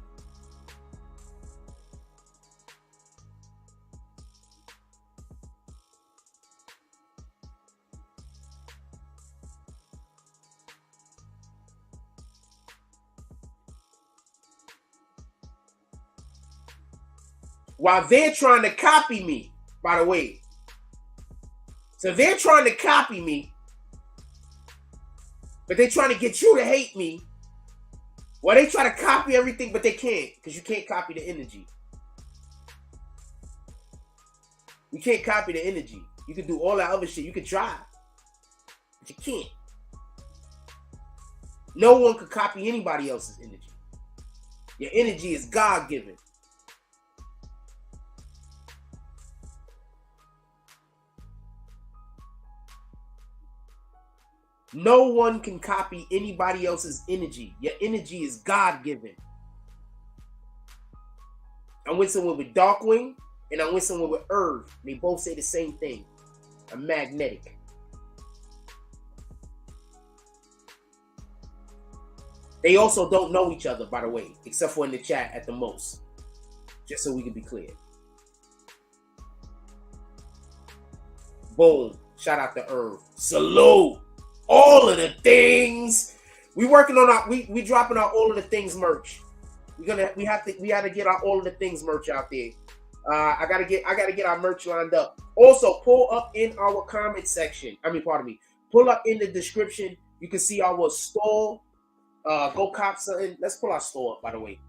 While they're trying to copy me, by the way. So they're trying to copy me, but they're trying to get you to hate me. Well, they try to copy everything, but they can't, because you can't copy the energy. You can't copy the energy. You can do all that other shit. You can try, but you can't. No one could copy anybody else's energy. Your energy is God-given. No one can copy anybody else's energy. Your energy is God-given. I went somewhere with Darkwing, and I went somewhere with Irv. They both say the same thing. I'm magnetic. They also don't know each other, by the way, except for in the chat at the most. Just so we can be clear. Boom. Shout out to Irv. Salute. All of the things. We working on our we dropping our all of the things merch. We gotta get our all of the things merch out there. I gotta get our merch lined up. Also, pull up in our comment section. Pull up in the description. You can see our store. Go cop something. Let's pull our store up, by the way.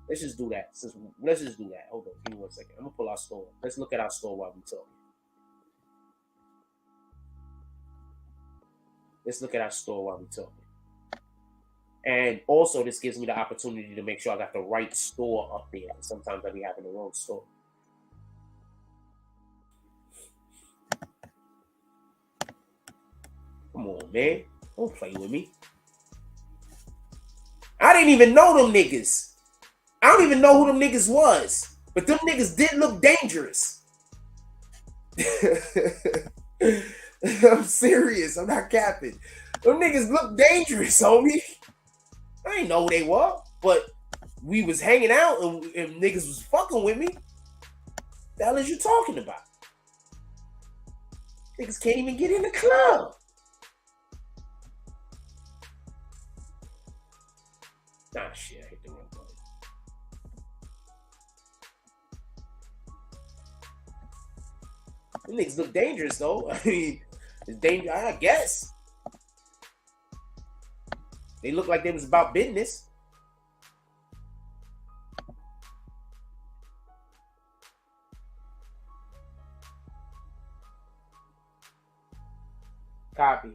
Let's just do that. Let's just do that. Hold on, give me 1 second. I'm gonna pull our store up. Let's look at our store while we talk. Let's look at our store while we talking. And also, this gives me the opportunity to make sure I got the right store up there. Sometimes I be having the wrong store. Come on, man. Don't play with me. I didn't even know them niggas. I don't even know who them niggas was. But them niggas did look dangerous. I'm serious. I'm not capping. Them niggas look dangerous, homie. I didn't know who they were. But we was hanging out and niggas was fucking with me. The hell is you talking about? Niggas can't even get in the club. Nah, shit, I hit the wrong button. Them niggas look dangerous, though. I mean, it's dangerous, I guess. They look like they was about business. Copy.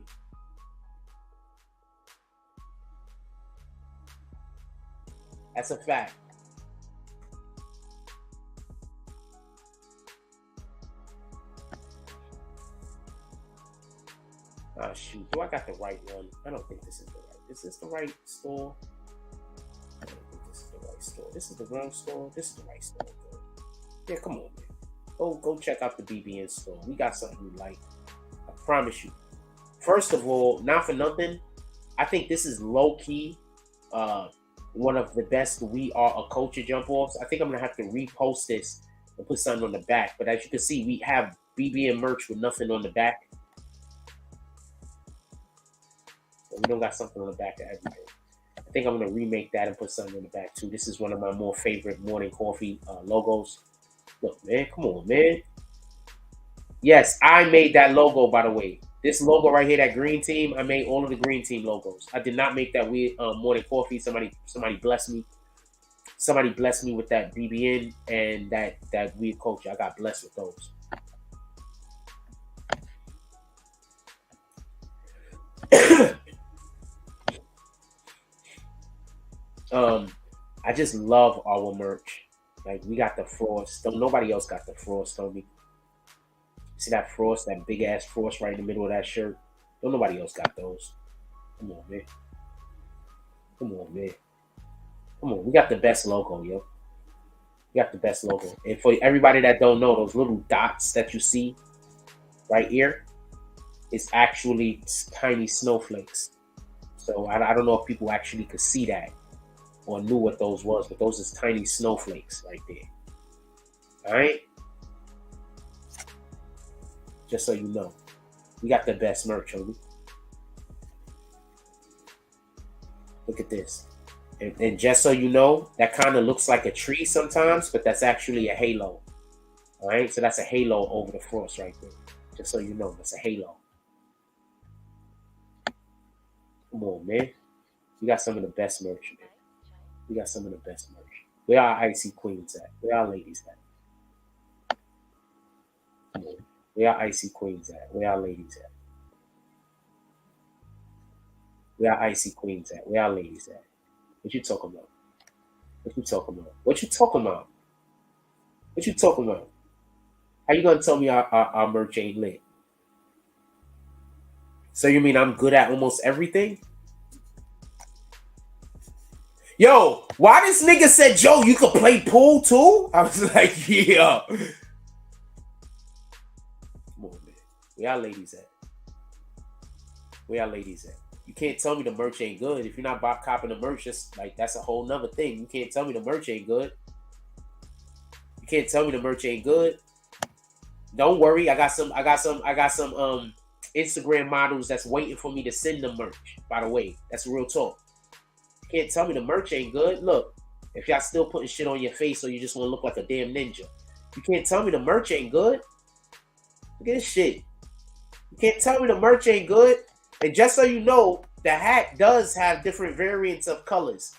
That's a fact. Oh, shoot. Do I got the right one? I don't think this is the right. Is this the right store? I don't think this is the right store. This is the wrong store. This is the right store. Yeah, come on, man. Go check out the BBN store. We got something you like. I promise you. First of all, not for nothing, I think this is low-key one of the best We Are a Culture jump-offs. I think I'm going to have to repost this and put something on the back. But as you can see, we have BBN merch with nothing on the back. So we don't got something on the back of everything. I think I'm going to remake that and put something on the back too. This is one of my more favorite morning coffee logos. Look, man, come on, man. Yes, I made that logo, by the way. This logo right here, that green team, I made all of the green team logos. I did not make that weird morning coffee. Somebody blessed me. Somebody blessed me with that BBN and that weird culture. I got blessed with those. I just love our merch. Like, we got the frost. Nobody else got the frost, homie. See that frost, that big ass frost right in the middle of that shirt? Don't nobody else got those. Come on, man. Come on, man. Come on. We got the best logo, yo. We got the best logo. And for everybody that don't know, those little dots that you see right here, it's actually tiny snowflakes. So I don't know if people actually could see that or knew what those was, but those is tiny snowflakes right there. All right? Just so you know. We got the best merch, homie. Look at this. And just so you know, that kind of looks like a tree sometimes, but that's actually a halo. All right? So that's a halo over the frost right there. Just so you know, that's a halo. Come on, man. We got some of the best merch, man. We got some of the best merch. Where our icy queens at? Where our ladies at? Come on. Where our icy queens at? Where our ladies at? Where our icy queens at? Where our ladies at? What you talking about? What you talking about? What you talking about? What you talking about? How you gonna tell me our merch ain't lit? So you mean I'm good at almost everything? Yo, why this nigga said, Joe, you could play pool too? I was like, yeah. Come on, man. Where y'all ladies at? Where y'all ladies at? You can't tell me the merch ain't good. If you're not copping the merch, just like that's a whole nother thing. You can't tell me the merch ain't good. You can't tell me the merch ain't good. Don't worry, I got some Instagram models that's waiting for me to send them merch. By the way, that's real talk. You can't tell me the merch ain't good. Look, if y'all still putting shit on your face or you just want to look like a damn ninja, you can't tell me the merch ain't good. Look at this shit. You can't tell me the merch ain't good. And just so you know, the hat does have different variants of colors.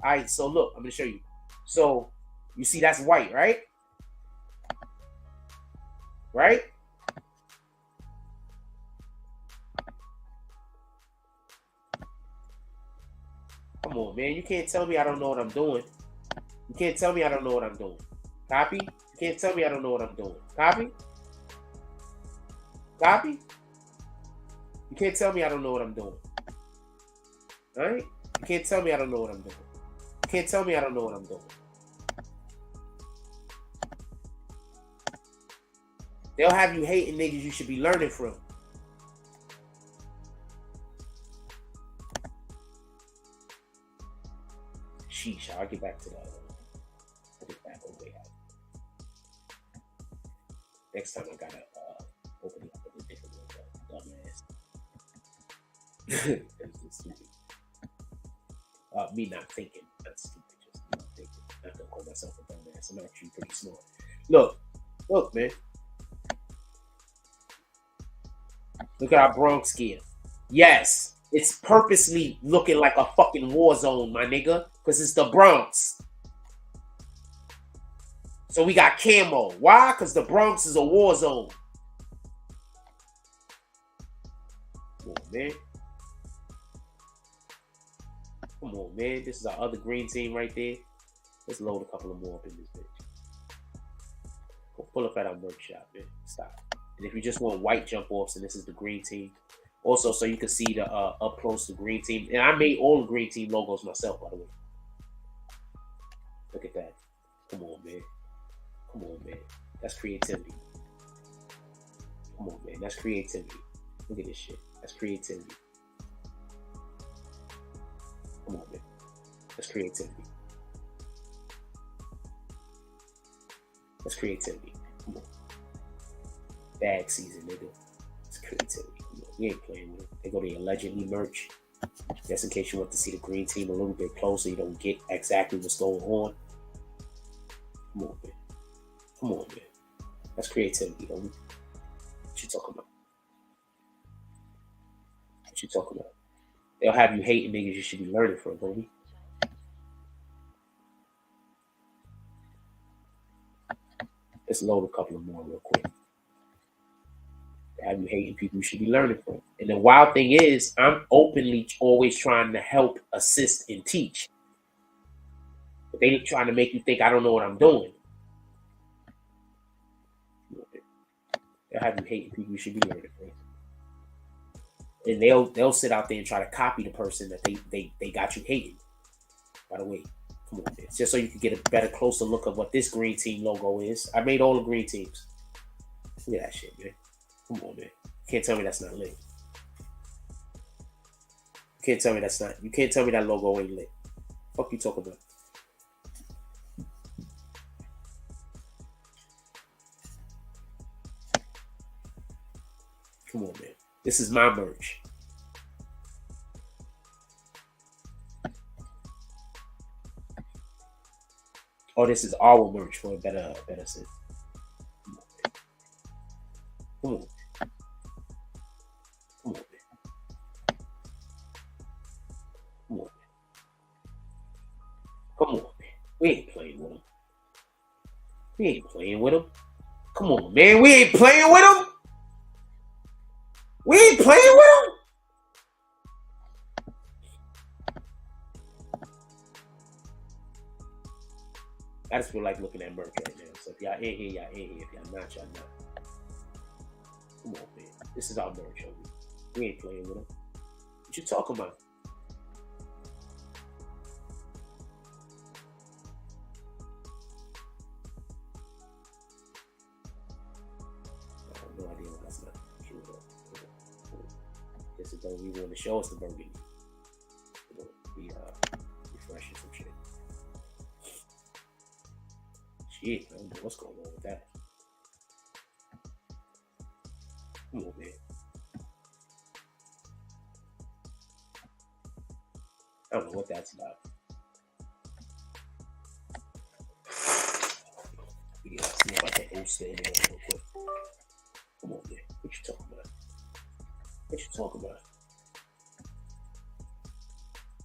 All right, so look, I'm gonna show you. So you see that's white, right? Right? Come on, man. You can't tell me I don't know what I'm doing. You can't tell me I don't know what I'm doing. Copy? You can't tell me I don't know what I'm doing. Copy? Copy? You can't tell me I don't know what I'm doing. All right? You can't tell me I don't know what I'm doing. You can't tell me I don't know what I'm doing. They'll have you hating niggas you should be learning from. Sheesh, I'll get back to that. I'll get back over here. Next time I gotta open it up a different dumbass. Me not thinking, not stupid, just not thinking. Not gonna call myself a dumbass. I'm actually pretty smart. Look, man. Look at our Bronx gear. Yes, it's purposely looking like a fucking war zone, my nigga, because it's the Bronx. So we got camo. Why? Because the Bronx is a war zone. Come on, man. Come on, man. This is our other green team right there. Let's load a couple of more up in this bitch. Go pull up at our merch shop, man. Stop. And if you just want white jump offs, and this is the green team. Also, so you can see the up close the green team. And I made all the green team logos myself, by the way. Look at that. Come on, man. Come on, man. That's creativity. Come on, man. That's creativity. Look at this shit. That's creativity. Come on, man. That's creativity. That's creativity. Come on. Bag season, nigga. It's creativity. We ain't playing with it. They go to your allegedly merch. Just in case you want to see the green team a little bit closer, you don't get exactly what's going on. Come on, man. Come on, man. That's creativity, homie. What you talking about? What you talking about? They'll have you hating niggas you should be learning from, homie. Let's load a couple of more real quick. Have you hating people you should be learning from. And the wild thing is, I'm openly always trying to help, assist, and teach. But they trying to make you think I don't know what I'm doing. They'll have you hating people you should be learning from. And they'll sit out there and try to copy the person that they got you hating. By the way, come on, man. Just so you can get a better, closer look of what this green team logo is. I made all the green teams. Look at that shit, man. Come on, man. You can't tell me that's not lit. You can't tell me that's not. You can't tell me that logo ain't lit. Fuck you talking about? Come on, man. This is my merch. Oh, this is our merch for a better sense. Come on. Come on, man. Come on, man. Come on, man. We ain't playing with him. We ain't playing with him. Come on, man. We ain't playing with him. We ain't playing with him. I just feel like looking at merch right now. So if y'all in here, y'all in here. If y'all not, y'all not. Come on, man. This is our merch, homie. We ain't playing with him. What you talking about? I have no idea why that's not true though. Guess it don't even want to show us the burgundy. Be refreshing some shit. Shit, I don't know what's going on with that. Come on, man. I don't know what that's about. Yeah, see if I can host it real quick. Come on, man. What you talking about? What you talking about?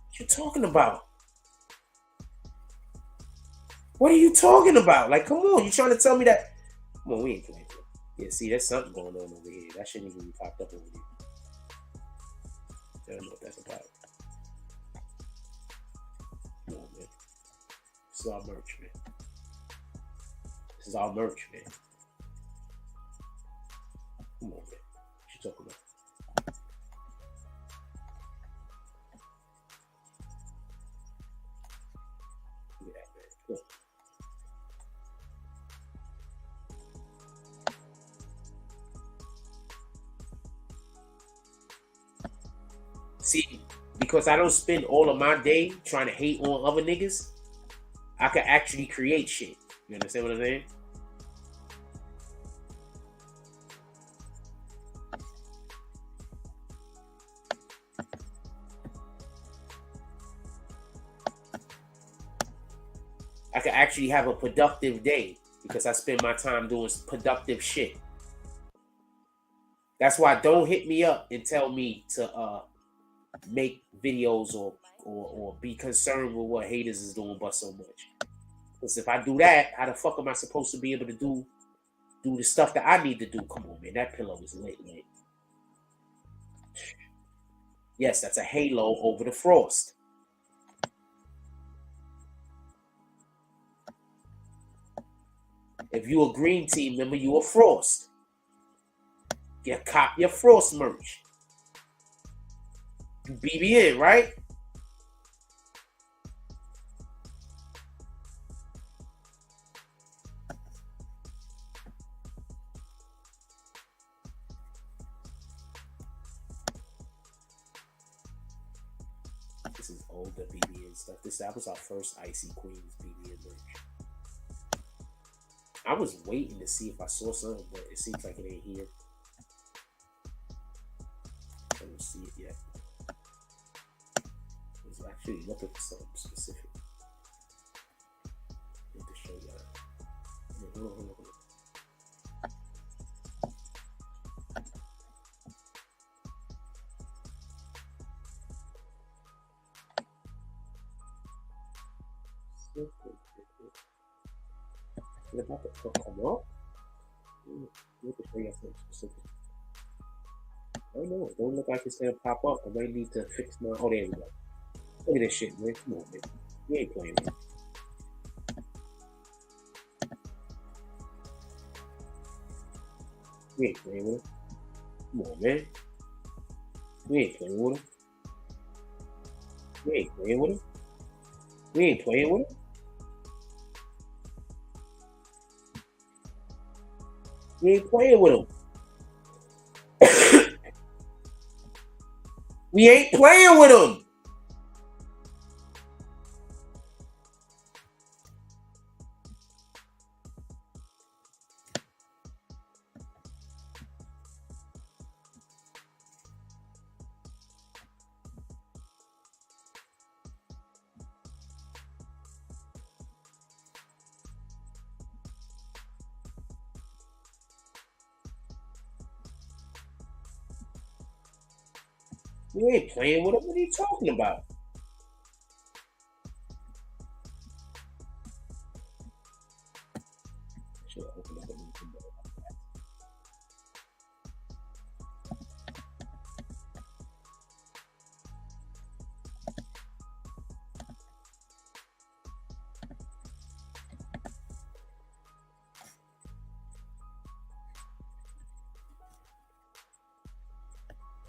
What you talking about? What are you talking about? Like, come on, you trying to tell me that? Come on, we ain't playing. Yeah, see, there's something going on over here. That shouldn't even be popped up over here. I don't know what that's about. Come on, man. This is our merch, man. This is our merch, man. Come on, man. What you talking about? Look at that, man. Look. See, because I don't spend all of my day trying to hate on other niggas, I can actually create shit. You understand what I'm saying? I can actually have a productive day because I spend my time doing productive shit. That's why don't hit me up and tell me to make videos or be concerned with what haters is doing but so much. Because if I do that, how the fuck am I supposed to be able to do the stuff that I need to do? Come on, man. That pillow is lit. Yes, that's a halo over the frost. If you a green team member, you a frost. You cop your frost merch. You BBN, right? This is older BBN stuff. That was our first Icy Queens BBN merch. I was waiting to see if I saw something, but it seems like it ain't here. I don't see it yet. I was actually looking for something specific. I need to show y'all. Hold on. Is it about to come up? Let me show you something specific. I don't know. It don't look like it's gonna pop up. I might need to fix my. Oh, there we go. Look at this shit, man. Come on, man. We ain't playing, man. We ain't playing with him. Come on, man. We ain't playing with him. We ain't playing with him. We ain't playing with him. We ain't playing with him. We ain't playing with him. We ain't playing with him. What are you talking about? Should I open up a new window?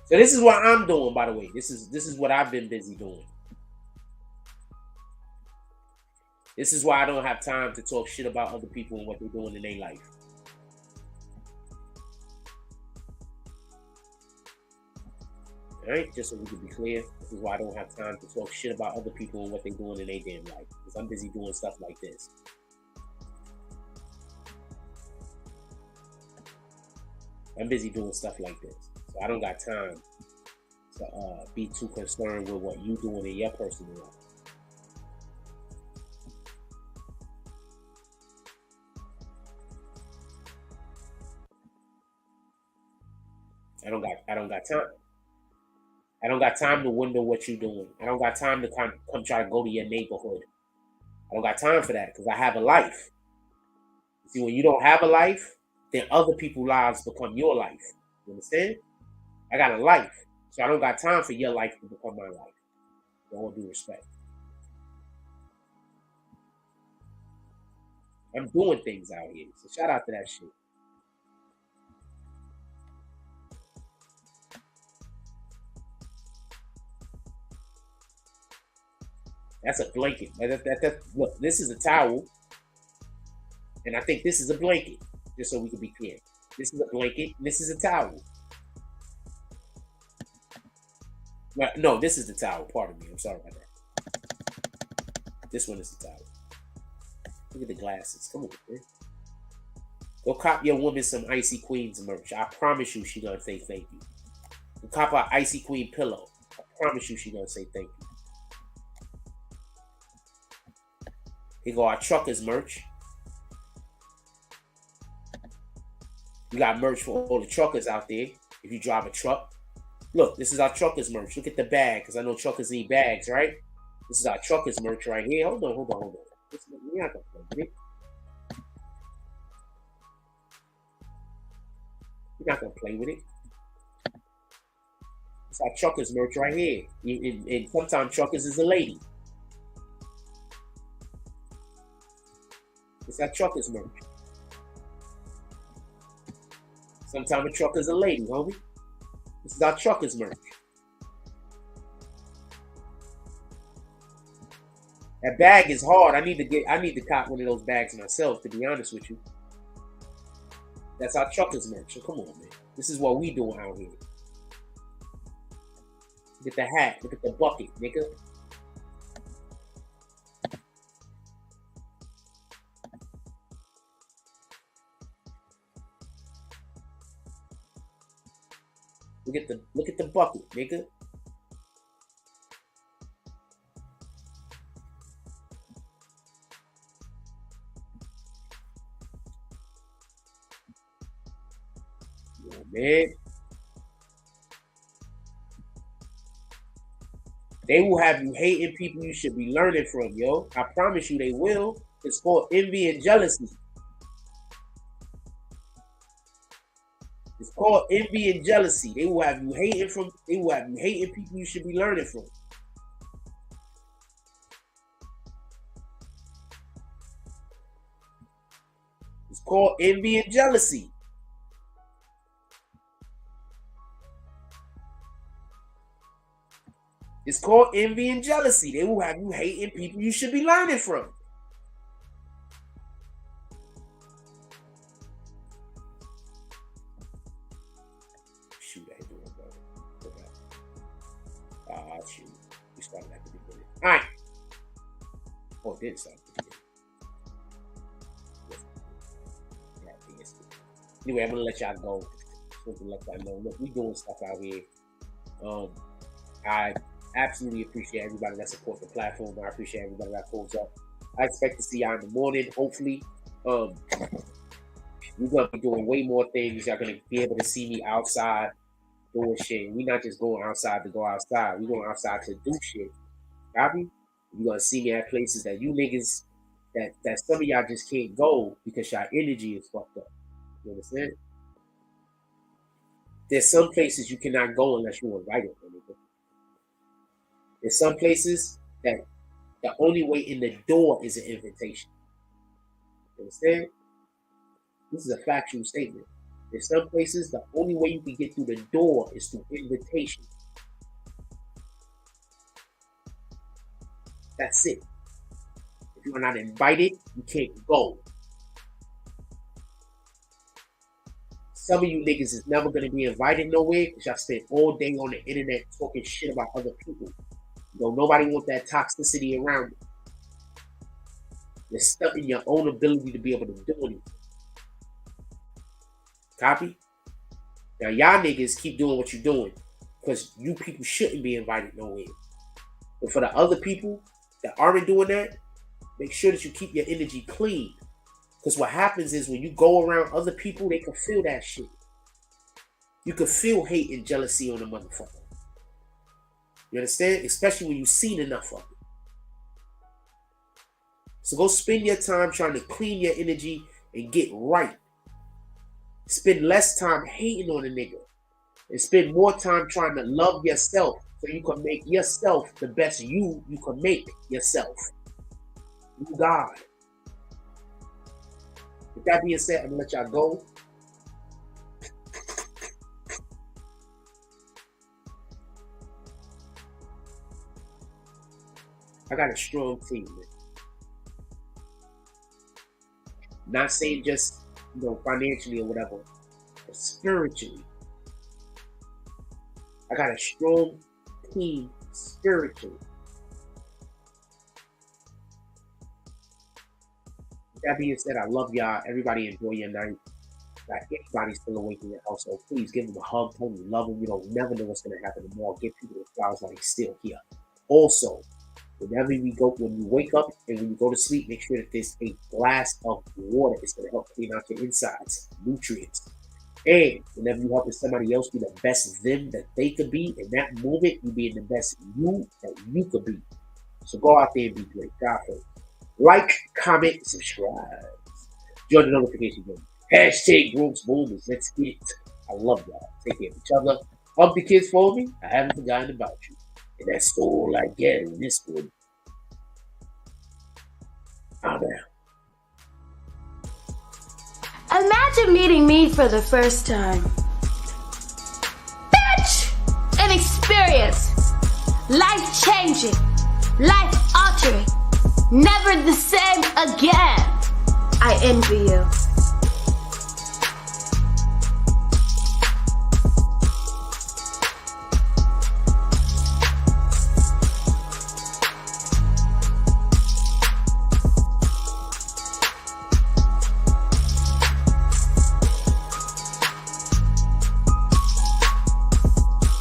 So this is what I'm doing, by the way. This is what I've been busy doing. This is why I don't have time to talk shit about other people and what they're doing in their life. All right, just so we can be clear, this is why I don't have time to talk shit about other people and what they're doing in their damn life. Because I'm busy doing stuff like this. I'm busy doing stuff like this. So I don't got time to be too concerned with what you doing in your personal life. I don't got time. I don't got time to wonder what you're doing. I don't got time to come try to go to your neighborhood. I don't got time for that because I have a life. See, when you don't have a life, then other people's lives become your life. You understand? I got a life, so I don't got time for your life to become my life. With all due respect. I'm doing things out here, so shout out to that shit. That's a blanket. Look, this is a towel, and I think this is a blanket, just so we can be clear. This is a blanket, and this is a towel. Well, no, this is the towel. Pardon me. I'm sorry about that. This one is the towel. Look at the glasses. Come on, man. Go cop your woman some Icy Queens merch. I promise you she gonna say thank you. Go cop her Icy Queen pillow. I promise you she gonna say thank you. Here go our truckers merch. We got merch for all the truckers out there. If you drive a truck. Look, this is our truckers merch. Look at the bag, because I know truckers need bags, right? This is our truckers merch right here. Hold on. We're not gonna play with it. We're not gonna play with it. It's our truckers merch right here. And sometimes truckers is a lady. It's our truckers merch. Sometimes a trucker's a lady, homie. This is our truckers merch. That bag is hard. I need to cop one of those bags myself, to be honest with you. That's our truckers merch. So come on, man. This is what we doing out here. Look at the hat. Look at the bucket, nigga. Look at the bucket, nigga. Yo, man. They will have you hating people you should be learning from, yo. I promise you they will. It's called envy and jealousy. It's called envy and jealousy. They will have you hating people you should be learning from. It's called envy and jealousy. It's called envy and jealousy. They will have you hating people you should be learning from. Shoot, I hit the one, brother. Shoot. We started at the beginning. All right. Oh, it did start at the beginning. Anyway, I'm gonna let y'all go. Just to let y'all know. Look, we doing stuff out here. I absolutely appreciate everybody that supports the platform. I appreciate everybody that pulls up. I expect to see y'all in the morning, hopefully. We're gonna be doing way more things. Y'all gonna be able to see me outside doing shit. We're not just going outside to go outside. We're going outside to do shit. Copy? You're gonna see me at places that you niggas, that some of y'all just can't go because y'all energy is fucked up. You understand? There's some places you cannot go unless you're invited. There's some places that the only way in the door is an invitation. You understand? This is a factual statement. In some places, the only way you can get through the door is through invitation. That's it. If you are not invited, you can't go. Some of you niggas is never going to be invited nowhere because y'all spend all day on the internet talking shit about other people. Nobody want that toxicity around you. You're stuck in your own ability to be able to do anything. Copy? Now, y'all niggas keep doing what you're doing because you people shouldn't be invited nowhere. But for the other people that aren't doing that, make sure that you keep your energy clean. Because what happens is when you go around other people, they can feel that shit. You can feel hate and jealousy on a motherfucker. You understand? Especially when you've seen enough of it. So go spend your time trying to clean your energy and get right. Spend less time hating on a nigga. And spend more time trying to love yourself so you can make yourself the best you can make yourself. You God. With that being said, I'm going to let y'all go. I got a strong team, man. Not saying just, financially or whatever, but spiritually. I got a strong team spiritually. With that being said, I love y'all. Everybody enjoy your night. Like, anybody still awake in your household, please give them a hug. Tell them you love them. You don't never know what's going to happen tomorrow. Give people the flowers while they're still here. Also, when you wake up and when you go to sleep, make sure that there's a glass of water. It's going to help clean out your insides, nutrients. And whenever you helping somebody else be the best them that they could be, in that moment, you being the best you that you could be. So go out there and be great. God first. Like, comment, subscribe. Join the notification bell. Hashtag Brooks Boomers. Let's get it. I love y'all. Take care of each other. Hug the kids for me. I haven't forgotten about you. And that's all I get in this one. I'm out. Imagine meeting me for the first time. Bitch! An experience. Life-changing. Life-altering. Never the same again. I envy you.